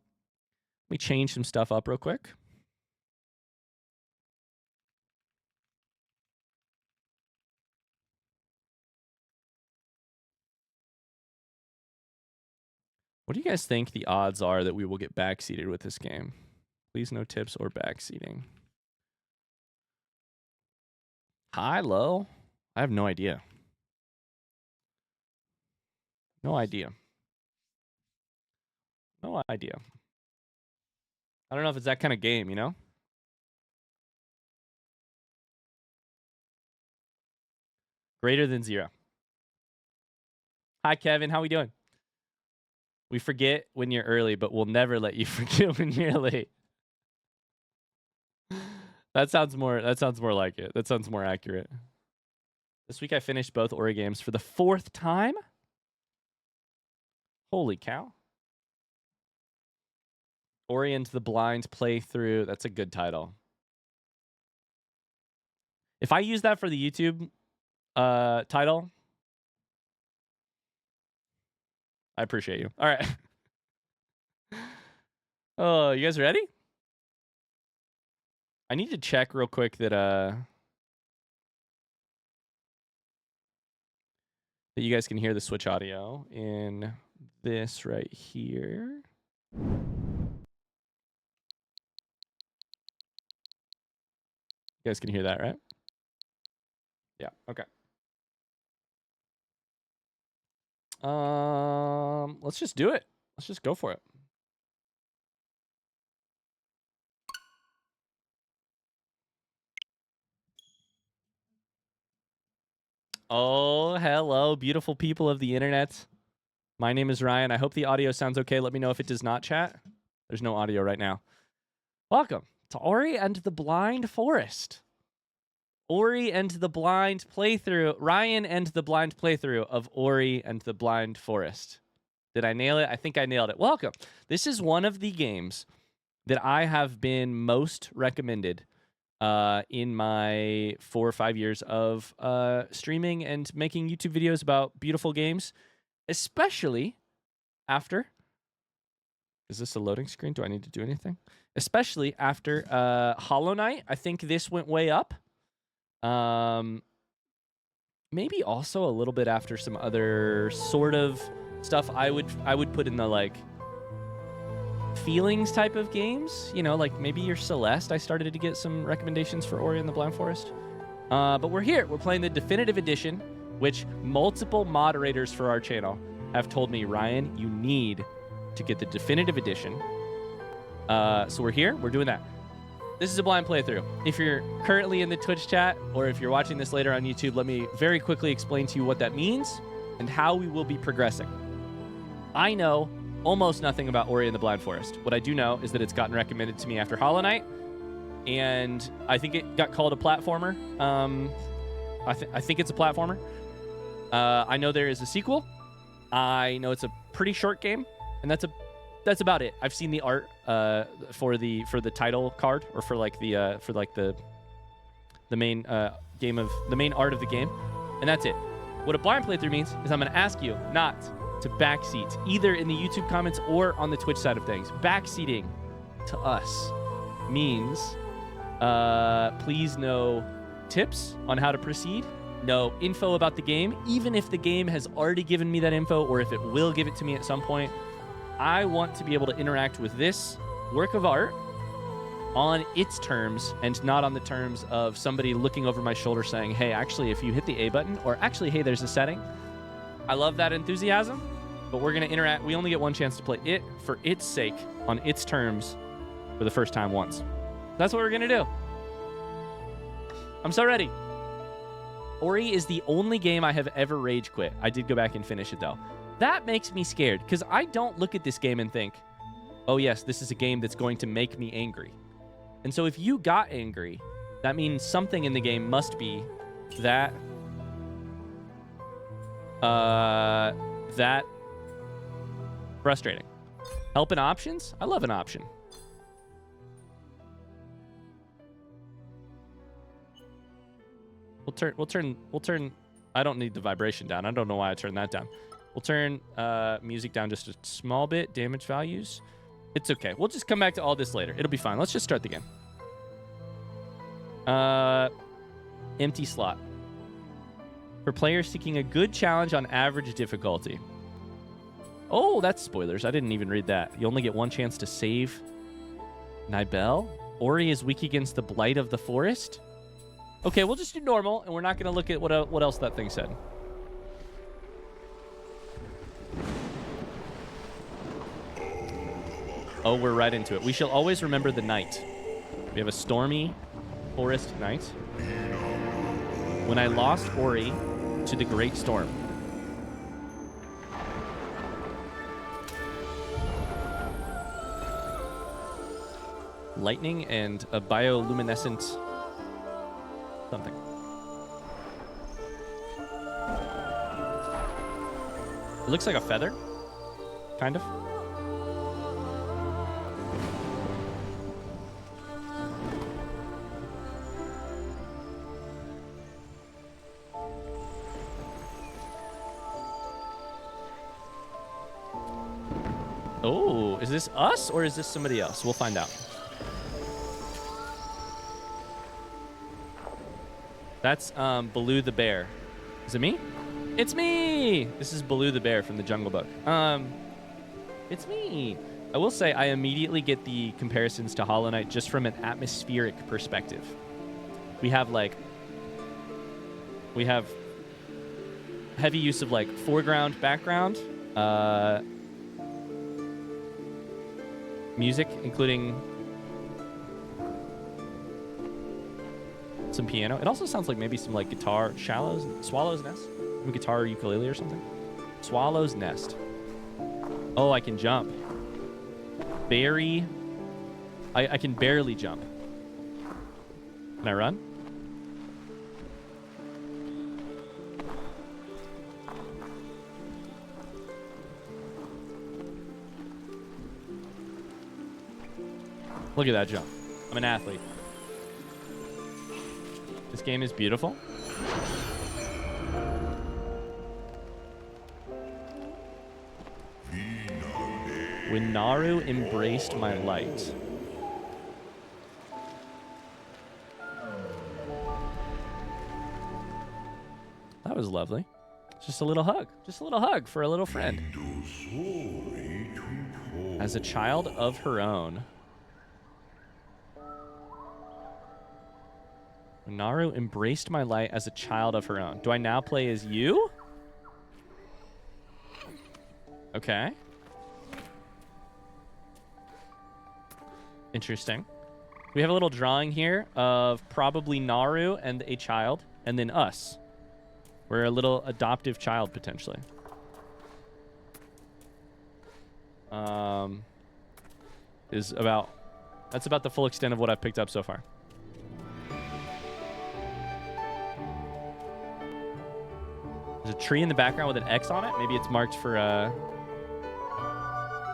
me change some stuff up real quick. What do you guys think the odds are that we will get backseated with this game? Please no tips or backseating. High, low? I have no idea. No idea. No idea. I don't know if it's that kind of game, you know? Greater than 0. Hi, Kevin. How we doing? We forget when you're early, but we'll never let you forget when you're late. That sounds more like it. That sounds more accurate. This week I finished both Ori games for the 4th time. Holy cow. Ori and the Blind playthrough. That's a good title. If I use that for the YouTube title, I appreciate you. All right. Oh, you guys ready? I need to check real quick that that you guys can hear the Switch audio in this right here. You guys can hear that, right? Yeah, okay. Let's just do it. Let's just go for it. Oh, hello, beautiful people of the internet. My name is Ryan. I hope the audio sounds okay. Let me know if it does not, chat. There's no audio right now. Welcome to Ori and the Blind Forest. Ori and the Blind playthrough. Ryan and the Blind playthrough of Ori and the Blind Forest. Did I nail it? I think I nailed it. Welcome. This is one of the games that I have been most recommended in my 4 or 5 years of streaming and making YouTube videos about beautiful games, especially after... Is this a loading screen? Do I need to do anything? Especially after Hollow Knight. I think this went way up. Maybe also a little bit after some other sort of stuff I would put in the like feelings type of games. You know, like maybe your Celeste. I started to get some recommendations for Ori and the Blind Forest. But we're here. We're playing the definitive edition, which multiple moderators for our channel have told me, Ryan, you need to get the definitive edition. So we're here. We're doing that. This is a blind playthrough. If you're currently in the Twitch chat or if you're watching this later on YouTube, let me very quickly explain to you what that means and how we will be progressing. I know almost nothing about Ori and the Blind Forest. What I do know is that it's gotten recommended to me after Hollow Knight, and I think it got called a platformer. I think it's a platformer. I know there is a sequel. I know it's a pretty short game, and that's that's about it. I've seen the art for the title card, or for like the main the main art of the game, and that's it. What a blind playthrough means is I'm going to ask you not to backseat, either in the YouTube comments or on the Twitch side of things. Backseating to us means please no tips on how to proceed, no info about the game, even if the game has already given me that info or if it will give it to me at some point. I want to be able to interact with this work of art on its terms and not on the terms of somebody looking over my shoulder saying, hey, actually, if you hit the A button, or actually, hey, there's a setting. I love that enthusiasm, but we're going to interact. We only get one chance to play it for its sake on its terms for the first time once. That's what we're going to do. I'm so ready. Ori is the only game I have ever rage quit. I did go back and finish it, though. That makes me scared because I don't look at this game and think, oh, yes, this is a game that's going to make me angry. And so if you got angry, that means something in the game must be that that frustrating. Help and options? I love an option. We'll turn I don't need the vibration down. I don't know why I turned that down. We'll turn music down just a small bit. Damage values. It's okay. We'll just come back to all this later. It'll be fine. Let's just start the game. Empty slot. For players seeking a good challenge on average difficulty. Oh, that's spoilers. I didn't even read that. You only get one chance to save Nibel. Ori is weak against the blight of the forest. Okay, we'll just do normal, and we're not going to look at what else that thing said. Oh, we're right into it. We shall always remember the night. We have a stormy forest night. When I lost Ori to the great storm. Lightning and a bioluminescent something. It looks like a feather, kind of. Oh, is this us or is this somebody else? We'll find out. That's Baloo the bear. Is it me? It's me! This is Baloo the bear from the Jungle Book. It's me. I will say I immediately get the comparisons to Hollow Knight just from an atmospheric perspective. We have heavy use of like foreground, background, music, including some piano. It also sounds like maybe some like guitar, Swallow's Nest, maybe guitar or ukulele or something. Swallow's Nest. Oh, I can jump. I can barely jump. Can I run? Look at that jump. I'm an athlete. This game is beautiful. When Naru embraced my light. That was lovely. Just a little hug. Just a little hug for a little friend. As a child of her own. Naru embraced my light as a child of her own. Do I now play as you? Okay. Interesting. We have a little drawing here of probably Naru and a child, and then us. We're a little adoptive child, potentially. That's about the full extent of what I've picked up so far. There's a tree in the background with an X on it. Maybe it's marked for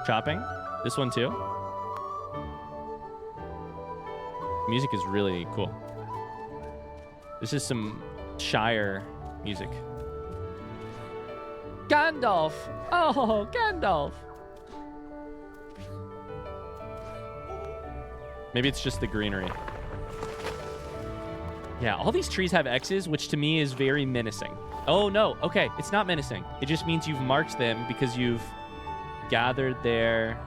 chopping. This one too. Music is really cool. This is some Shire music. Gandalf! Oh, Gandalf! Maybe it's just the greenery. Yeah, all these trees have X's, which to me is very menacing. Oh, no. Okay, it's not menacing. It just means you've marked them because you've gathered their...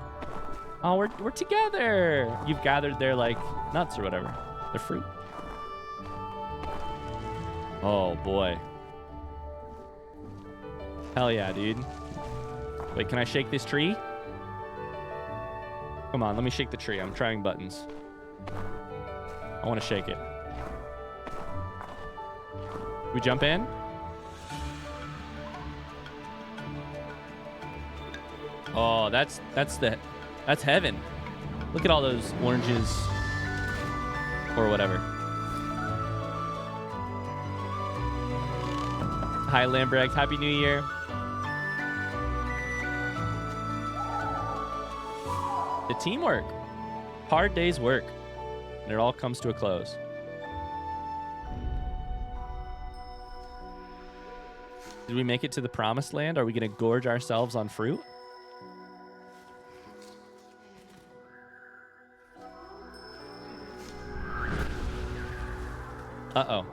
Oh, we're together. You've gathered their, like, nuts or whatever. Their fruit. Oh, boy. Hell yeah, dude. Wait, can I shake this tree? Come on, let me shake the tree. I'm trying buttons. I want to shake it. We jump in? Oh, that's heaven. Look at all those oranges or whatever. Hi, Lambrecht. Happy New Year. The teamwork. Hard day's work. And it all comes to a close. Did we make it to the promised land? Are we going to gorge ourselves on fruit? Uh-oh.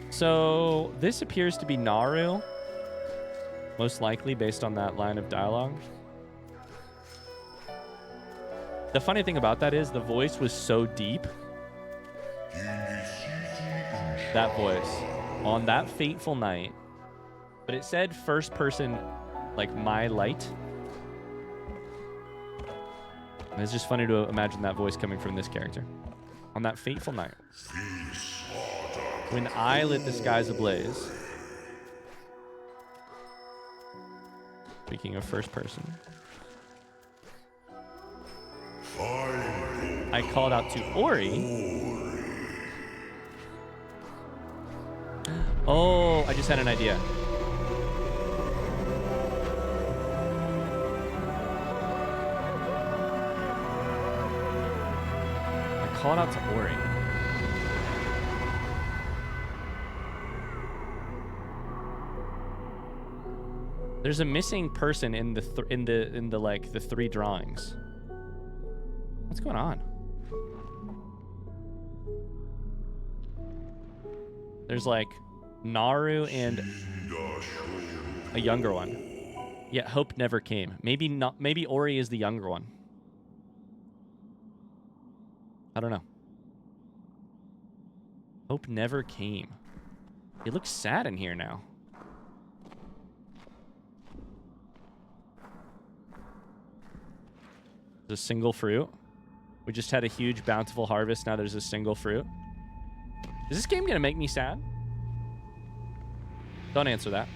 So, this appears to be Naru. Most likely based on that line of dialogue. The funny thing about that is the voice was so deep. That voice. On that fateful night. But it said first person, like, my light. And it's just funny to imagine that voice coming from this character. On that fateful night. When I lit the skies ablaze. Speaking of first person. I called out to Ori. Oh, I just had an idea. I called out to Ori. There's a missing person in the like the three drawings. What's going on? There's like Naru and a younger one. Yet Hope never came. Maybe not. Maybe Ori is the younger one. I don't know. Hope never came. It looks sad in here now. There's a single fruit. We just had a huge bountiful harvest. Now there's a single fruit. Is this game gonna make me sad? Don't answer that.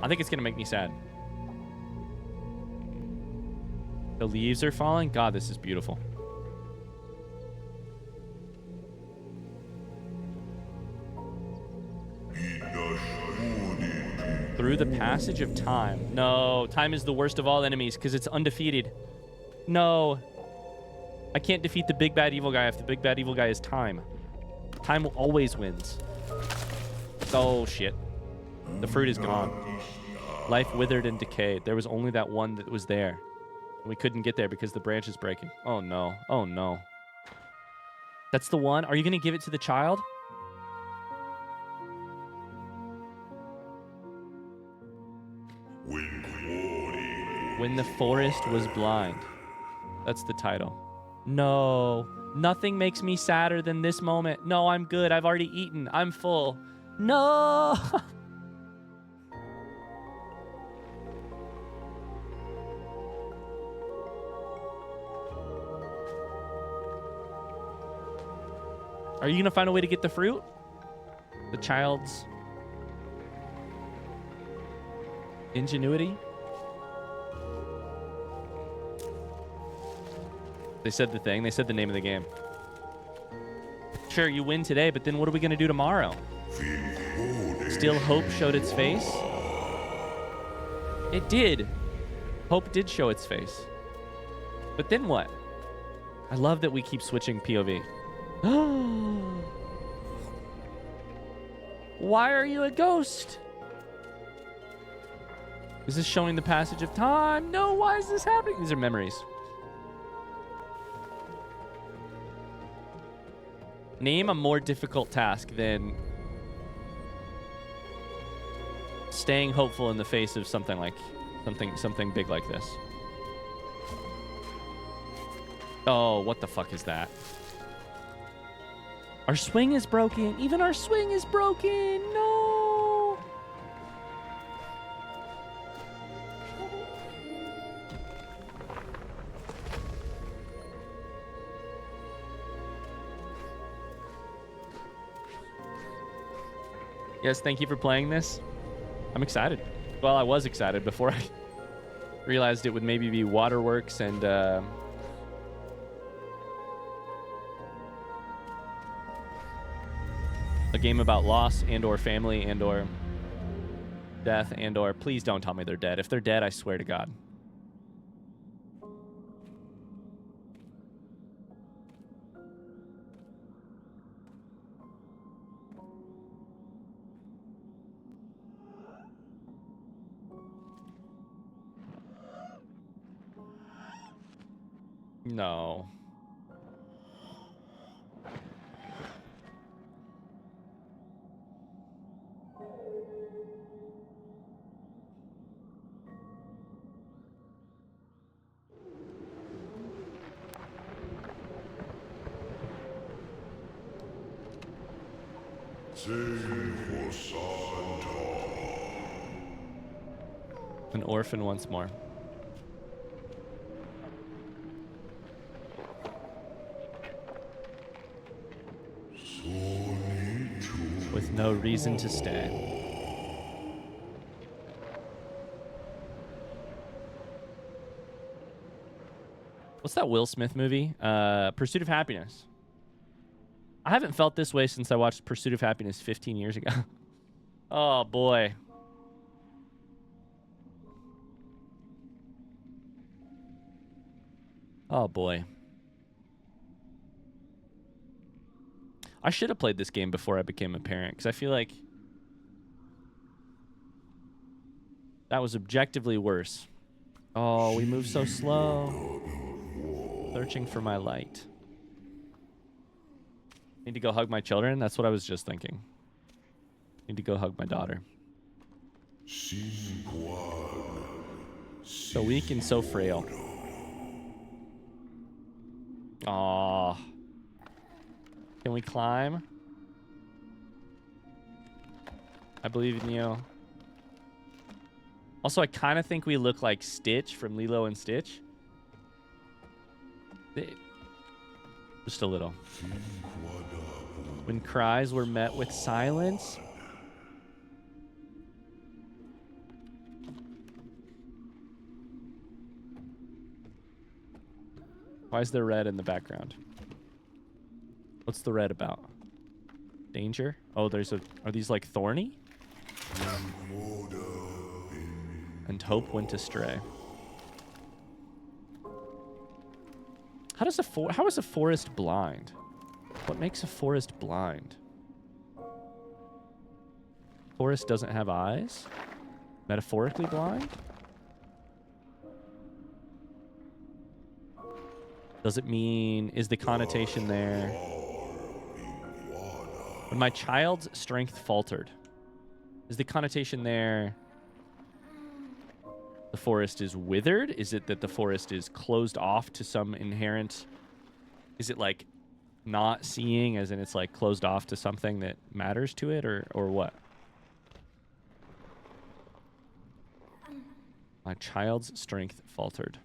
I think it's gonna make me sad. The leaves are falling. God, this is beautiful. Through the passage of time. No, time is the worst of all enemies because it's undefeated. No. I can't defeat the big bad evil guy if the big bad evil guy is time. Time always wins. Oh, shit. The fruit is gone. Life withered and decayed. There was only that one that was there. We couldn't get there because the branch is breaking. Oh, no. Oh, no. That's the one? Are you going to give it to the child? When the forest was blind. That's the title. No. Nothing makes me sadder than this moment. No, I'm good. I've already eaten. I'm full. No. Are you going to find a way to get the fruit? The child's ingenuity? They said the thing. They said the name of the game. sure, you win today, but then what are we going to do tomorrow? Still hope showed its face? It did. Hope did show its face. But then what? I love that we keep switching POV. Why are you a ghost? Is this showing the passage of time? No, why is this happening? These are memories. Name a more difficult task than staying hopeful in the face of something big like this. Oh, what the fuck is that? Our swing is broken. Even our swing is broken. No. Yes, thank you for playing this. I'm excited. Well, I was excited before I realized it would maybe be Waterworks and a game about loss and or family and or death and or please don't tell me they're dead. If they're dead, I swear to God. No. An orphan once more. With no reason to stay. What's that Will Smith movie? Pursuit of Happiness. I haven't felt this way since I watched Pursuit of Happiness 15 years ago. Oh, boy. Oh, boy. I should have played this game before I became a parent, because I feel like that was objectively worse. Oh, we move so slow. Searching for my light. Need to go hug my children? That's what I was just thinking. Need to go hug my daughter. So weak and so frail. Aww. Can we climb? I believe in you. Also, I kind of think we look like Stitch from Lilo and Stitch. Just a little. When cries were met with silence. Why is there red in the background? What's the red about? Danger? Oh, there's a... Are these like thorny? And hope went astray. How is a forest blind? What makes a forest blind? Forest doesn't have eyes? Metaphorically blind? Does it mean... Is the connotation there... When my child's strength faltered. Is the connotation there... The forest is withered? Is it that the forest is closed off to some inherent... Is it like not seeing as in it's like closed off to something that matters to it or what? My child's strength faltered.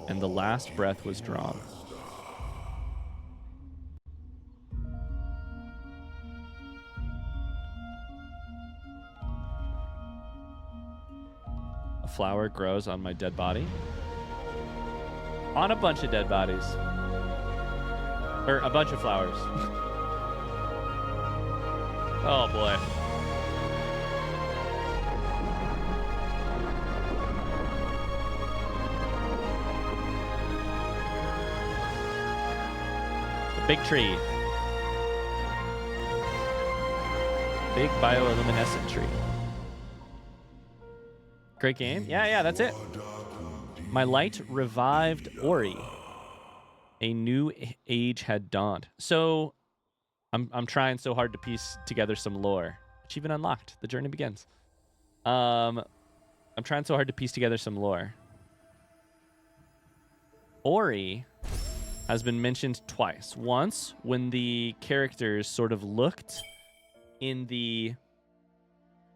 And the last breath was drawn. A flower grows on my dead body. On a bunch of dead bodies. Or a bunch of flowers. Oh boy. A big tree. Big bioluminescent tree. Great game. Yeah, that's it. My light revived Ori. A new age had dawned. So I'm trying so hard to piece together some lore. Achievement unlocked. The journey begins. I'm trying so hard to piece together some lore. Ori has been mentioned twice. Once when the characters sort of looked into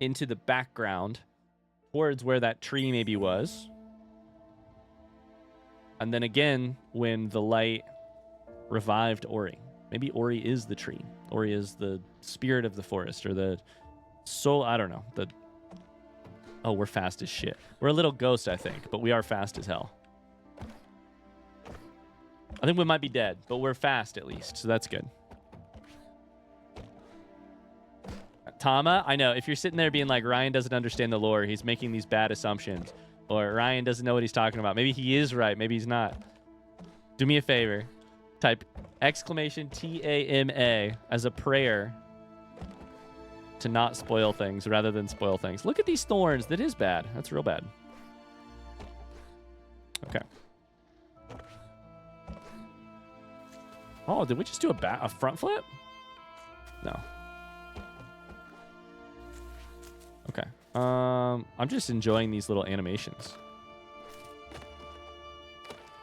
the background towards where that tree maybe was. And then again when the light revived Ori. Maybe Ori is the tree. Ori is the spirit of the forest or the soul. I don't know. Oh, we're fast as shit. We're a little ghost, I think, but we are fast as hell. I think we might be dead, but we're fast at least, so that's good. Tama, I know. If you're sitting there being like, Ryan doesn't understand the lore, he's making these bad assumptions, or Ryan doesn't know what he's talking about. Maybe he is right. Maybe he's not. Do me a favor. Type exclamation TAMA as a prayer to not spoil things rather than spoil things. Look at these thorns. That is bad. That's real bad. Okay. Oh, did we just do a front flip? No. Okay. I'm just enjoying these little animations.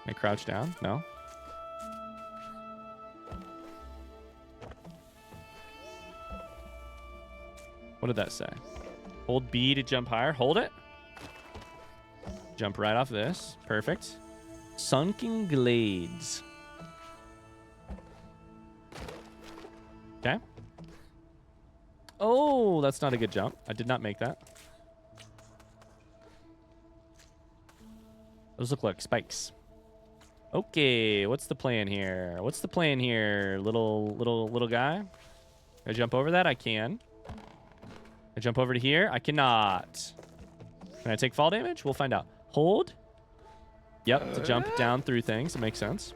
Can I crouch down? No. What did that say? Hold B to jump higher. Hold it. Jump right off this. Perfect. Sunken Glades. Okay. Oh, that's not a good jump. I did not make that. Those look like spikes. Okay, what's the plan here? What's the plan here, little guy? Can I jump over that? I can. I jump over to here? I cannot. Can I take fall damage? We'll find out. Hold. Yep, to jump down through things. It makes sense.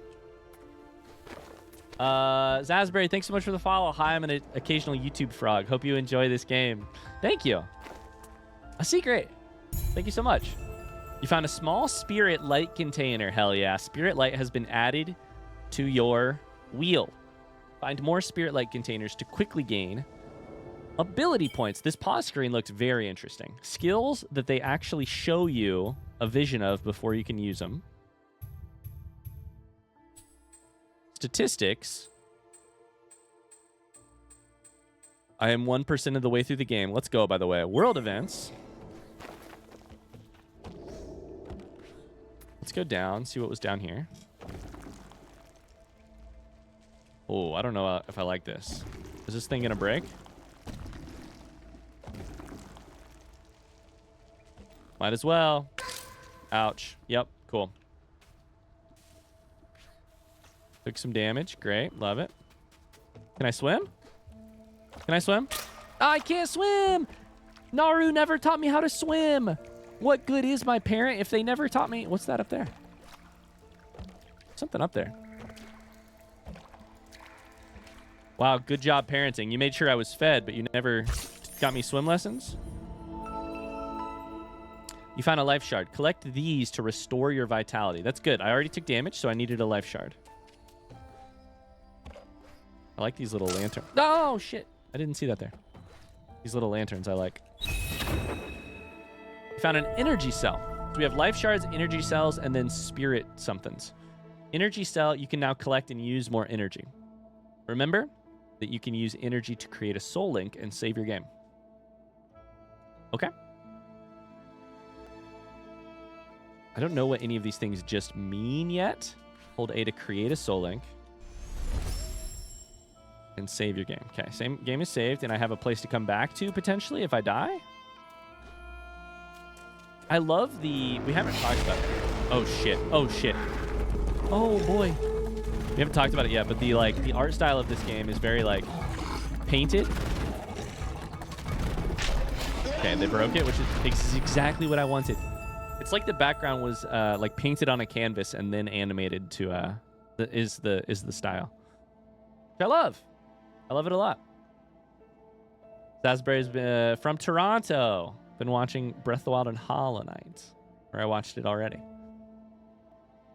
Zazberry, thanks so much for the follow. Hi, I'm an occasional YouTube frog. Hope you enjoy this game. Thank you. A secret. Thank you so much. You found a small spirit light container. Hell yeah. Spirit light has been added to your wheel. Find more spirit light containers to quickly gain ability points. This pause screen looked very interesting. Skills that they actually show you a vision of before you can use them. Statistics. I am 1% of the way through the game. Let's go, by the way. World events. Let's go down, see what was down here. Oh, I don't know if I like this. Is this thing gonna break? Might as well. Ouch. Yep, cool. Took some damage. Great, love it. Can I swim? Can I swim? I can't swim! Naru never taught me how to swim! What good is my parent if they never taught me? What's that up there? Something up there. Wow, good job parenting. You made sure I was fed, but you never got me swim lessons? You found a life shard. Collect these to restore your vitality. That's good. I already took damage, so I needed a life shard. I like these little lanterns. Oh, shit. I didn't see that there. These little lanterns I like. We found an energy cell. So we have life shards, energy cells, and then spirit somethings. Energy cell, you can now collect and use more energy. Remember that you can use energy to create a soul link and save your game. Okay. I don't know what any of these things just mean yet. Hold A to create a soul link. And save your game. Okay, same game is saved, and I have a place to come back to, potentially, if I die. I love the... We haven't talked about it. Oh, shit. Oh, shit. Oh, boy. We haven't talked about it yet, but the art style of this game is very like painted. Okay, they broke it, which is exactly what I wanted. It's like the background was like painted on a canvas and then animated to is the style. Which I love. I love it a lot. Sasbury's been from Toronto. Been watching Breath of the Wild and Hollow Knight, or I watched it already.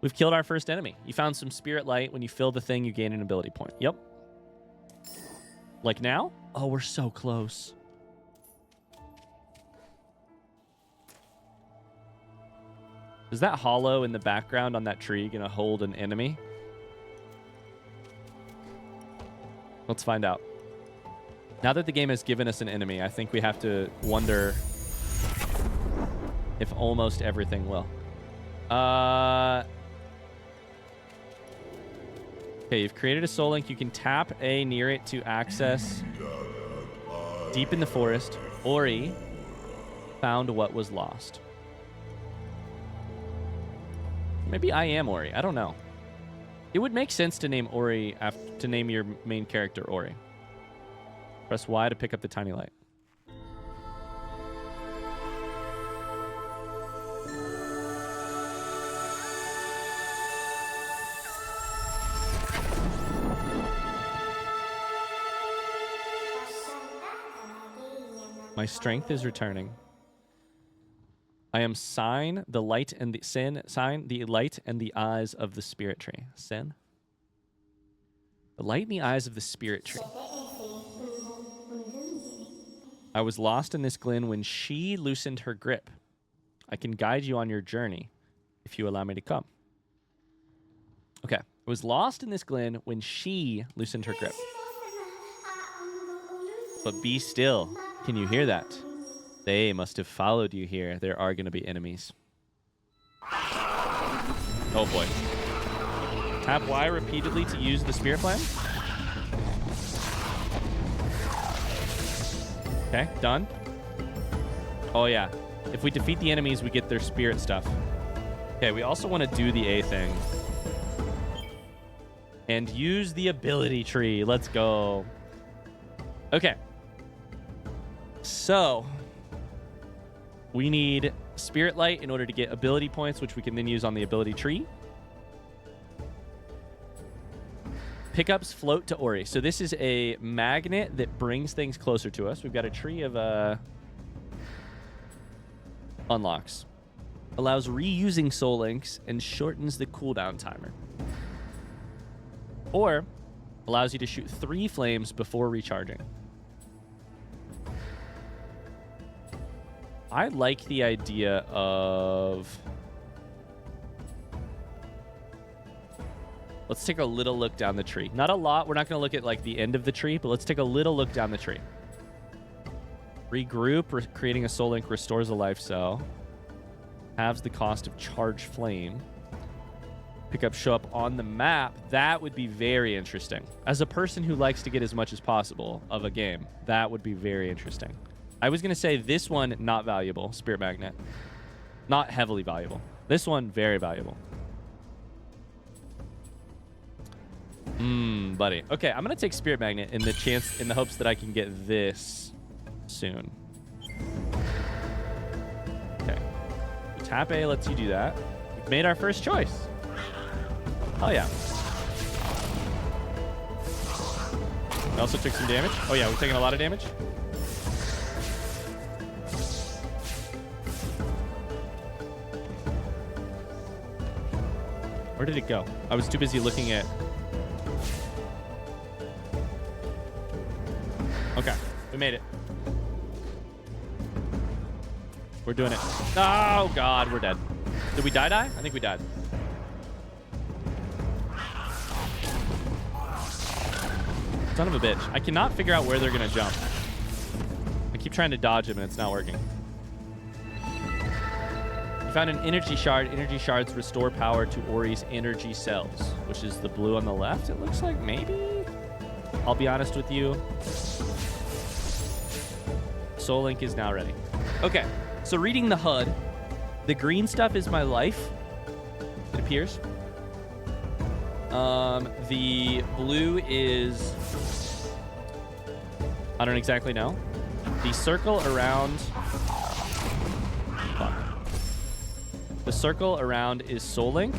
We've killed our first enemy. You found some spirit light. When you fill the thing, you gain an ability point. Yep. Like now? Oh, we're so close. Is that hollow in the background on that tree gonna hold an enemy? Let's find out. Now that the game has given us an enemy, I think we have to wonder if almost everything will. Okay, you've created a soul link. You can tap A near it to access deep in the forest. Ori found what was lost. Maybe I am Ori. I don't know. It would make sense to name Ori to name your main character Ori. Press Y to pick up the tiny light. My strength is returning. I am sign the light and the sin. Sign the light and the eyes of the spirit tree. Sin. The light in the eyes of the spirit tree. I was lost in this glen when she loosened her grip. I can guide you on your journey if you allow me to come. Okay. I was lost in this glen when she loosened her grip. But be still. Can you hear that? They must have followed you here. There are going to be enemies. Oh boy. Tap Y repeatedly to use the spirit plan. Okay, done. Oh yeah. If we defeat the enemies, we get their spirit stuff. Okay, we also want to do the A thing. And use the ability tree. Let's go. Okay. So, we need spirit light in order to get ability points, which we can then use on the ability tree. Pickups float to Ori. So this is a magnet that brings things closer to us. We've got a tree of unlocks. Allows reusing soul links and shortens the cooldown timer. Or allows you to shoot 3 flames before recharging. I like the idea of... Let's take a little look down the tree. Not a lot. We're not going to look at like the end of the tree, but let's take a little look down the tree. Regroup. Creating a soul link restores a life cell. Halves the cost of charge flame. Pickup show up on the map. That would be very interesting. As a person who likes to get as much as possible of a game, that would be very interesting. I was going to say this one, not valuable. Spirit magnet. Not heavily valuable. This one, very valuable. Buddy. Okay, I'm going to take Spirit Magnet in the hopes that I can get this soon. Okay. Tap A lets you do that. We've made our first choice. Oh, yeah. We also took some damage. Oh, yeah, we've taken a lot of damage. Where did it go? I was too busy looking at... Okay, we made it. We're doing it. Oh, God, we're dead. Did we die? I think we died. Son of a bitch. I cannot figure out where they're going to jump. I keep trying to dodge them, and it's not working. We found an energy shard. Energy shards restore power to Ori's energy cells, which is the blue on the left. It looks like maybe. I'll be honest with you. Soul Link is now ready. Okay, so reading the HUD, the green stuff is my life, it appears. The blue is, I don't exactly know. The circle around, fuck. The circle around is Soul Link.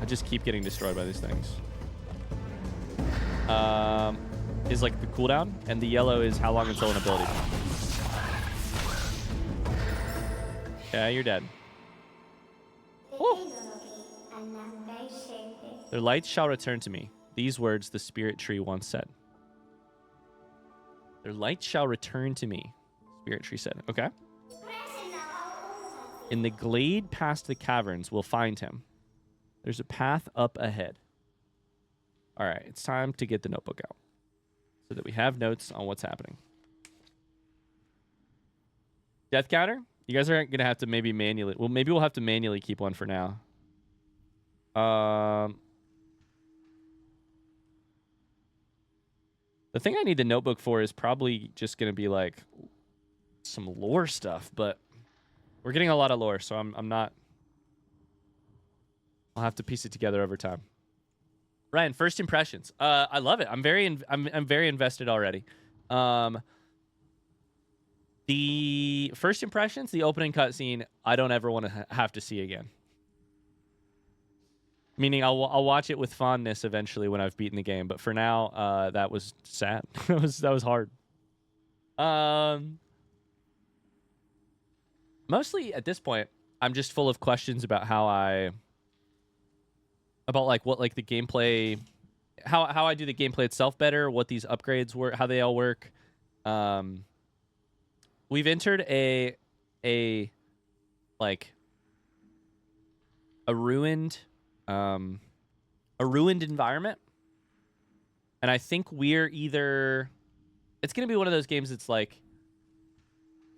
I just keep getting destroyed by these things. Is like the cooldown, and the yellow is how long until an ability. Okay, you're dead. Oh. Their lights shall return to me. These words the spirit tree once said. Their light shall return to me, spirit tree said. Okay. In the glade past the caverns, we'll find him. There's a path up ahead. All right, it's time to get the notebook out so that we have notes on what's happening. Death counter? You guys are going to have to maybe manually... Well, maybe we'll have to manually keep one for now. The thing I need the notebook for is probably just going to be like some lore stuff, but we're getting a lot of lore, so I'm not... I'll have to piece it together over time. Ryan, first impressions. I love it. I'm very invested already. The first impressions, the opening cutscene, I don't ever want to have to see again. Meaning I'll watch it with fondness eventually when I've beaten the game, but for now, that was sad. that was hard. Mostly at this point, I'm just full of questions about what like the gameplay, how I do the gameplay itself better, what these upgrades work, how they all work. We've entered a ruined environment, and I think we're either, it's gonna be one of those games that's like,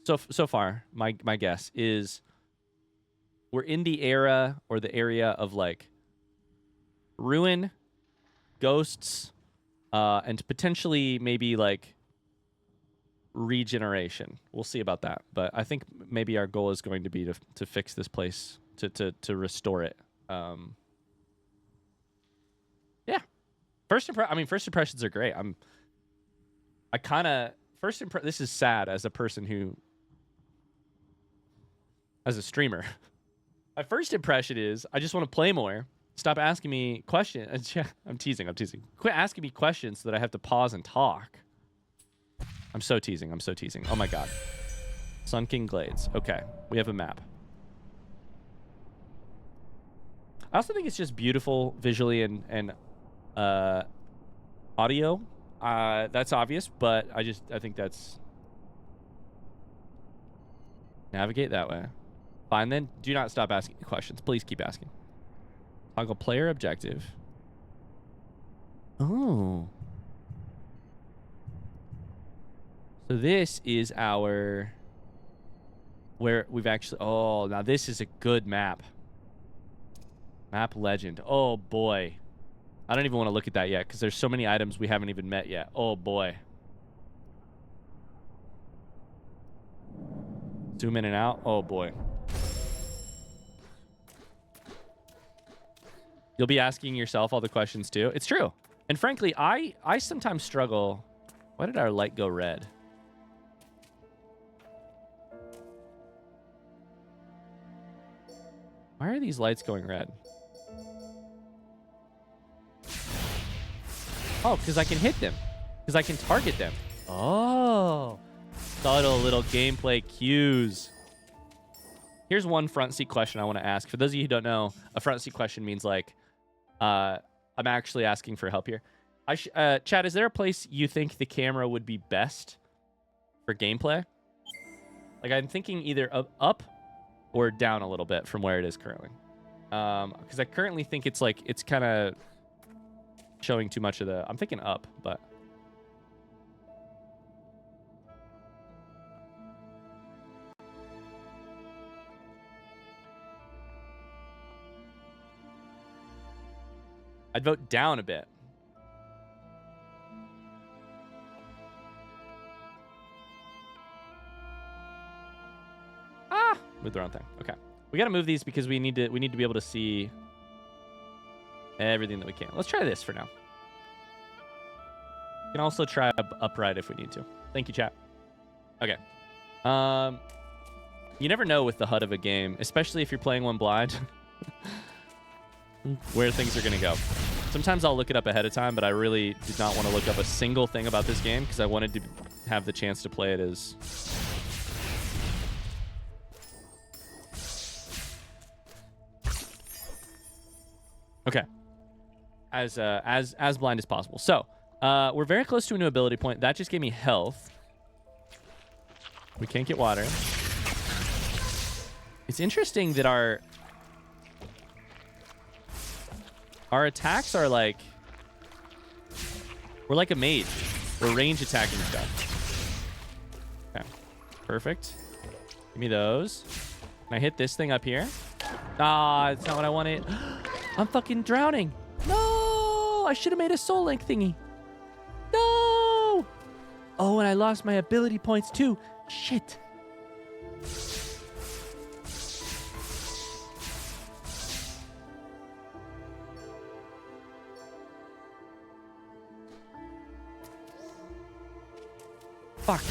so far my guess is we're in the era or the area of like ruin, ghosts, and potentially maybe like regeneration. We'll see about that, but I think maybe our goal is going to be to fix this place, to restore it. Yeah, first impressions are great. This is sad as a person who, as a streamer. My first impression is I just want to play more. Stop asking me questions. I'm teasing. Quit asking me questions so that I have to pause and talk. I'm so teasing. Oh my god. Sunken Glades. Okay, we have a map. I also think it's just beautiful visually and audio. That's obvious, but I think that's... Navigate that way. Fine then. Do not stop asking questions. Please keep asking. Toggle player objective. Oh. So this is our... Where we've actually... Oh, now this is a good map. Map legend. Oh, boy. I don't even want to look at that yet, because there's so many items we haven't even met yet. Oh, boy. Zoom in and out. Oh, boy. You'll be asking yourself all the questions, too. It's true. And frankly, I sometimes struggle. Why did our light go red? Why are these lights going red? Oh, because I can hit them. Because I can target them. Oh. Subtle little gameplay cues. Here's one front seat question I want to ask. For those of you who don't know, a front seat question means like, I'm actually asking for help here. Chad, is there a place you think the camera would be best for gameplay? Like, I'm thinking either up or down a little bit from where it is currently. Because I currently think it's like, it's kind of showing too much of the... I'm thinking up, but... I'd vote down a bit. Ah! Moved the wrong thing. Okay. We got to move these because we need to be able to see everything that we can. Let's try this for now. We can also try upright if we need to. Thank you, chat. Okay. You never know with the HUD of a game, especially if you're playing one blind, where things are going to go. Sometimes I'll look it up ahead of time, but I really did not want to look up a single thing about this game because I wanted to have the chance to play it as... Okay. As blind as possible. So, we're very close to a new ability point. That just gave me health. We can't get water. It's interesting that our attacks are like... We're like a mage. We're range attacking stuff. Okay. Perfect. Give me those. Can I hit this thing up here? Ah, it's not what I wanted. I'm fucking drowning. No! I should have made a soul link thingy. No! Oh, and I lost my ability points too. Shit. Fuck.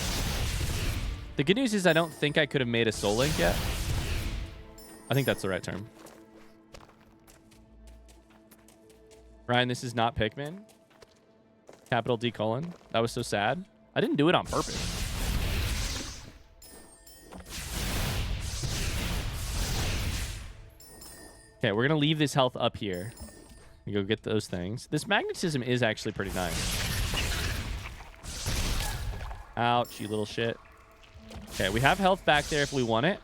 The good news is I don't think I could have made a soul link yet. I think that's the right term. Ryan, this is not Pikmin. Capital D colon. That was so sad. I didn't do it on purpose. Okay, we're going to leave this health up here. And go get those things. This magnetism is actually pretty nice. Ouch, you little shit. Okay, we have health back there if we want it.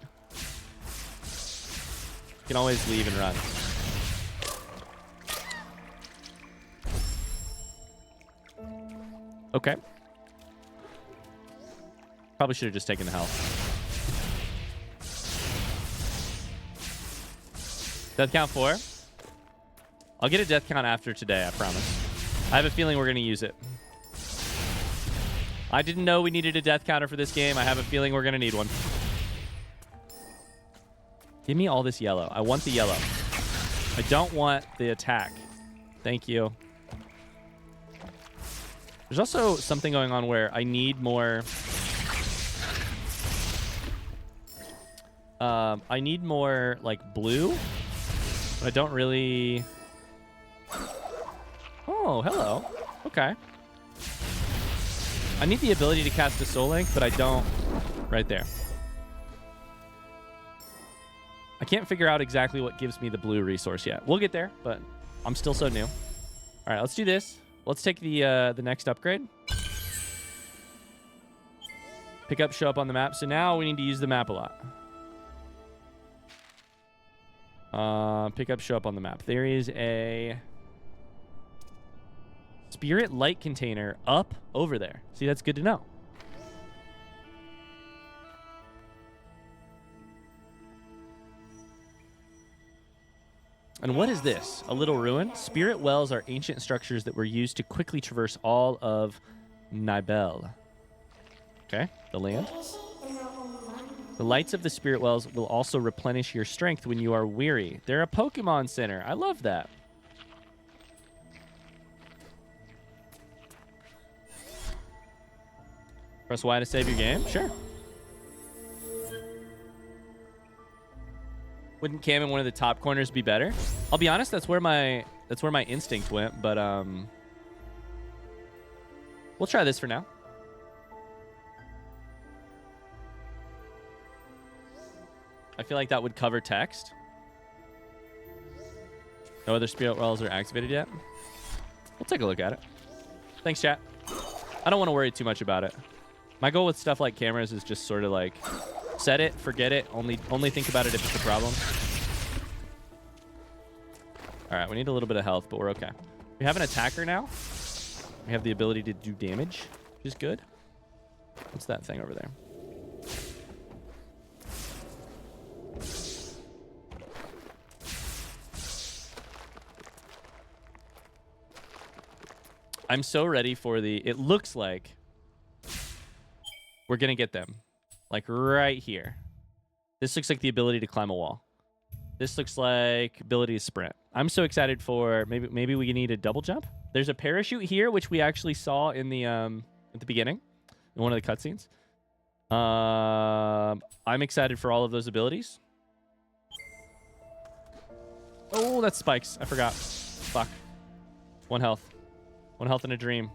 We can always leave and run. Okay. Probably should have just taken the health. Death count 4. I'll get a death count after today, I promise. I have a feeling we're going to use it. I didn't know we needed a death counter for this game. I have a feeling we're going to need one. Give me all this yellow. I want the yellow. I don't want the attack. Thank you. There's also something going on where I need more... I need more, like, blue. But I don't really... Oh, hello. Okay. I need the ability to cast a Soul Link, but I don't right there. I can't figure out exactly what gives me the blue resource yet. We'll get there, but I'm still so new. All right, let's do this. Let's take the next upgrade. Pick up, show up on the map. So now we need to use the map a lot. Pick up, show up on the map. There is a spirit light container up over there. See, that's good to know. And what is this? A little ruin? Spirit wells are ancient structures that were used to quickly traverse all of Nibel. Okay, the land. The lights of the spirit wells will also replenish your strength when you are weary. They're a Pokemon Center. I love that. Press Y to save your game? Sure. Wouldn't cam in one of the top corners be better? I'll be honest, that's where my instinct went, but we'll try this for now. I feel like that would cover text. No other spirit wells are activated yet. We'll take a look at it. Thanks, chat. I don't want to worry too much about it. My goal with stuff like cameras is just sort of like set it, forget it, only think about it if it's a problem. All right, we need a little bit of health, but we're okay. We have an attacker now. We have the ability to do damage, which is good. What's that thing over there? I'm so ready for the... It looks like we're going to get them. Like right here. This looks like the ability to climb a wall. This looks like ability to sprint. I'm so excited for maybe we need a double jump. There's a parachute here, which we actually saw in the at the beginning, in one of the cutscenes. I'm excited for all of those abilities. Oh, that's spikes. I forgot. Fuck. 1 health. 1 health in a dream.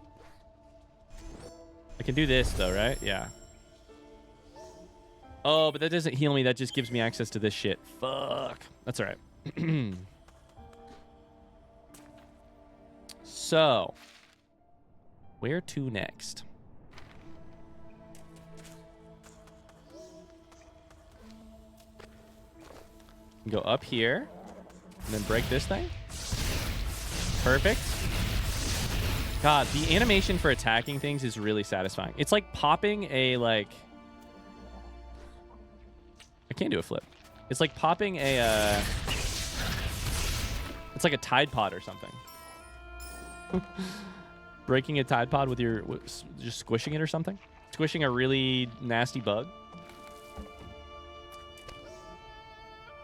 I can do this though, right? Yeah. Oh, but that doesn't heal me. That just gives me access to this shit. Fuck. That's all right. So, where to next? Go up here and then break this thing. Perfect. God, the animation for attacking things is really satisfying. It's like popping a, like... I can't do a flip. It's like popping a, it's like a Tide Pod or something. Breaking a Tide Pod with your... just squishing it or something. Squishing a really nasty bug.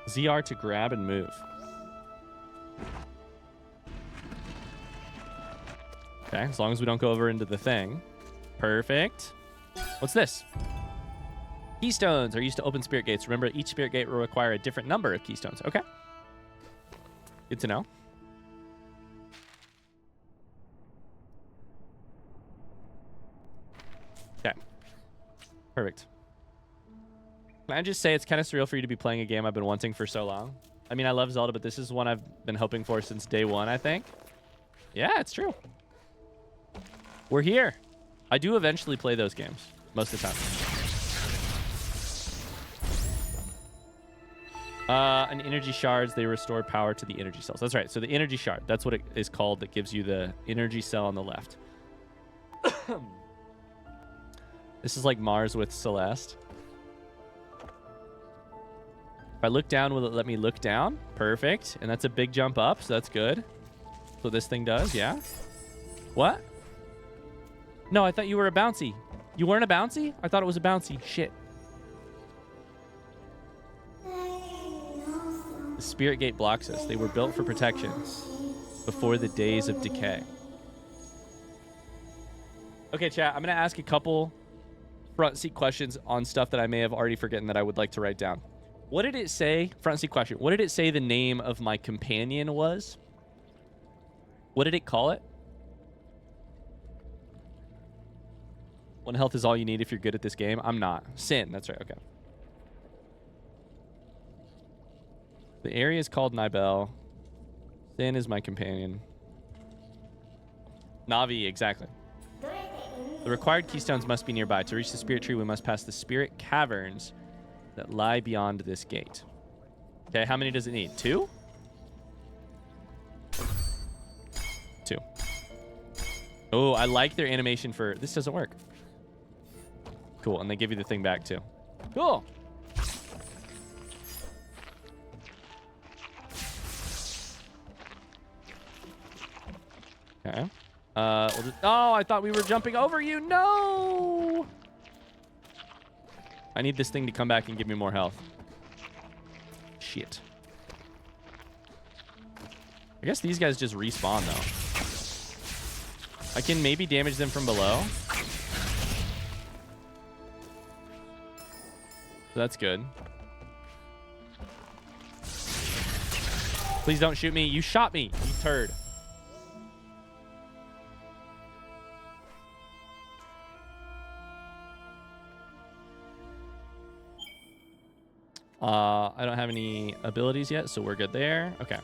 ZR to grab and move. Okay, as long as we don't go over into the thing. Perfect. What's this? Keystones are used to open spirit gates. Remember, each spirit gate will require a different number of keystones. Okay. Good to know. Okay. Perfect. Can I just say it's kind of surreal for you to be playing a game I've been wanting for so long? I mean, I love Zelda, but this is one I've been hoping for since day one, I think. Yeah, it's true. We're here. I do eventually play those games most of the time. An energy shards, they restore power to the energy cells. That's right. So the energy shard, that's what it is called, that gives you the energy cell on the left. This is like Mars with Celeste. If I look down, will it let me look down? Perfect. And that's a big jump up, so that's good. That's what this thing does, yeah. What? No, I thought you were a bouncy. You weren't a bouncy? I thought it was a bouncy. Shit. The spirit gate blocks us. They were built for protection before the days of decay. Okay, chat, I'm going to ask a couple front seat questions on stuff that I may have already forgotten that I would like to write down. What did it say? Front seat question. What did it say the name of my companion was? What did it call it? 1 health is all you need if you're good at this game. I'm not. Sin. That's right. Okay. The area is called Nibel. Sin is my companion. Navi, exactly. The required keystones must be nearby. To reach the spirit tree, we must pass the spirit caverns that lie beyond this gate. Okay, how many does it need? 2? 2. Oh, I like their animation for... This doesn't work. Cool, and they give you the thing back, too. Cool. Okay. We'll just... Oh, I thought we were jumping over you. No! I need this thing to come back and give me more health. Shit. I guess these guys just respawn, though. I can maybe damage them from below. So that's good. Please don't shoot me. You shot me, you turd. I don't have any abilities yet, so we're good there. Okay.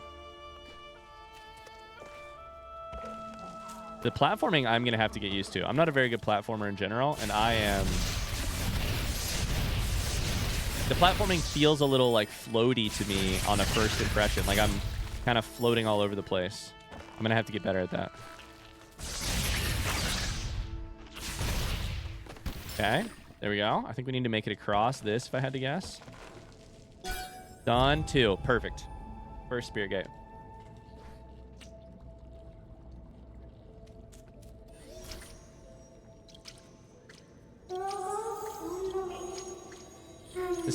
The platforming I'm going to have to get used to. I'm not a very good platformer in general, and I am... The platforming feels a little, like, floaty to me on a first impression. Like, I'm kind of floating all over the place. I'm going to have to get better at that. Okay. There we go. I think we need to make it across this, if I had to guess. Done. 2. Perfect. First spirit gate.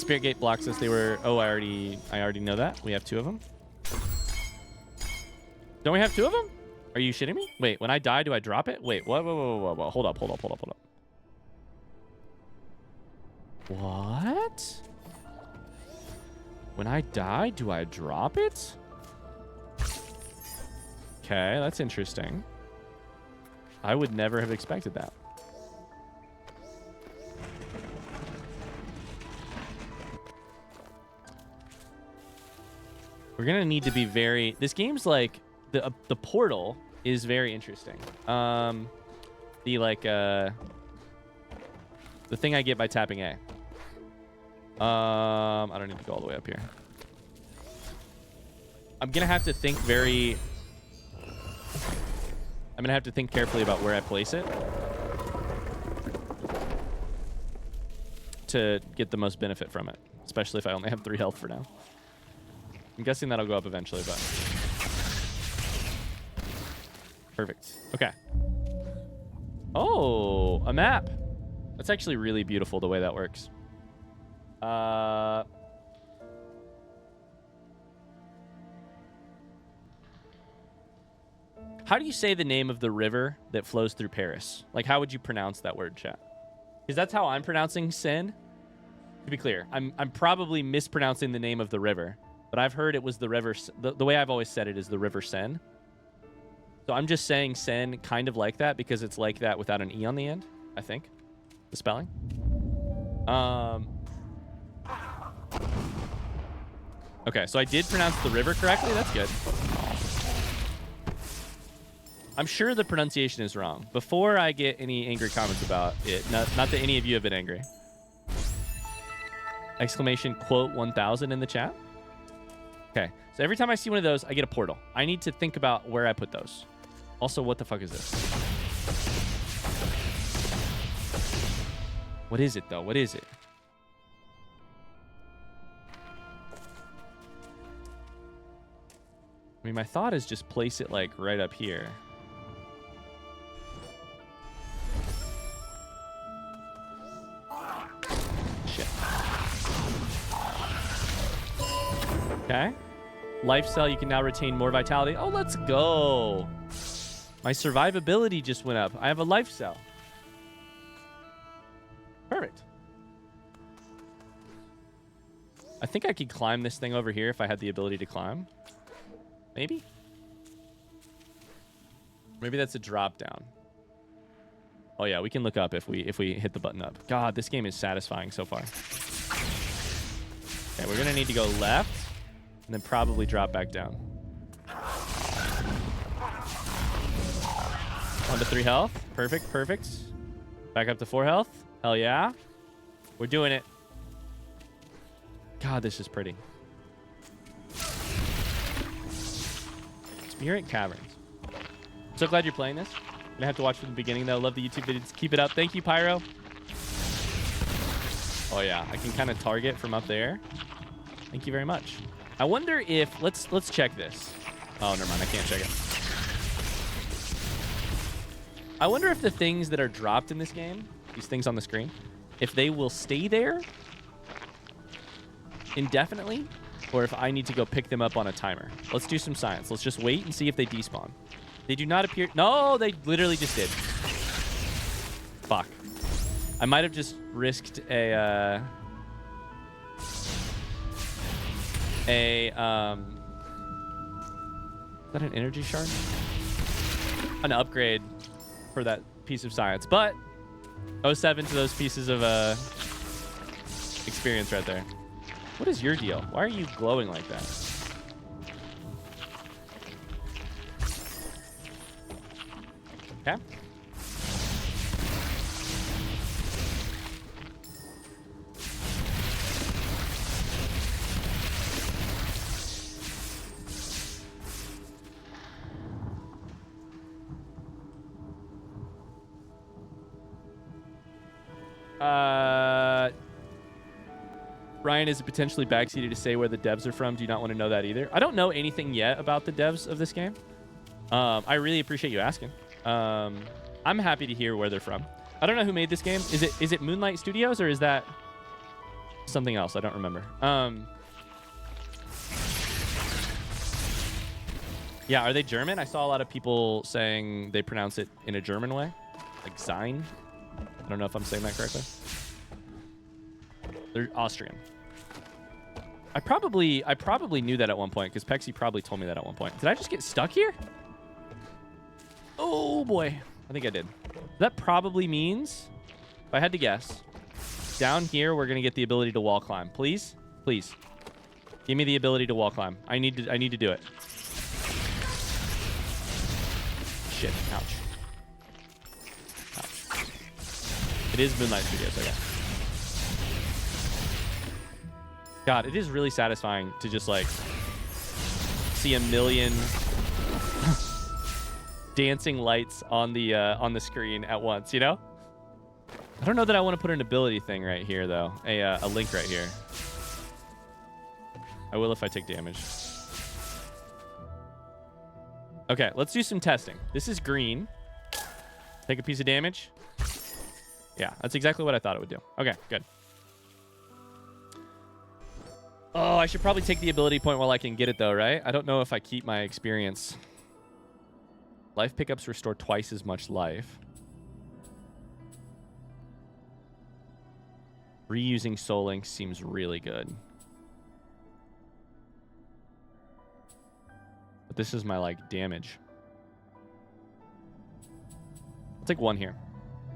Spirit Gate blocks us. They were... Oh, I already know that. We have 2 of them. Don't we have 2 of them? Are you shitting me? Wait, when I die, do I drop it? Wait, what? Whoa. Hold up. What? When I die, do I drop it? Okay, that's interesting. I would never have expected that. We're gonna need to be very... This game's like... The portal is very interesting. The thing I get by tapping A. I don't need to go all the way up here. I'm gonna have to think carefully about where I place it to get the most benefit from it, especially if I only have 3 health for now. I'm guessing that'll go up eventually, but... Perfect. Okay. Oh, a map. That's actually really beautiful the way that works. How do you say the name of the river that flows through Paris? Like, how would you pronounce that word, chat? Because that's how I'm pronouncing Seine. To be clear, I'm probably mispronouncing the name of the river, but I've heard it was the river. The way I've always said it is the river Seine. So I'm just saying Seine kind of like that because it's like that without an E on the end, I think. The spelling. Okay, so I did pronounce the river correctly. That's good. I'm sure the pronunciation is wrong. Before I get any angry comments about it, not that any of you have been angry. Exclamation quote 1000 in the chat. Okay, so every time I see one of those, I get a portal. I need to think about where I put those. Also, what the fuck is this? What is it, though? What is it? I mean, my thought is just place it, like, right up here. Shit. Okay. Life cell, you can now retain more vitality. Oh, let's go. My survivability just went up. I have a life cell. Perfect. I think I could climb this thing over here if I had the ability to climb. Maybe? Maybe that's a drop down. Oh yeah, we can look up if we hit the button up. God, this game is satisfying so far. Okay, we're gonna need to go left and then probably drop back down. 1 to 3 health. Perfect, perfect. Back up to 4 health. Hell yeah. We're doing it. God, this is pretty. Spirit Caverns. So glad you're playing this. Gonna have to watch from the beginning though. Love the YouTube videos. Keep it up. Thank you, Pyro. Oh yeah, I can kind of target from up there. Thank you very much. I wonder if let's check this. Oh, never mind. I can't check it. I wonder if the things that are dropped in this game, these things on the screen, if they will stay there indefinitely, or if I need to go pick them up on a timer. Let's do some science. Let's just wait and see if they despawn. They do not appear. No, they literally just did. Fuck. I might have just risked a is that an energy shard? An upgrade for that piece of science, but 07 to those pieces of experience right there. What is your deal? Why are you glowing like that? Okay. Ryan, is it potentially backseated to say where the devs are from? Do you not want to know that either? I don't know anything yet about the devs of this game. I really appreciate you asking. I'm happy to hear where they're from. I don't know who made this game. Is it Moonlight Studios or is that something else. I don't remember. Yeah, are they German? I saw a lot of people saying they pronounce it in a German way, like Sein. I don't know if I'm saying that correctly. They're Austrian. I probably knew that at one point because Pexi probably told me that at one point. Did I just get stuck here? Oh boy, I think I did. That probably means, if I had to guess, down here we're gonna get the ability to wall climb. Please, please, give me the ability to wall climb. I need to do it. Shit! Ouch! Ouch! It is Moonlight Studios, I guess. God, it is really satisfying to just like see a million dancing lights on the screen at once, you know? I don't know that I want to put an ability thing right here though. A link right here. I will if I take damage. Okay, let's do some testing. This is green. Take a piece of damage. Yeah, that's exactly what I thought it would do. Okay, good. Oh, I should probably take the ability point while I can get it though, right? I don't know if I keep my experience. Life pickups restore twice as much life. Reusing Soul Link seems really good. But this is my, like, damage. I'll take one here.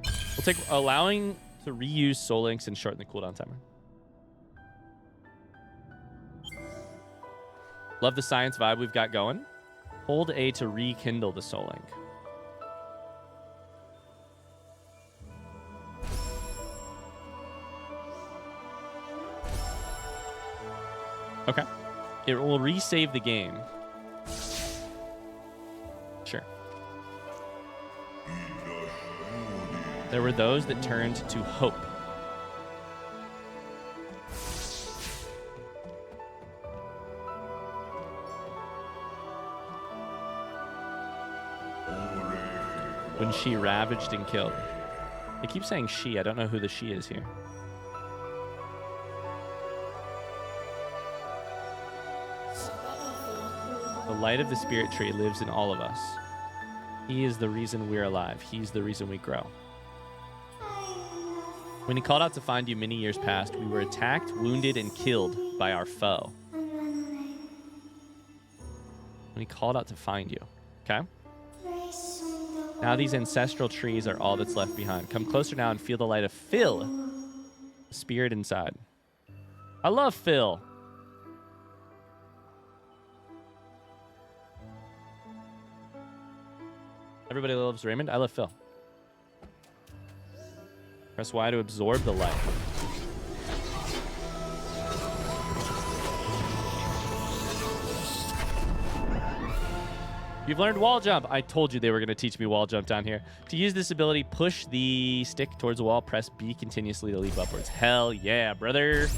We'll take allowing to reuse Soul Links and shorten the cooldown timer. Love the science vibe we've got going. Hold A to rekindle the Soul Link. Okay. It will resave the game. Sure. There were those that turned to hope. When she ravaged and killed. They keep saying she. I don't know who the she is here. The light of the spirit tree lives in all of us. He is the reason we're alive. He's the reason we grow. When he called out to find you many years past, we were attacked, wounded, and killed by our foe. When he called out to find you. Okay? Now these ancestral trees are all that's left behind. Come closer now and feel the light of Phil, the spirit inside. I love Phil. Everybody loves Raymond. I love Phil. Press Y to absorb the light. You've learned wall jump. I told you they were going to teach me wall jump down here. To use this ability, push the stick towards the wall. Press B continuously to leap upwards. Hell yeah, brother.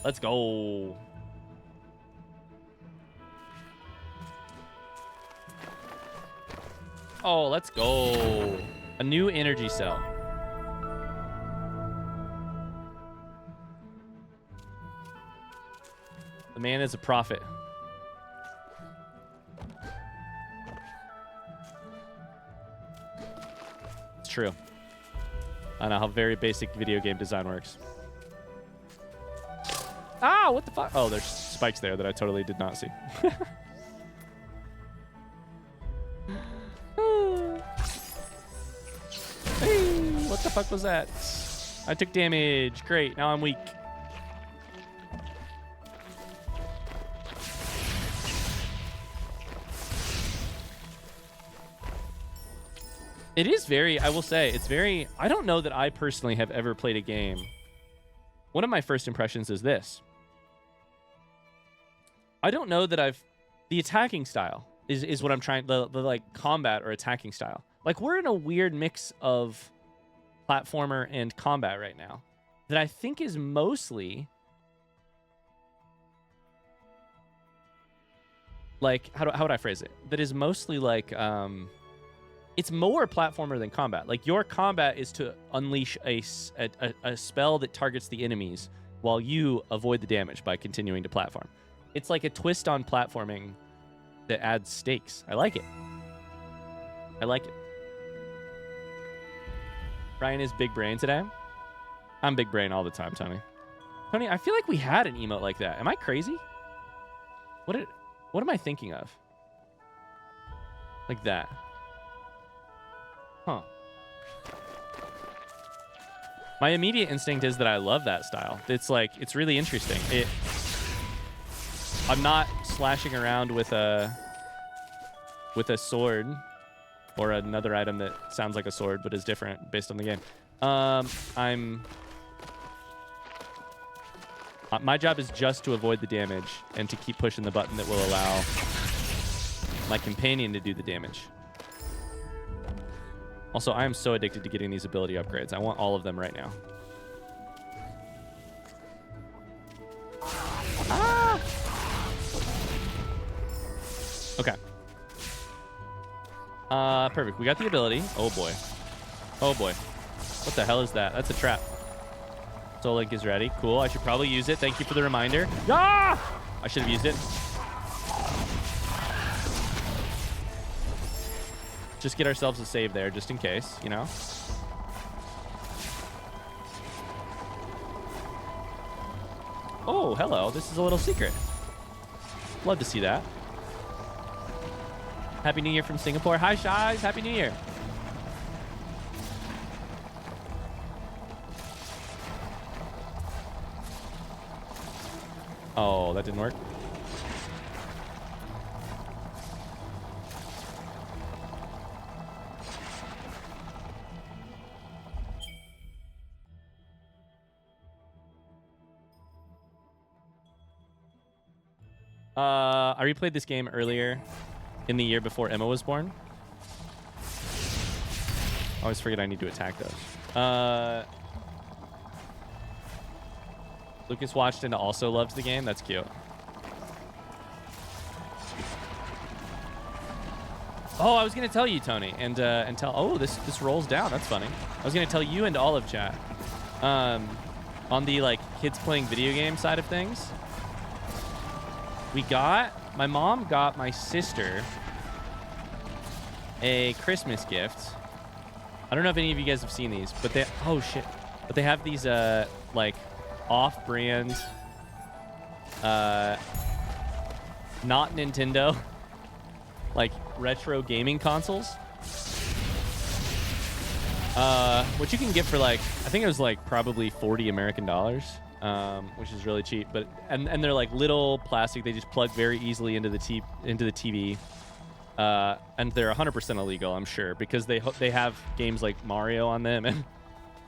Let's go. Oh, let's go. A new energy cell. The man is a prophet. It's true. I know how very basic video game design works. Ah, what the fuck? Oh, there's spikes there that I totally did not see. Hey, what the fuck was that? I took damage. Great. Now I'm weak. It is very, I will say, it's very, I don't know that I personally have ever played a game. One of my first impressions is this. I don't know that the attacking style is what I'm trying, the like combat or attacking style. Like we're in a weird mix of platformer and combat right now that I think is mostly like, how would I phrase it? That is mostly like, it's more platformer than combat. Like your combat is to unleash a spell that targets the enemies while you avoid the damage by continuing to platform. It's like a twist on platforming that adds stakes. I like it. I like it. Ryan is big brain today. I'm big brain all the time, Tony. Tony, I feel like we had an emote like that. Am I crazy? What am I thinking of? Like that. Huh. My immediate instinct is that I love that style. It's like, it's really interesting. I'm not slashing around with a sword or another item that sounds like a sword but is different based on the game. My job is just to avoid the damage and to keep pushing the button that will allow my companion to do the damage. Also, I am so addicted to getting these ability upgrades. I want all of them right now. Ah! Okay. Perfect. We got the ability. Oh, boy. Oh, boy. What the hell is that? That's a trap. Soul Link is ready. Cool. I should probably use it. Thank you for the reminder. Ah! I should have used it. Just get ourselves a save there, just in case, you know? Oh, hello. This is a little secret. Love to see that. Happy New Year from Singapore. Hi, Shies. Happy New Year. Oh, that didn't work. I replayed this game earlier in the year before Emma was born. I always forget I need to attack those. Lucas watched and also loved the game. That's cute. Oh, I was gonna tell you, Tony, and tell. Oh, this rolls down. That's funny. I was gonna tell you and all of chat. On the like kids playing video game side of things, my mom got my sister a Christmas gift. I don't know if any of you guys have seen these, but they have these like off-brand not Nintendo like retro gaming consoles, which you can get for like, I think it was like probably $40 American, which is really cheap. But and they're like little plastic. They just plug very easily into the TV, and they're 100% illegal, I'm sure, because they have games like Mario on them, and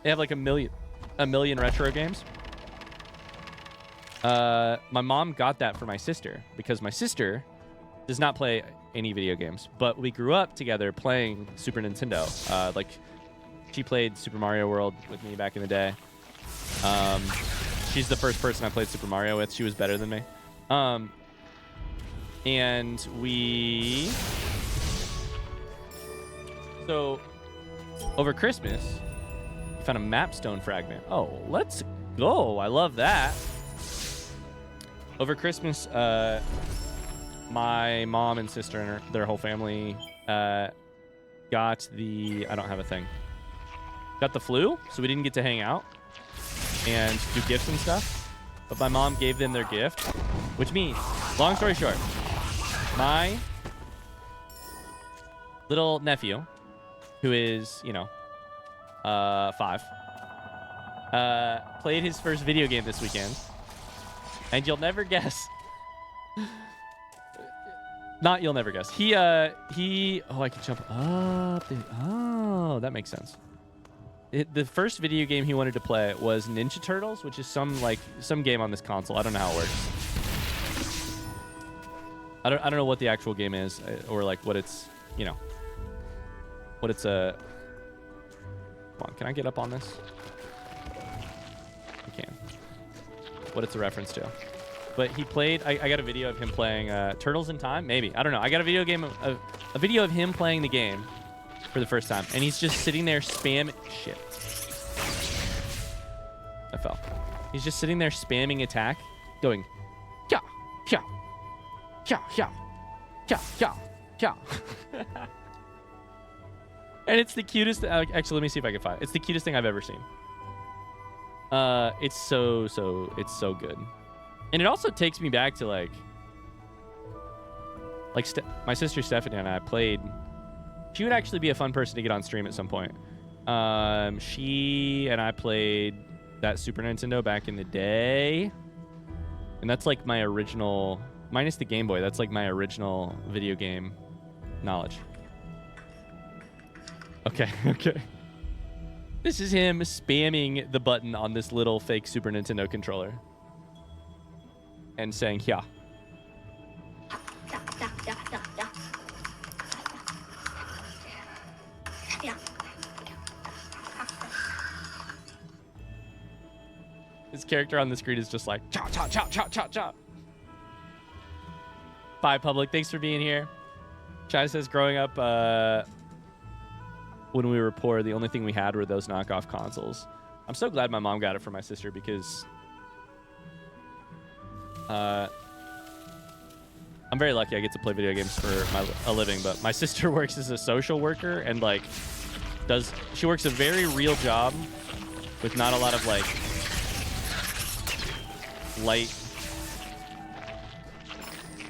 they have like a million retro games. My mom got that for my sister because my sister does not play any video games, but we grew up together playing Super Nintendo. Like she played Super Mario World with me back in the day. She's the first person I played Super Mario with. She was better than me. And so over Christmas, we found a mapstone fragment. Oh, let's go. I love that. Over Christmas, my mom and sister and their whole family got the... I don't have a thing. Got the flu, so we didn't get to hang out and do gifts and stuff. But my mom gave them their gift, which means, long story short, my little nephew, who is, 5, played his first video game this weekend. And you'll never guess. Not you'll never guess. He oh, I can jump up. Oh, that makes sense. The first video game he wanted to play was Ninja Turtles, which is some game on this console. I don't know how it works. I don't know what the actual game is, or like what it's, what it's a... Come on, can I get up on this? I can. What it's a reference to. But he played... I got a video of him playing Turtles in Time? Maybe. I don't know. I got a video of him playing the game for the first time. And he's just sitting there spamming... Shit. I fell. He's just sitting there spamming attack, going, yeah, yeah, yeah, yeah, yeah, yeah, yeah. And it's the cutest. Actually, let me see if I can find it. It's the cutest thing I've ever seen. It's so good, and it also takes me back to like my sister Stephanie and I played. She would actually be a fun person to get on stream at some point. She and I played that Super Nintendo back in the day, and that's like my original, minus the Game Boy. That's like my original video game knowledge. Okay, okay. This is him spamming the button on this little fake Super Nintendo controller and saying, yeah. His character on the screen is just like, cha, cha, cha, cha, cha, cha. Bye, Public. Thanks for being here. Chai says, growing up, when we were poor, the only thing we had were those knockoff consoles. I'm so glad my mom got it for my sister because I'm very lucky I get to play video games for a living, but my sister works as a social worker and like she works a very real job with not a lot of like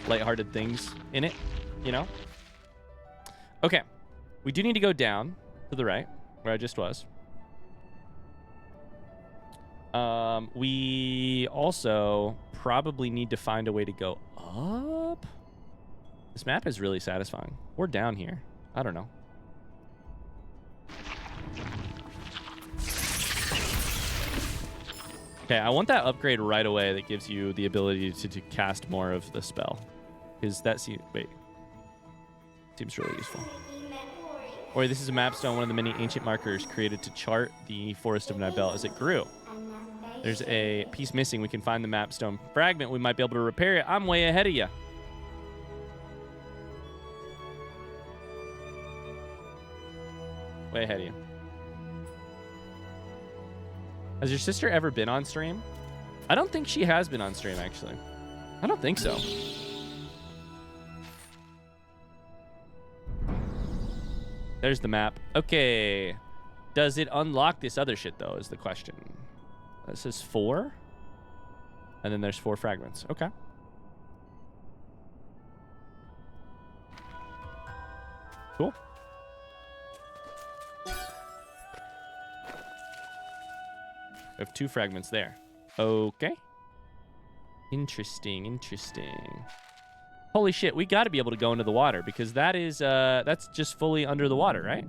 lighthearted things in it, you know? Okay. We do need to go down to the right, where I just was. We also probably need to find a way to go up. This map is really satisfying. Or down here. I don't know. Okay, I want that upgrade right away that gives you the ability to cast more of the spell. Because that seems... Wait. Seems really useful. Or this is a map stone, one of the many ancient markers created to chart the forest of Nibel as it grew. There's a piece missing. We can find the map stone fragment. We might be able to repair it. I'm way ahead of you. Way ahead of you. Has your sister ever been on stream? I don't think she has been on stream, actually. I don't think so. There's the map. Okay. Does it unlock this other shit, though, is the question. This is 4. And then there's 4 fragments. Okay. Cool. We have 2 fragments there. Okay. Interesting, interesting. Holy shit, we got to be able to go into the water because that is, that's just fully under the water, right?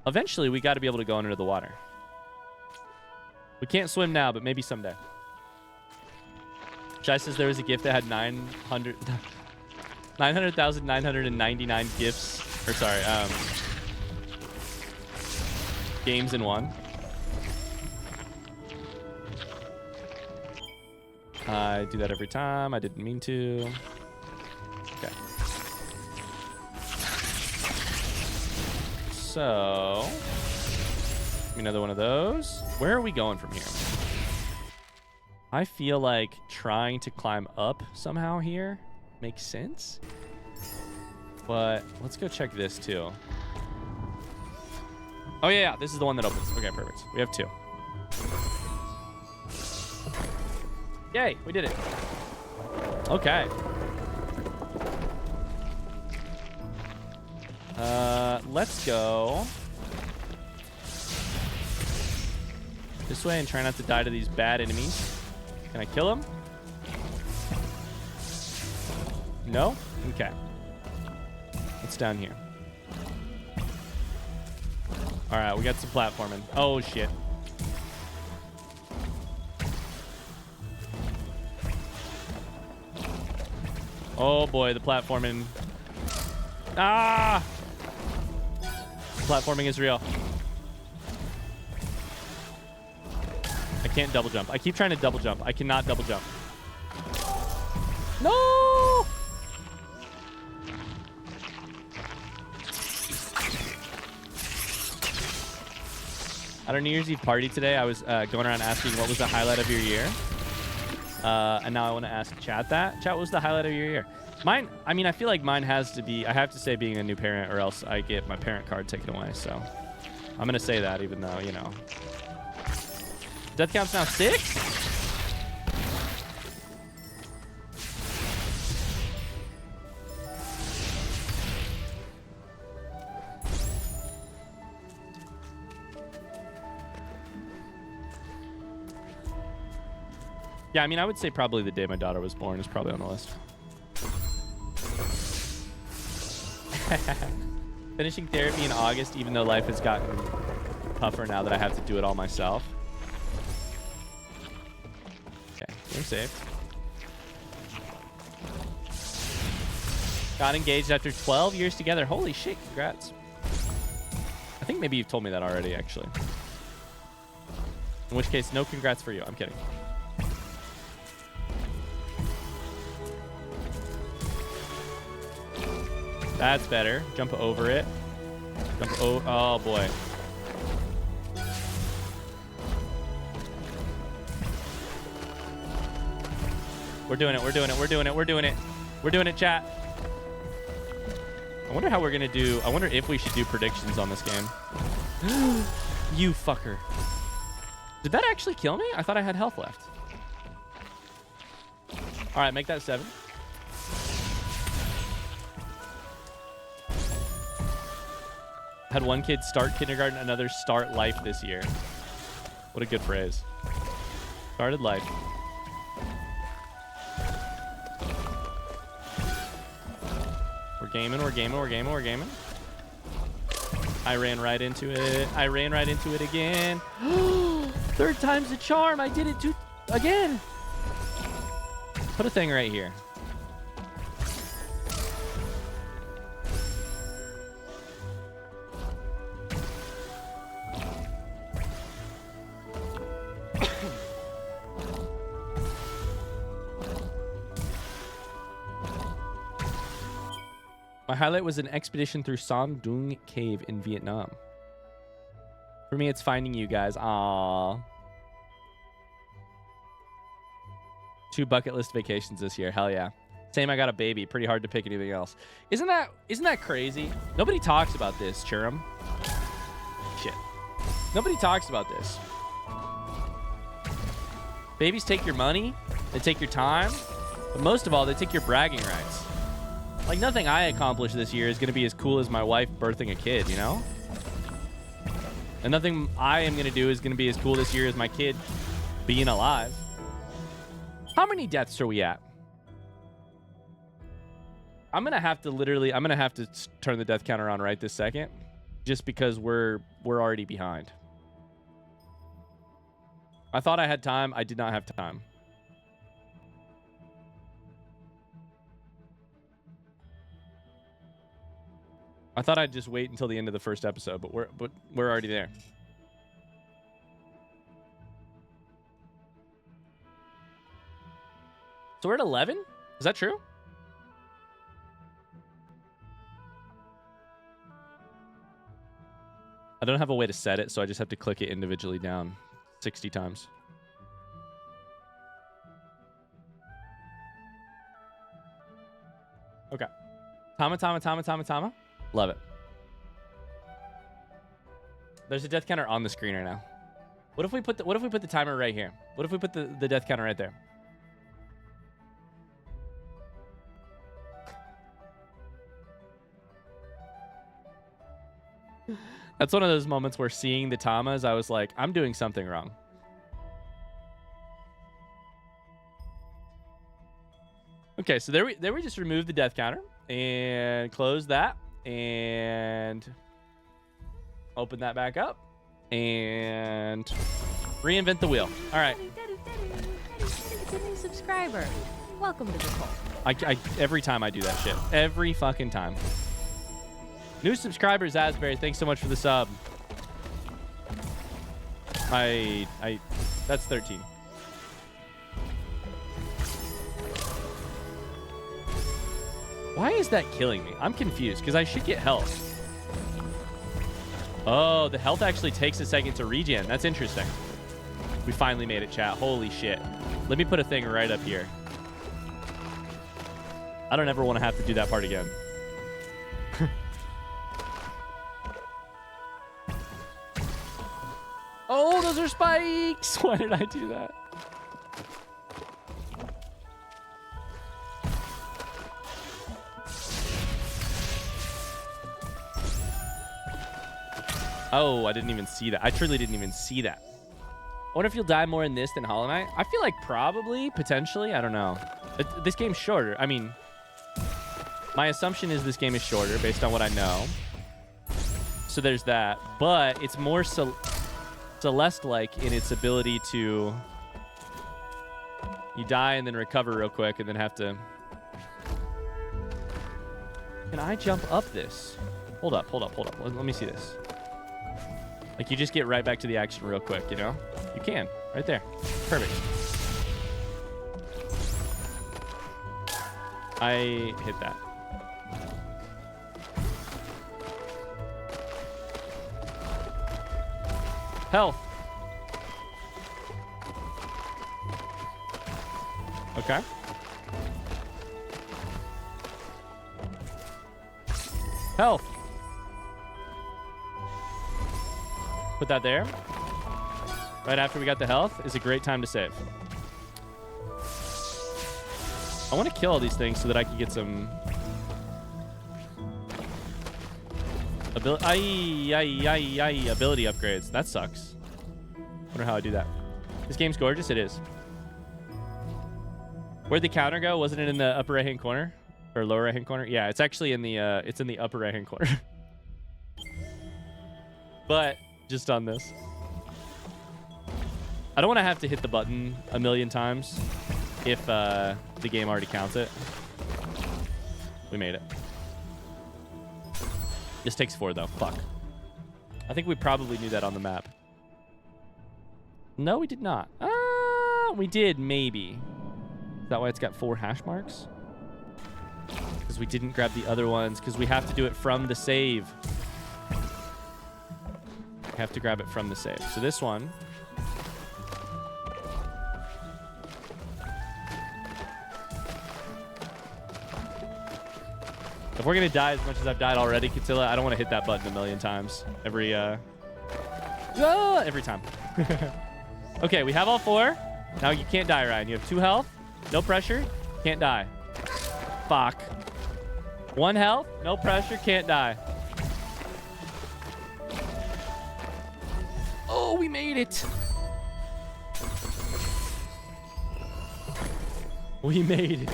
Eventually, we got to be able to go under the water. We can't swim now, but maybe someday. Shai says there was a gift that had 900,999 gifts, or sorry, games in one. I do that every time. I didn't mean to. Okay. So, another one of those. Where are we going from here? I feel like trying to climb up somehow here makes sense. But let's go check this too. Oh yeah, this is the one that opens. Okay, perfect. We have 2. Yay, we did it. Okay. Let's go this way and try not to die to these bad enemies. Can I kill him? No? Okay. What's down here? All right, we got some platforming. Oh, shit. Oh boy, the platforming. Ah! Platforming is real. I can't double jump. I keep trying to double jump. I cannot double jump. No! At our New Year's Eve party today, I was going around asking what was the highlight of your year. And now I want to ask chat that. Chat, what was the highlight of your year? Mine, I mean, I feel like mine has to be, I have to say being a new parent or else I get my parent card taken away. So I'm going to say that even though, you know. Death count's now 6? Yeah, I mean, I would say probably the day my daughter was born is probably on the list. Finishing therapy in August, even though life has gotten tougher now that I have to do it all myself. Okay, we're safe. Got engaged after 12 years together. Holy shit, congrats. I think maybe you've told me that already, actually. In which case, no congrats for you. I'm kidding. That's better. Jump over it. Jump oh boy. We're doing it. We're doing it. We're doing it. We're doing it. We're doing it, chat. I wonder how we're going to do. I wonder if we should do predictions on this game. You fucker. Did that actually kill me? I thought I had health left. All right, make that 7. Had one kid start kindergarten, another start life this year. What a good phrase. Started life. We're gaming, we're gaming, we're gaming, we're gaming. I ran right into it. I ran right into it again. 3rd time's the charm. I did it again. Put a thing right here. My highlight was an expedition through Son Doong Cave in Vietnam. For me, it's finding you guys. Aww. 2 bucket list vacations this year. Hell yeah. Same, I got a baby. Pretty hard to pick anything else. Isn't that crazy? Nobody talks about this, Churum. Shit. Nobody talks about this. Babies take your money. They take your time. But most of all, they take your bragging rights. Like, nothing I accomplish this year is going to be as cool as my wife birthing a kid, you know? And nothing I am going to do is going to be as cool this year as my kid being alive. How many deaths are we at? I'm going to have to turn the death counter on right this second. Just because we're already behind. I thought I had time. I did not have time. I thought I'd just wait until the end of the first episode, but we're already there. So we're at 11? Is that true? I don't have a way to set it, so I just have to click it individually down 60 times. Okay. Tama. Love it. There's a death counter on the screen right now. What if we put the timer right here? What if we put the death counter right there? That's one of those moments where seeing the Tamas, I was like, I'm doing something wrong. Okay, so there we just removed the death counter and close that. And open that back up and reinvent the wheel. All right. It's a new subscriber. Welcome to the cult. I every time I do that shit. Every fucking time. New subscribers, Asbury. Thanks so much for the sub. That's 13. Why is that killing me? I'm confused because I should get health. Oh, the health actually takes a second to regen. That's interesting. We finally made it, chat. Holy shit. Let me put a thing right up here. I don't ever want to have to do that part again. Oh, those are spikes. Why did I do that? Oh, I didn't even see that. I truly didn't even see that. I wonder if you'll die more in this than Hollow Knight. I feel like probably, potentially. I don't know. This game's shorter. I mean, my assumption is this game is shorter based on what I know. So there's that. But it's more Celeste-like in its ability to... You die and then recover real quick and then have to... Can I jump up this? Hold up. Let me see this. Like, you just get right back to the action real quick, you know? You can. Right there. Perfect. I hit that. Health. Okay. Health. Put that there. Right after we got the health is a great time to save. I want to kill all these things so that I can get some ability upgrades. That sucks. Wonder how I do that. This game's gorgeous. It is. Where'd the counter go? Wasn't it in the upper right hand corner or lower right hand corner? Yeah, it's actually in the it's in the upper right hand corner. But just on this, I don't want to have to hit the button a million times if the game already counts it. We made it. This takes 4 though. Fuck. I think we probably knew that on the map. No, we did not. We did, maybe. Is that why it's got 4 hash marks? Because we didn't grab the other ones, because we have to do it from the save. We have to grab it from the save. So this one... If we're going to die as much as I've died already, Katilla, I don't want to hit that button a million times. Every time. Okay, we have all 4. Now you can't die, Ryan. You have 2 health. No pressure. Can't die. Fuck. 1 health. No pressure. Can't die. Oh, we made it. We made it.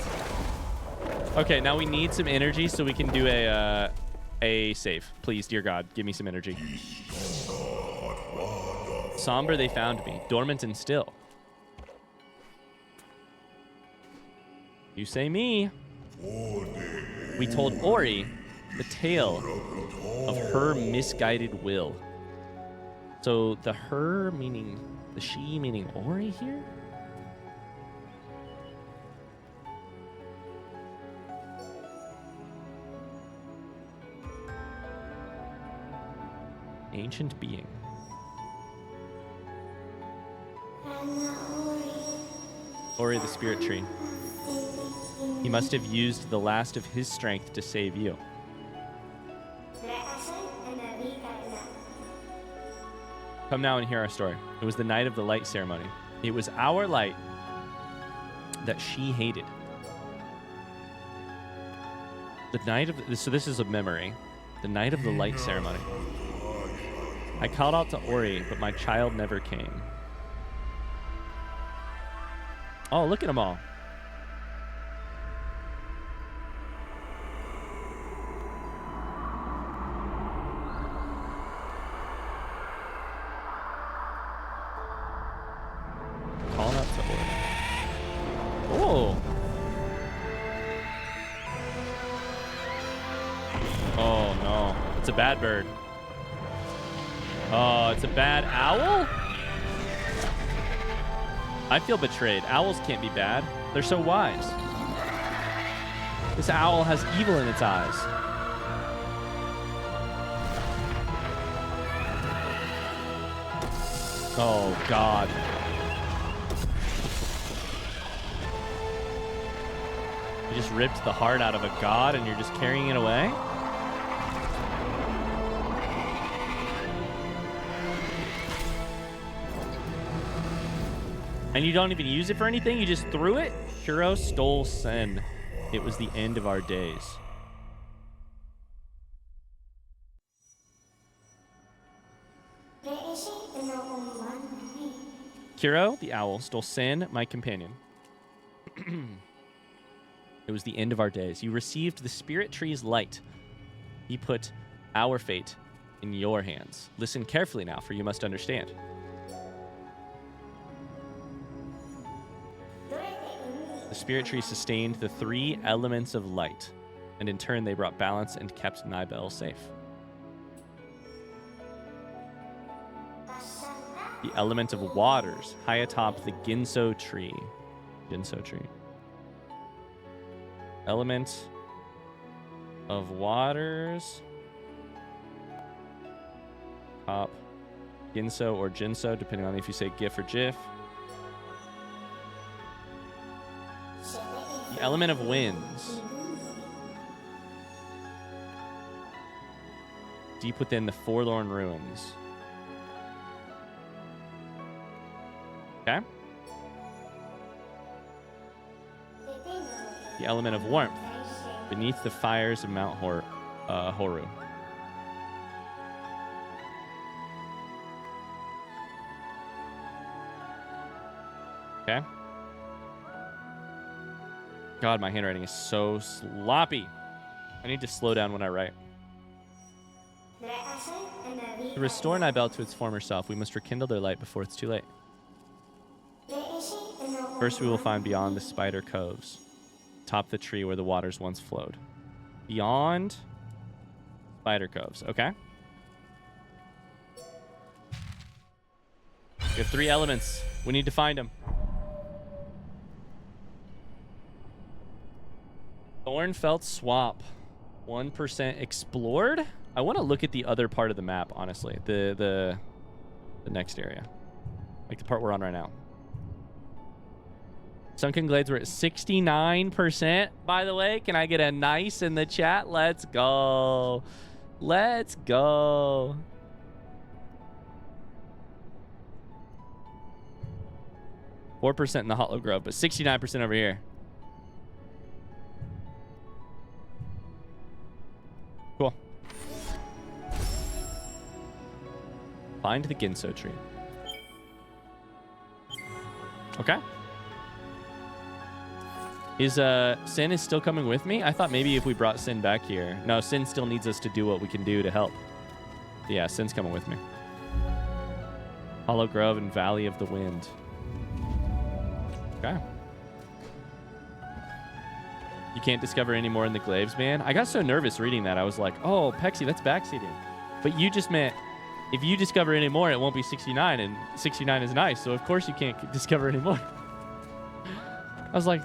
Okay, now we need some energy so we can do a save. Please, dear God, give me some energy. Somber, they found me. Dormant and still. You say me. We told Ori the tale of her misguided will. So the her meaning, the she meaning Ori here? Ancient being. Ori the spirit tree. He must have used the last of his strength to save you. Come now and hear our story. It was the night of the light ceremony. It was our light that she hated. The night of... So this is a memory. The night of the light ceremony. I called out to Ori, but my child never came. Oh, look at them all. Calling out to Ori. Oh. Oh, no. It's a bad bird. Oh, it's a bad owl? I feel betrayed. Owls can't be bad. They're so wise. This owl has evil in its eyes. Oh, God. You just ripped the heart out of a god and you're just carrying it away? And you don't even use it for anything? You just threw it? Kuro stole Sen. It was the end of our days. Kuro, the owl, stole Sen, my companion. It was the end of our days. You received the spirit tree's light. He put our fate in your hands. Listen carefully now, for you must understand. The spirit tree sustained the 3 elements of light, and in turn they brought balance and kept Nibel safe. The element of waters, high atop the Ginso tree. Ginso tree. Element of waters. Top. Ginso or Jinso, depending on if you say GIF or JIF. The element of winds. Deep within the forlorn ruins. Okay. The element of warmth. Beneath the fires of Mount Horu. Okay. God, my handwriting is so sloppy. I need to slow down when I write. To restore Nibel to its former self, we must rekindle their light before it's too late. First, we will find beyond the spider coves, top the tree where the waters once flowed. Beyond spider coves, okay? We have 3 elements. We need to find them. Thornfelt Swamp. 1% explored? I want to look at the other part of the map, honestly. The next area. Like the part we're on right now. Sunken Glades were at 69%, by the way. Can I get a nice in the chat? Let's go. Let's go. %4 in the Hollow Grove, but 69% over here. Cool. Find the Ginso tree. Okay. Is Sin is still coming with me? I thought maybe if we brought Sin back here. No, Sin still needs us to do what we can do to help. Yeah, Sin's coming with me. Hollow Grove and Valley of the Wind. Okay. You can't discover any more in the Glaives, man. I got so nervous reading that. I was like, oh, Pexi, that's backseating. But you just meant if you discover any more, it won't be 69, and 69 is nice, so of course you can't discover any more. I was like,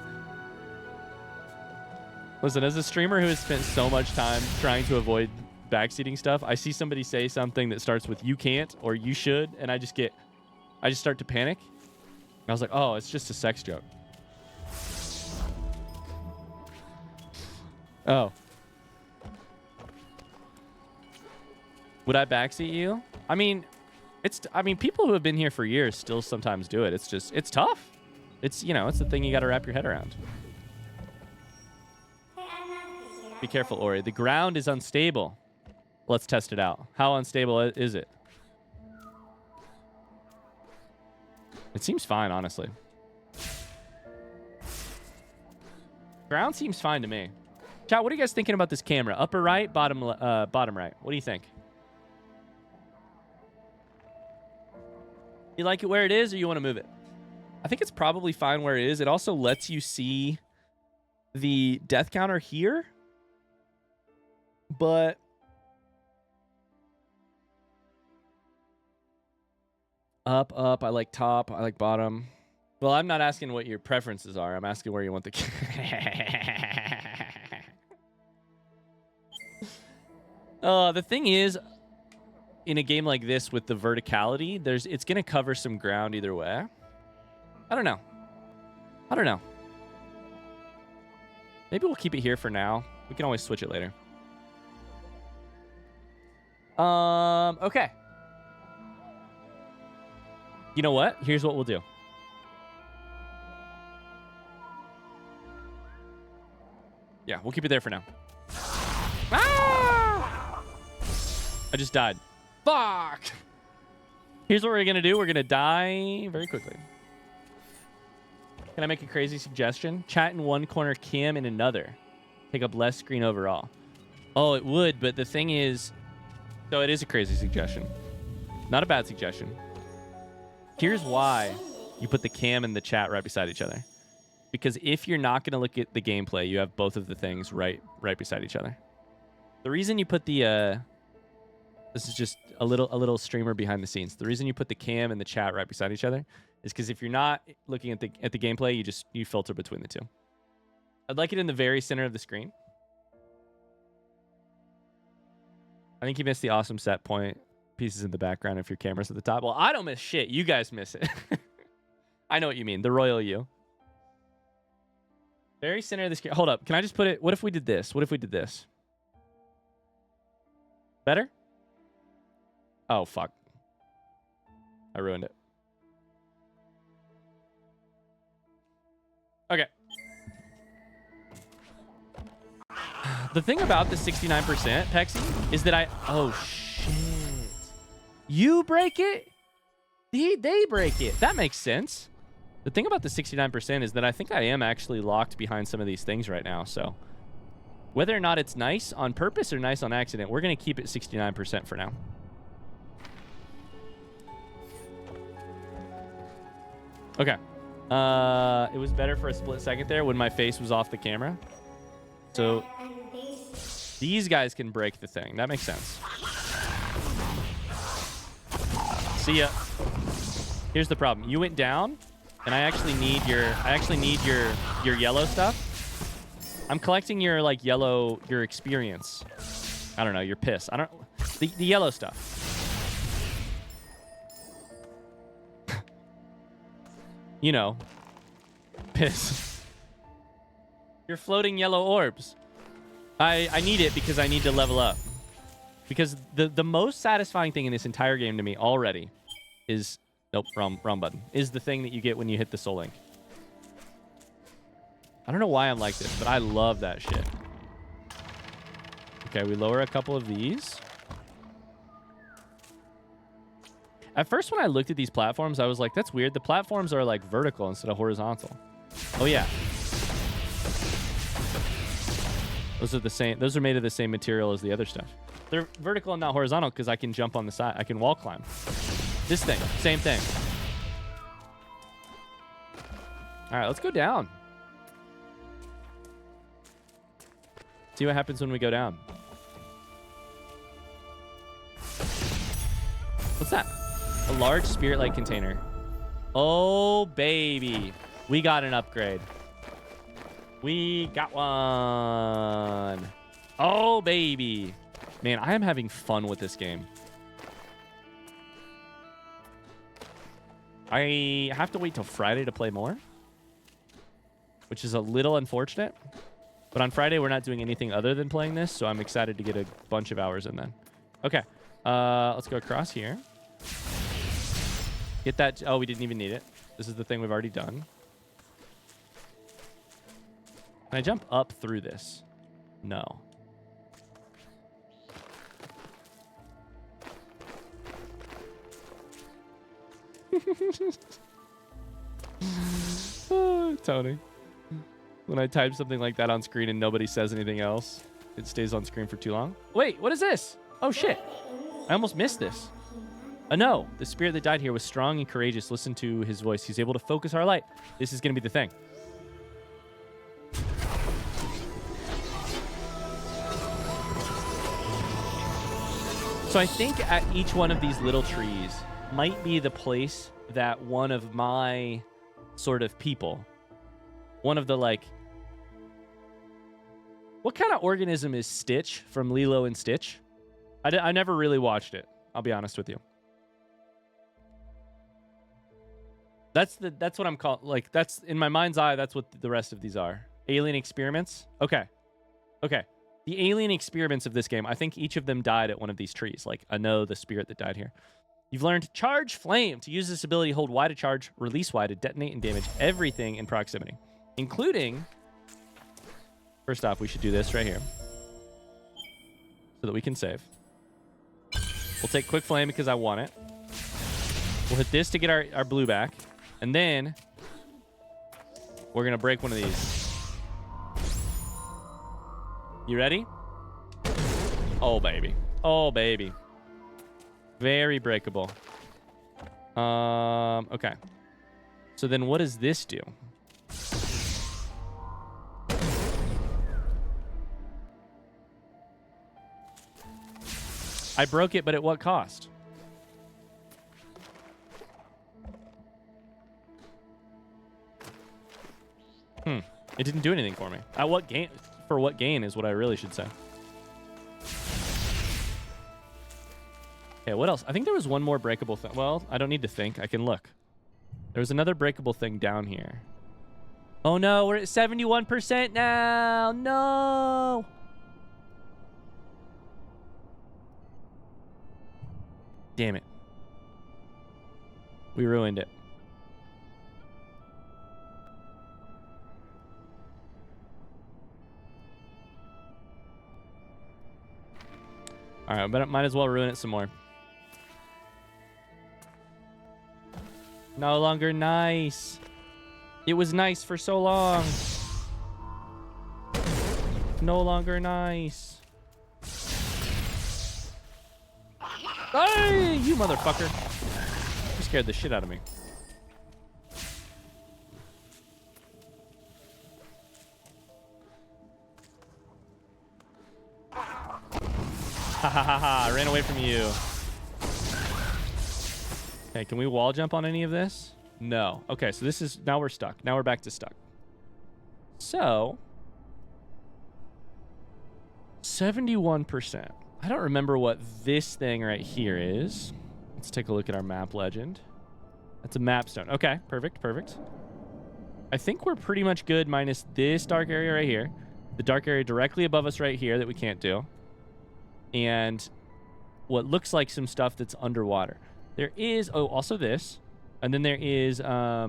listen, as a streamer who has spent so much time trying to avoid backseating stuff, I see somebody say something that starts with you can't or you should, and I just start to panic. And I was like, oh, it's just a sex joke. Oh. Would I backseat you? I mean, people who have been here for years still sometimes do it. It's tough. It's the thing you got to wrap your head around. Be careful, Ori. The ground is unstable. Let's test it out. How unstable is it? It seems fine, honestly. Ground seems fine to me. Chat, what are you guys thinking about this camera? Upper right, bottom right. What do you think? You like it where it is, or you want to move it? I think it's probably fine where it is. It also lets you see the death counter here. But up, I like top, I like bottom. Well, I'm not asking what your preferences are. I'm asking where you want the the thing is, in a game like this with the verticality, it's going to cover some ground either way. I don't know. Maybe we'll keep it here for now. We can always switch it later. Okay. You know what? Here's what we'll do. Yeah, we'll keep it there for now. Ah! I just died. Fuck! Here's what we're going to do. We're going to die very quickly. Can I make a crazy suggestion? Chat in one corner, cam in another. Take up less screen overall. Oh, it would, but the thing is... So it is a crazy suggestion. Not a bad suggestion. Here's why you put the cam and the chat right beside each other. Because if you're not going to look at the gameplay, you have both of the things right beside each other. The reason you put the... this is just a little streamer behind the scenes. The reason you put the cam and the chat right beside each other is because if you're not looking at the gameplay, you filter between the two. I'd like it in the very center of the screen. I think you missed the awesome set point pieces in the background if your camera's at the top. Well, I don't miss shit. You guys miss it. I know what you mean. The royal you. Very center of the screen. Hold up. Can I just put it? What if we did this? What if we did this? Better? Oh, fuck. I ruined it. Okay. The thing about the 69%, Pexy, is that oh, shit. You break it? They break it. That makes sense. The thing about the 69% is that I think I am actually locked behind some of these things right now, so... Whether or not it's nice on purpose or nice on accident, we're going to keep it 69% for now. Okay. It was better for a split second there when my face was off the camera. So these guys can break the thing. That makes sense. See ya. Here's the problem. You went down, and I actually need your yellow stuff. I'm collecting your your experience. I don't know, your piss. The yellow stuff. You know, piss. Your floating yellow orbs. I need it because I need to level up. Because the most satisfying thing in this entire game to me already is... Nope, wrong button. Is the thing that you get when you hit the soul link. I don't know why I'm like this, but I love that shit. Okay, we lower a couple of these. At first, when I looked at these platforms, I was like, that's weird. The platforms are like vertical instead of horizontal. Oh, yeah. Those are the same. Those are made of the same material as the other stuff. They're vertical and not horizontal because I can jump on the side. I can wall climb. This thing, same thing. All right, let's go down. See what happens when we go down. What's that? A large spirit light container. Oh, baby. We got an upgrade. We got one. Oh, baby. Man, I am having fun with this game. I have to wait till Friday to play more, which is a little unfortunate. But on Friday, we're not doing anything other than playing this, so I'm excited to get a bunch of hours in then. Okay. Let's go across here. Get that. Oh, we didn't even need it. This is the thing we've already done. Can I jump up through this? No. Oh, Tony. When I type something like that on screen and nobody says anything else, it stays on screen for too long. Wait, what is this? Oh, shit. I almost missed this. No, the spirit that died here was strong and courageous. Listen to his voice. He's able to focus our light. This is going to be the thing. So I think at each one of these little trees might be the place that one of my sort of people, one of the like... What kind of organism is Stitch from Lilo and Stitch? I never really watched it. I'll be honest with you. That's what I'm called. Like, that's in my mind's eye. That's what the rest of these are. Alien experiments. Okay. The alien experiments of this game. I think each of them died at one of these trees. Like, I know the spirit that died here. You've learned Charge Flame. To use this ability, hold Y to charge, release Y to detonate and damage everything in proximity, including. First off, we should do this right here so that we can save. We'll take Quick Flame because I want it. We'll hit this to get our blue back. And then we're going to break one of these. You ready? Oh, baby. Oh, baby. Very breakable. Okay. So then what does this do? I broke it, but at what cost? It didn't do anything for me. At what gain? For what gain is what I really should say. Okay, what else? I think there was one more breakable thing. Well, I don't need to think. I can look. There was another breakable thing down here. Oh no, we're at 71% now. No. Damn it. We ruined it. All right, but might as well ruin it some more. No longer nice. It was nice for so long. No longer nice. Hey, you motherfucker. You scared the shit out of me. Ha ha ha ha, I ran away from you. Okay, can we wall jump on any of this? No. Okay, so this is, now we're stuck. Now we're back to stuck. So, 71%. I don't remember what this thing right here is. Let's take a look at our map legend. That's a map stone. Okay, perfect, perfect. I think we're pretty much good minus this dark area right here. The dark area directly above us right here that we can't do. And what looks like some stuff that's underwater. There is, oh, also this. And then there is a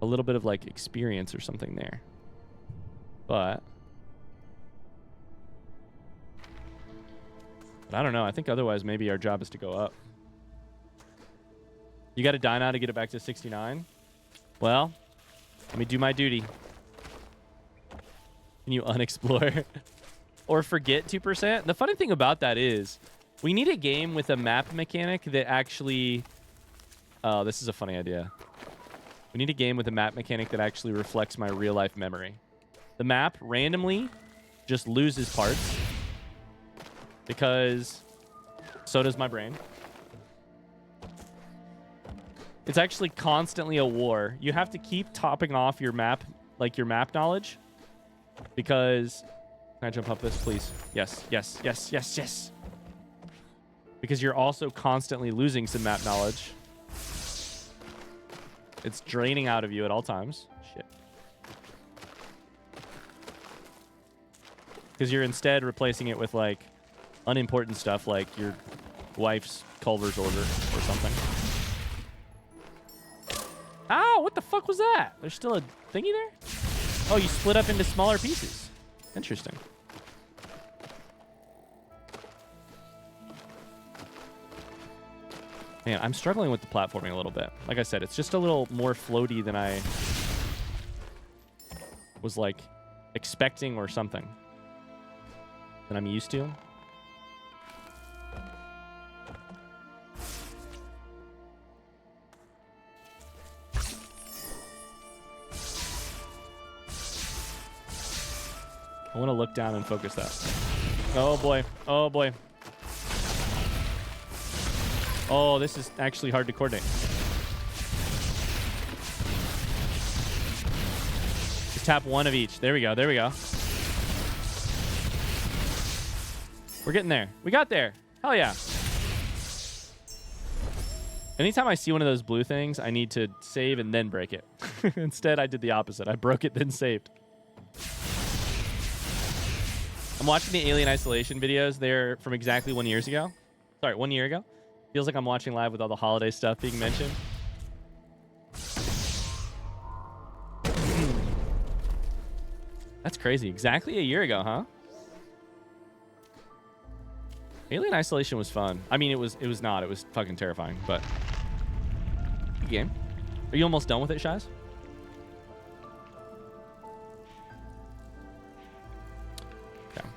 little bit of like experience or something there. But I don't know. I think otherwise maybe our job is to go up. You got to die now to get it back to 69? Well, let me do my duty. Can you unexplore? Or forget 2%? The funny thing about that is we need a game with a map mechanic that actually... Oh, this is a funny idea. We need a game with a map mechanic that actually reflects my real-life memory. The map randomly just loses parts because so does my brain. It's actually constantly a war. You have to keep topping off your map, like your map knowledge, because... Can I jump up this, please? Yes, yes, yes, yes, yes. Because you're also constantly losing some map knowledge. It's draining out of you at all times. Shit. Because you're instead replacing it with, like, unimportant stuff like your wife's Culver's order or something. Ow, what the fuck was that? There's still a thingy there? Oh, you split up into smaller pieces. Interesting. Man, I'm struggling with the platforming a little bit. Like I said, it's just a little more floaty than I was like expecting or something than I'm used to. I want to look down and focus that. Oh boy. Oh boy. Oh, this is actually hard to coordinate. Just tap one of each. There we go. There we go. We're getting there. We got there. Hell yeah. Anytime I see one of those blue things, I need to save and then break it. Instead, I did the opposite. I broke it, then saved. I'm watching the Alien Isolation videos. They're from exactly 1 year ago. Sorry, 1 year ago. Feels like I'm watching live with all the holiday stuff being mentioned. That's crazy. Exactly a year ago, huh? Alien Isolation was fun. I mean, it was not. It was fucking terrifying, but good game. Are you almost done with it, Shaz? Okay.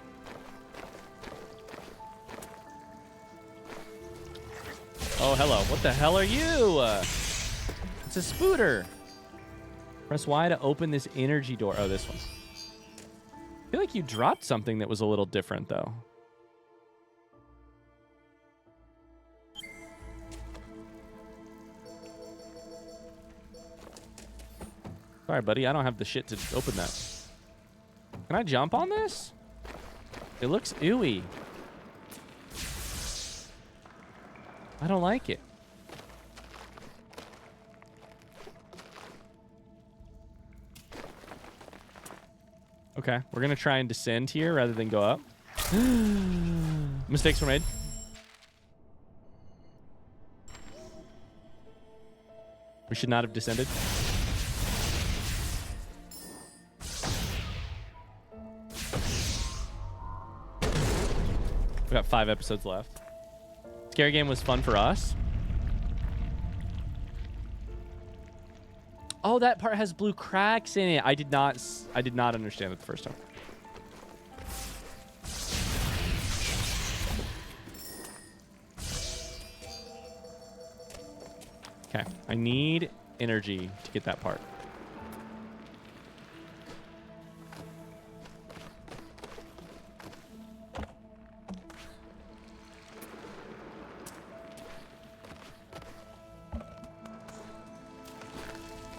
Oh, hello. What the hell are you? It's a spooter. Press Y to open this energy door. Oh, this one. I feel like you dropped something that was a little different, though. Sorry, buddy. I don't have the shit to open that. Can I jump on this? It looks ooey. I don't like it. Okay, we're going to try and descend here rather than go up. Mistakes were made. We should not have descended. We got 5 episodes left. Scary game was fun for us. Oh, that part has blue cracks in it. I did not understand it the first time. Okay, I need energy to get that part.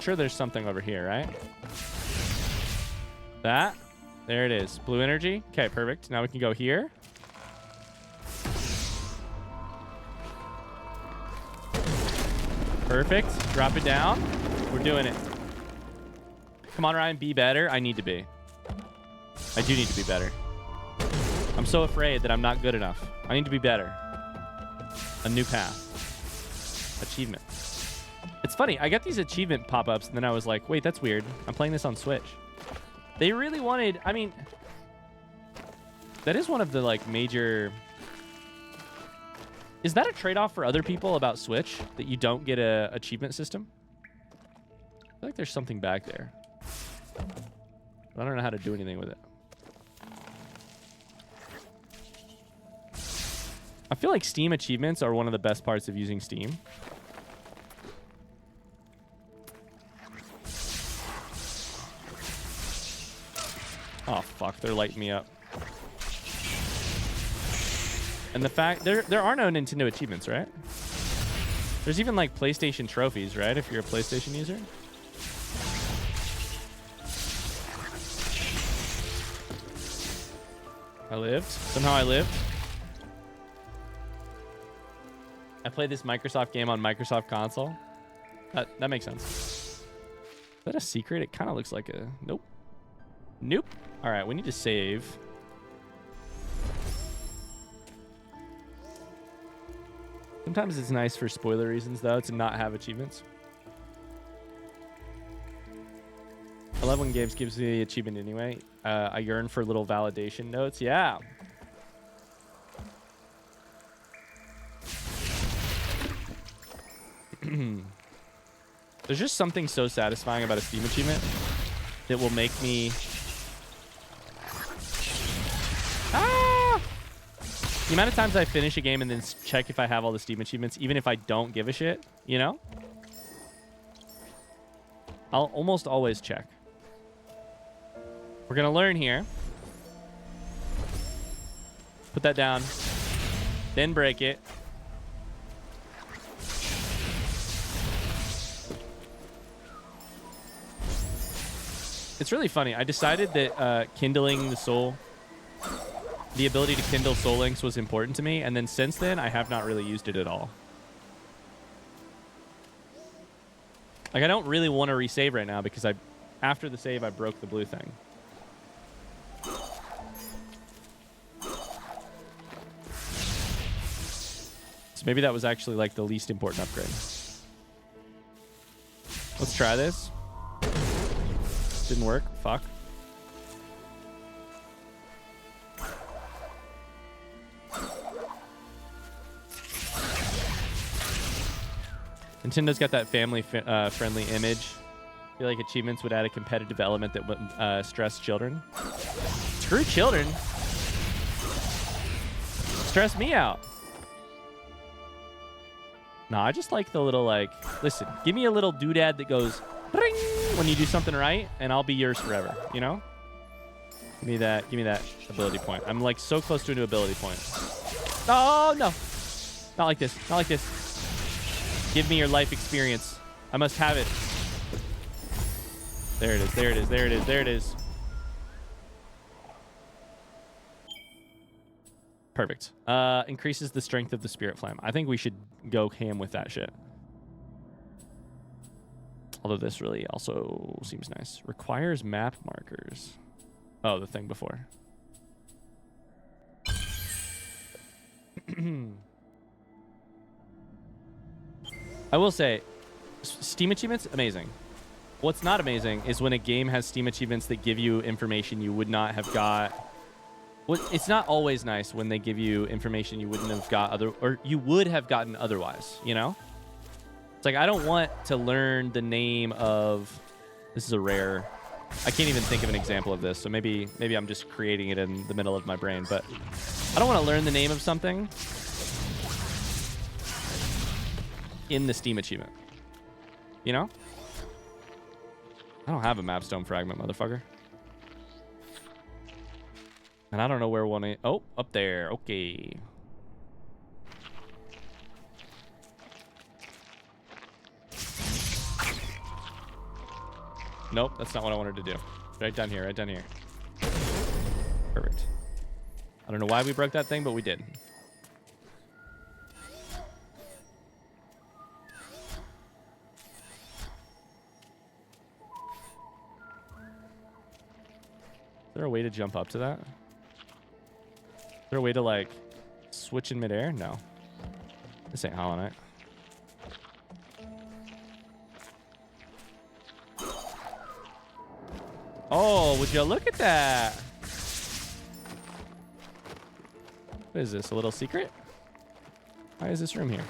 Sure, there's something over here, right? That. There it is. Blue energy. Okay, perfect. Now we can go here. Perfect. Drop it down. We're doing it. Come on, Ryan. Be better. I need to be. I do need to be better. I'm so afraid that I'm not good enough. I need to be better. A new path. Achievement. It's funny. I got these achievement pop-ups, and then I was like, wait, that's weird. I'm playing this on Switch. They really wanted... I mean... That is one of the, like, major... Is that a trade-off for other people about Switch? That you don't get a achievement system? I feel like there's something back there. But I don't know how to do anything with it. I feel like Steam achievements are one of the best parts of using Steam. Oh, fuck. They're lighting me up. And the fact... There are no Nintendo achievements, right? There's even, like, PlayStation trophies, right? If you're a PlayStation user. I lived. Somehow I lived. I played this Microsoft game on Microsoft console. That makes sense. Is that a secret? It kind of looks like a... Nope. Nope. All right, we need to save. Sometimes it's nice for spoiler reasons, though, to not have achievements. I love when games gives me the achievement anyway. I yearn for little validation notes. Yeah. There's just something so satisfying about a Steam achievement that will make me... Ah! The amount of times I finish a game and then check if I have all the Steam achievements, even if I don't give a shit, you know? I'll almost always check. We're gonna learn here. Put that down. Then break it. It's really funny. I decided that kindling the soul, the ability to kindle soul links was important to me, and then since then, I have not really used it at all. Like, I don't really want to resave right now because after the save, I broke the blue thing. So maybe that was actually like the least important upgrade. Let's try this. Didn't work. Fuck. Nintendo's got that family friendly image. I feel like achievements would add a competitive element that would stress children. Screw children. Stress me out. No, I just like the little, like, listen, give me a little doodad that goes ring when you do something right, and I'll be yours forever, you know? Give me that ability point. I'm like so close to a new ability point. Oh, no. Not like this. Not like this. Give me your life experience. I must have it. There it is. There it is. There it is. There it is. Perfect. Increases the strength of the spirit flame. I think we should go ham with that shit. Although this really also seems nice. Requires map markers. Oh, the thing before. I will say, Steam achievements, amazing. What's not amazing is when a game has Steam achievements that give you information you would not have got. Well, it's not always nice when they give you information you wouldn't have got or you would have gotten otherwise, you know? It's like, I don't want to learn the name of, this is a rare, I can't even think of an example of this, so maybe I'm just creating it in the middle of my brain, but I don't want to learn the name of something in the Steam achievement, you know? I don't have a mapstone fragment, motherfucker. And I don't know where one is. Oh, up there. Okay. Nope, that's not what I wanted to do. Right down here, right down here. Perfect. I don't know why we broke that thing, but we did. Is there a way to jump up to that? Is there a way to, like, switch in midair? No. This ain't Hollow Knight. Oh, would you look at that? What is this, a little secret? Why is this room here?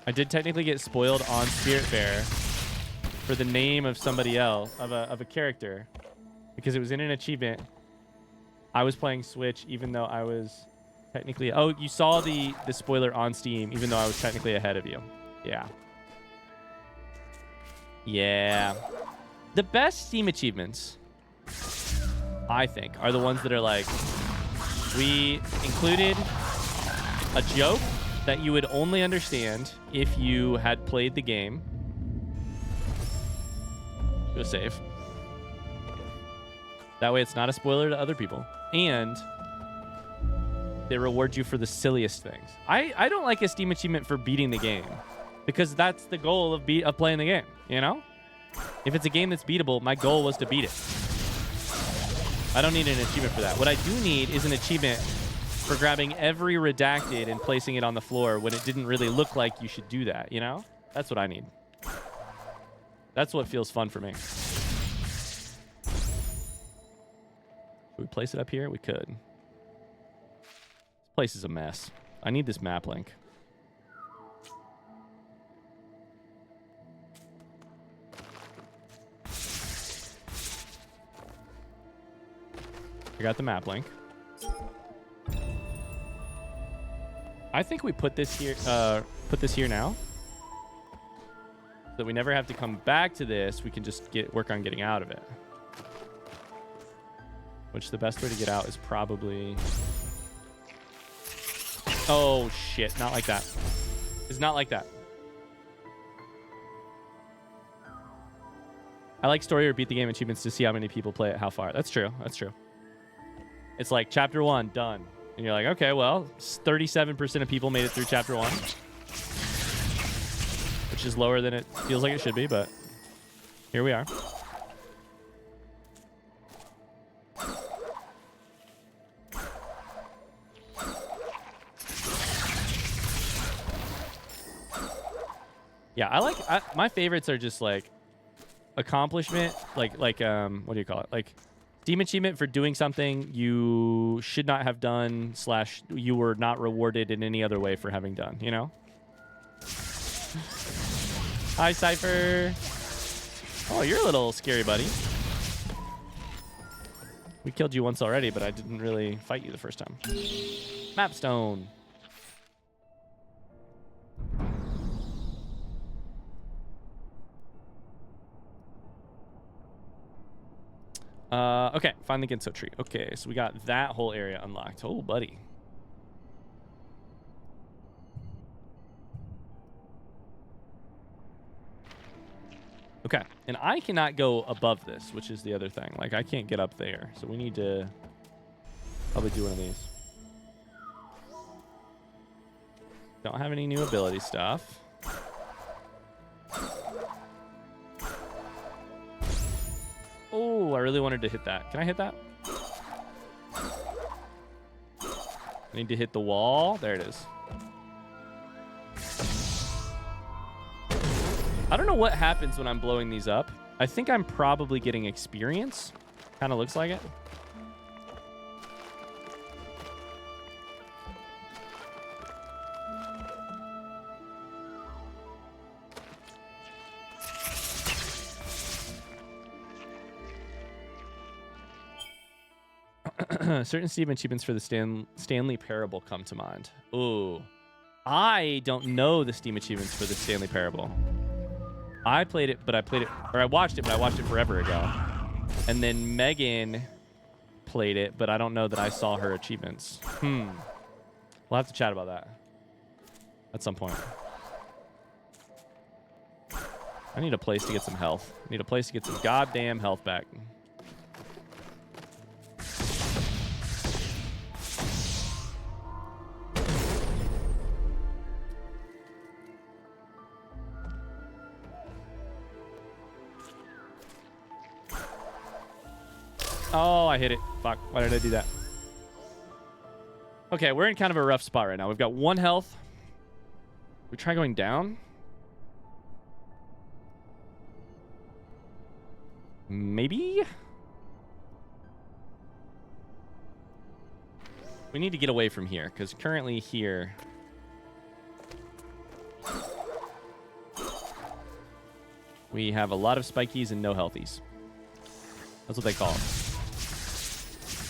I did technically get spoiled on Spiritfarer for the name of somebody else, of a character, because it was in an achievement. I was playing Switch, even though I was technically... Oh, you saw the spoiler on Steam, even though I was technically ahead of you. Yeah. Yeah. The best Steam achievements, I think, are the ones that are like, we included a joke that you would only understand if you had played the game. Go save. That way it's not a spoiler to other people. And they reward you for the silliest things. I don't like a Steam achievement for beating the game, because that's the goal of playing the game, you know? If it's a game that's beatable, my goal was to beat it. I don't need an achievement for that. What I do need is an achievement for grabbing every redacted and placing it on the floor when it didn't really look like you should do that, you know? That's what I need. That's what feels fun for me. Should we place it up here? We could. This place is a mess. I need this map link. I got the map link. I think we put this here now, so that we never have to come back to this. We can just work on getting out of it. Which the best way to get out is probably... Oh shit, not like that. It's not like that. I like story or beat the game achievements to see how many people play it, how far. That's true. That's true. It's like chapter 1 done, and you're like, okay, well, 37% of people made it through chapter 1, which is lower than it feels like it should be, but here we are. Yeah, my favorites are just like accomplishment, like what do you call it? Like Steam achievement for doing something you should not have done / you were not rewarded in any other way for having done, you know? Hi, Cypher. Oh, you're a little scary, buddy. We killed you once already, but I didn't really fight you the first time. Mapstone. Okay, find the Ginso tree. Okay, so we got that whole area unlocked. Oh, buddy. Okay, and I cannot go above this, which is the other thing. Like, I can't get up there, so we need to probably do one of these. Don't have any new ability stuff. Oh, I really wanted to hit that. Can I hit that? I need to hit the wall. There it is. I don't know what happens when I'm blowing these up. I think I'm probably getting experience. Kind of looks like it. Certain Steam achievements for the Stanley Parable come to mind. Ooh. I don't know the Steam achievements for the Stanley Parable. I played it, but I watched it, but I watched it forever ago. And then Megan played it, but I don't know that I saw her achievements. We'll have to chat about that at some point. I need a place to get some health. I need a place to get some goddamn health back. Oh, I hit it. Fuck. Why did I do that? Okay, we're in kind of a rough spot right now. We've got 1 health. We try going down. Maybe? We need to get away from here, because currently here... we have a lot of spikies and no healthies. That's what they call them.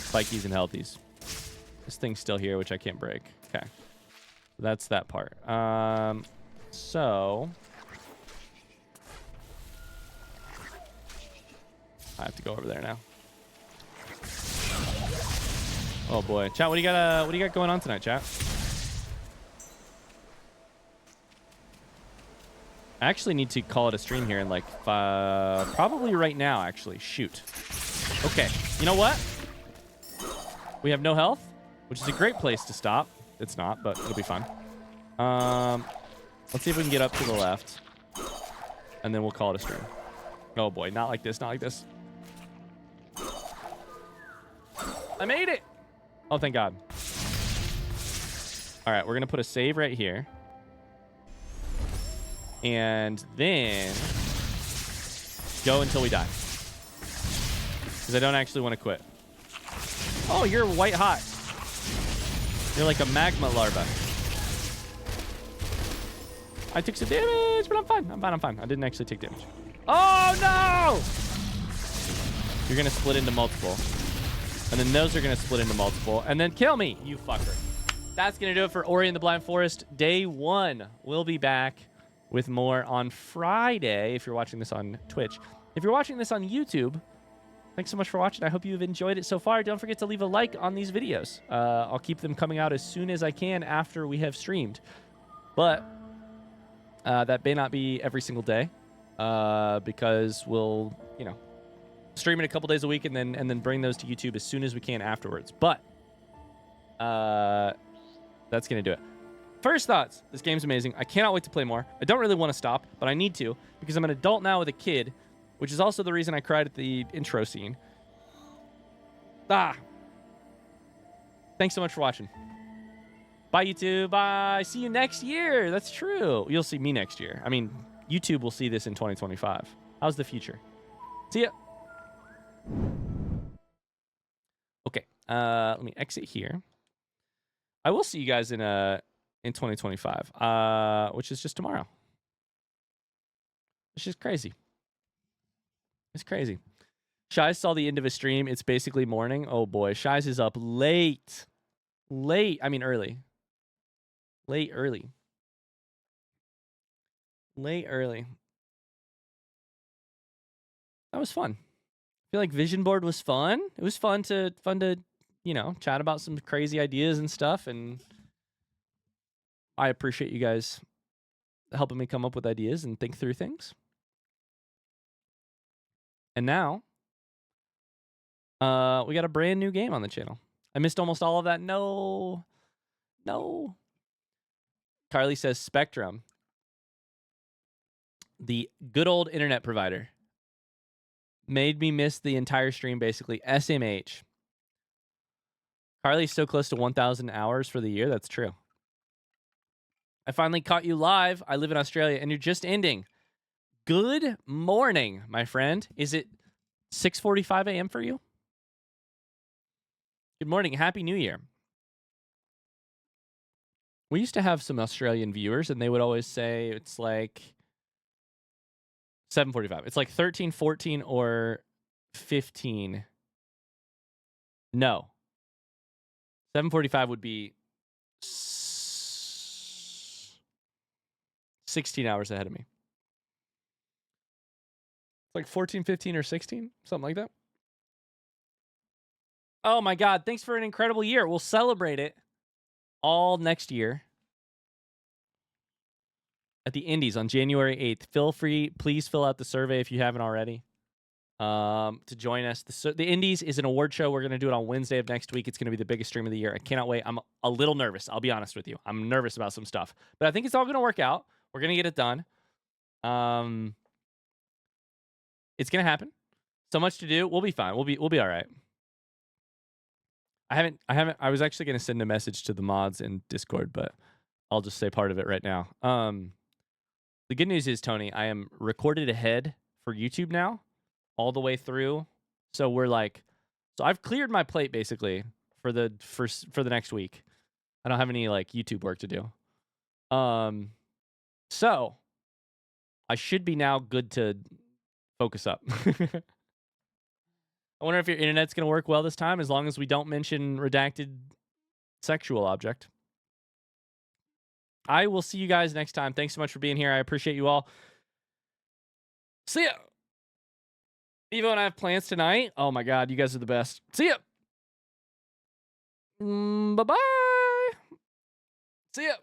Spikies and healthies. This thing's still here, which I can't break. Okay. That's that part. So... I have to go over there now. Oh boy. Chat, what do you got going on tonight, chat? I actually need to call it a stream here in like probably right now, actually. Shoot. Okay. You know what? We have no health, which is a great place to stop. It's not, but it'll be fun. Let's see if we can get up to the left. And then we'll call it a stream. Oh boy, not like this, not like this. I made it! Oh, thank God. All right, we're going to put a save right here. And then go until we die. Because I don't actually want to quit. Oh, you're white hot. You're like a magma larva. I took some damage, but I'm fine. I'm fine. I didn't actually take damage. Oh, no! You're going to split into multiple. And then those are going to split into multiple. And then kill me, you fucker. That's going to do it for Ori and the Blind Forest. Day 1. We'll be back with more on Friday if you're watching this on Twitch. If you're watching this on YouTube, thanks so much for watching. I hope you've enjoyed it so far. Don't forget to leave a like on these videos. I'll keep them coming out as soon as I can after we have streamed. But that may not be every single day. because we'll, stream it a couple days a week and then bring those to YouTube as soon as we can afterwards. But that's gonna do it. First thoughts: this game's amazing. I cannot wait to play more. I don't really want to stop, but I need to because I'm an adult now with a kid, which is also the reason I cried at the intro scene. Thanks so much for watching. Bye, YouTube. Bye. See you next year. That's true. You'll see me next year. I mean, YouTube will see this in 2025. How's the future? See ya. Okay. Let me exit here. I will see you guys in 2025, which is just tomorrow. It's just crazy. It's crazy. Shies saw the end of a stream. It's basically morning. Oh boy, Shies is up late. I mean early. Late early. That was fun. I feel like Vision Board was fun. It was fun to chat about some crazy ideas and stuff, and I appreciate you guys helping me come up with ideas and think through things. And now we got a brand new game on the channel. I missed almost all of that. No. Carly says Spectrum, the good old internet provider, made me miss the entire stream, basically. SMH. Carly's so close to 1,000 hours for the year. That's true. I finally caught you live. I live in Australia, and you're just ending. Good morning, my friend. Is it 6:45 a.m. for you? Good morning. Happy New Year. We used to have some Australian viewers, and they would always say it's like 7:45. It's like 13, 14, or 15. No. 7:45 would be 16 hours ahead of me. It's like 14, 15, or 16, something like that. Oh my God, thanks for an incredible year. We'll celebrate it all next year at the Indies on January 8th. Please fill out the survey if you haven't already to join us. The Indies is an award show. We're going to do it on Wednesday of next week. It's going to be the biggest stream of the year. I cannot wait. I'm a little nervous. I'll be honest with you. I'm nervous about some stuff, but I think it's all going to work out. We're going to get it done. It's going to happen. So much to do. We'll be fine. We'll be all right. I was actually going to send a message to the mods in Discord, but I'll just say part of it right now. The good news is, Tony, I am recorded ahead for YouTube now, all the way through. So I've cleared my plate basically for the next week. I don't have any YouTube work to do. So I should be now good to focus up. I wonder if your internet's going to work well this time, as long as we don't mention redacted sexual object. I will see you guys next time. Thanks so much for being here. I appreciate you all. See ya. Evo and I have plans tonight. Oh my God, you guys are the best. See ya. Bye-bye. See ya.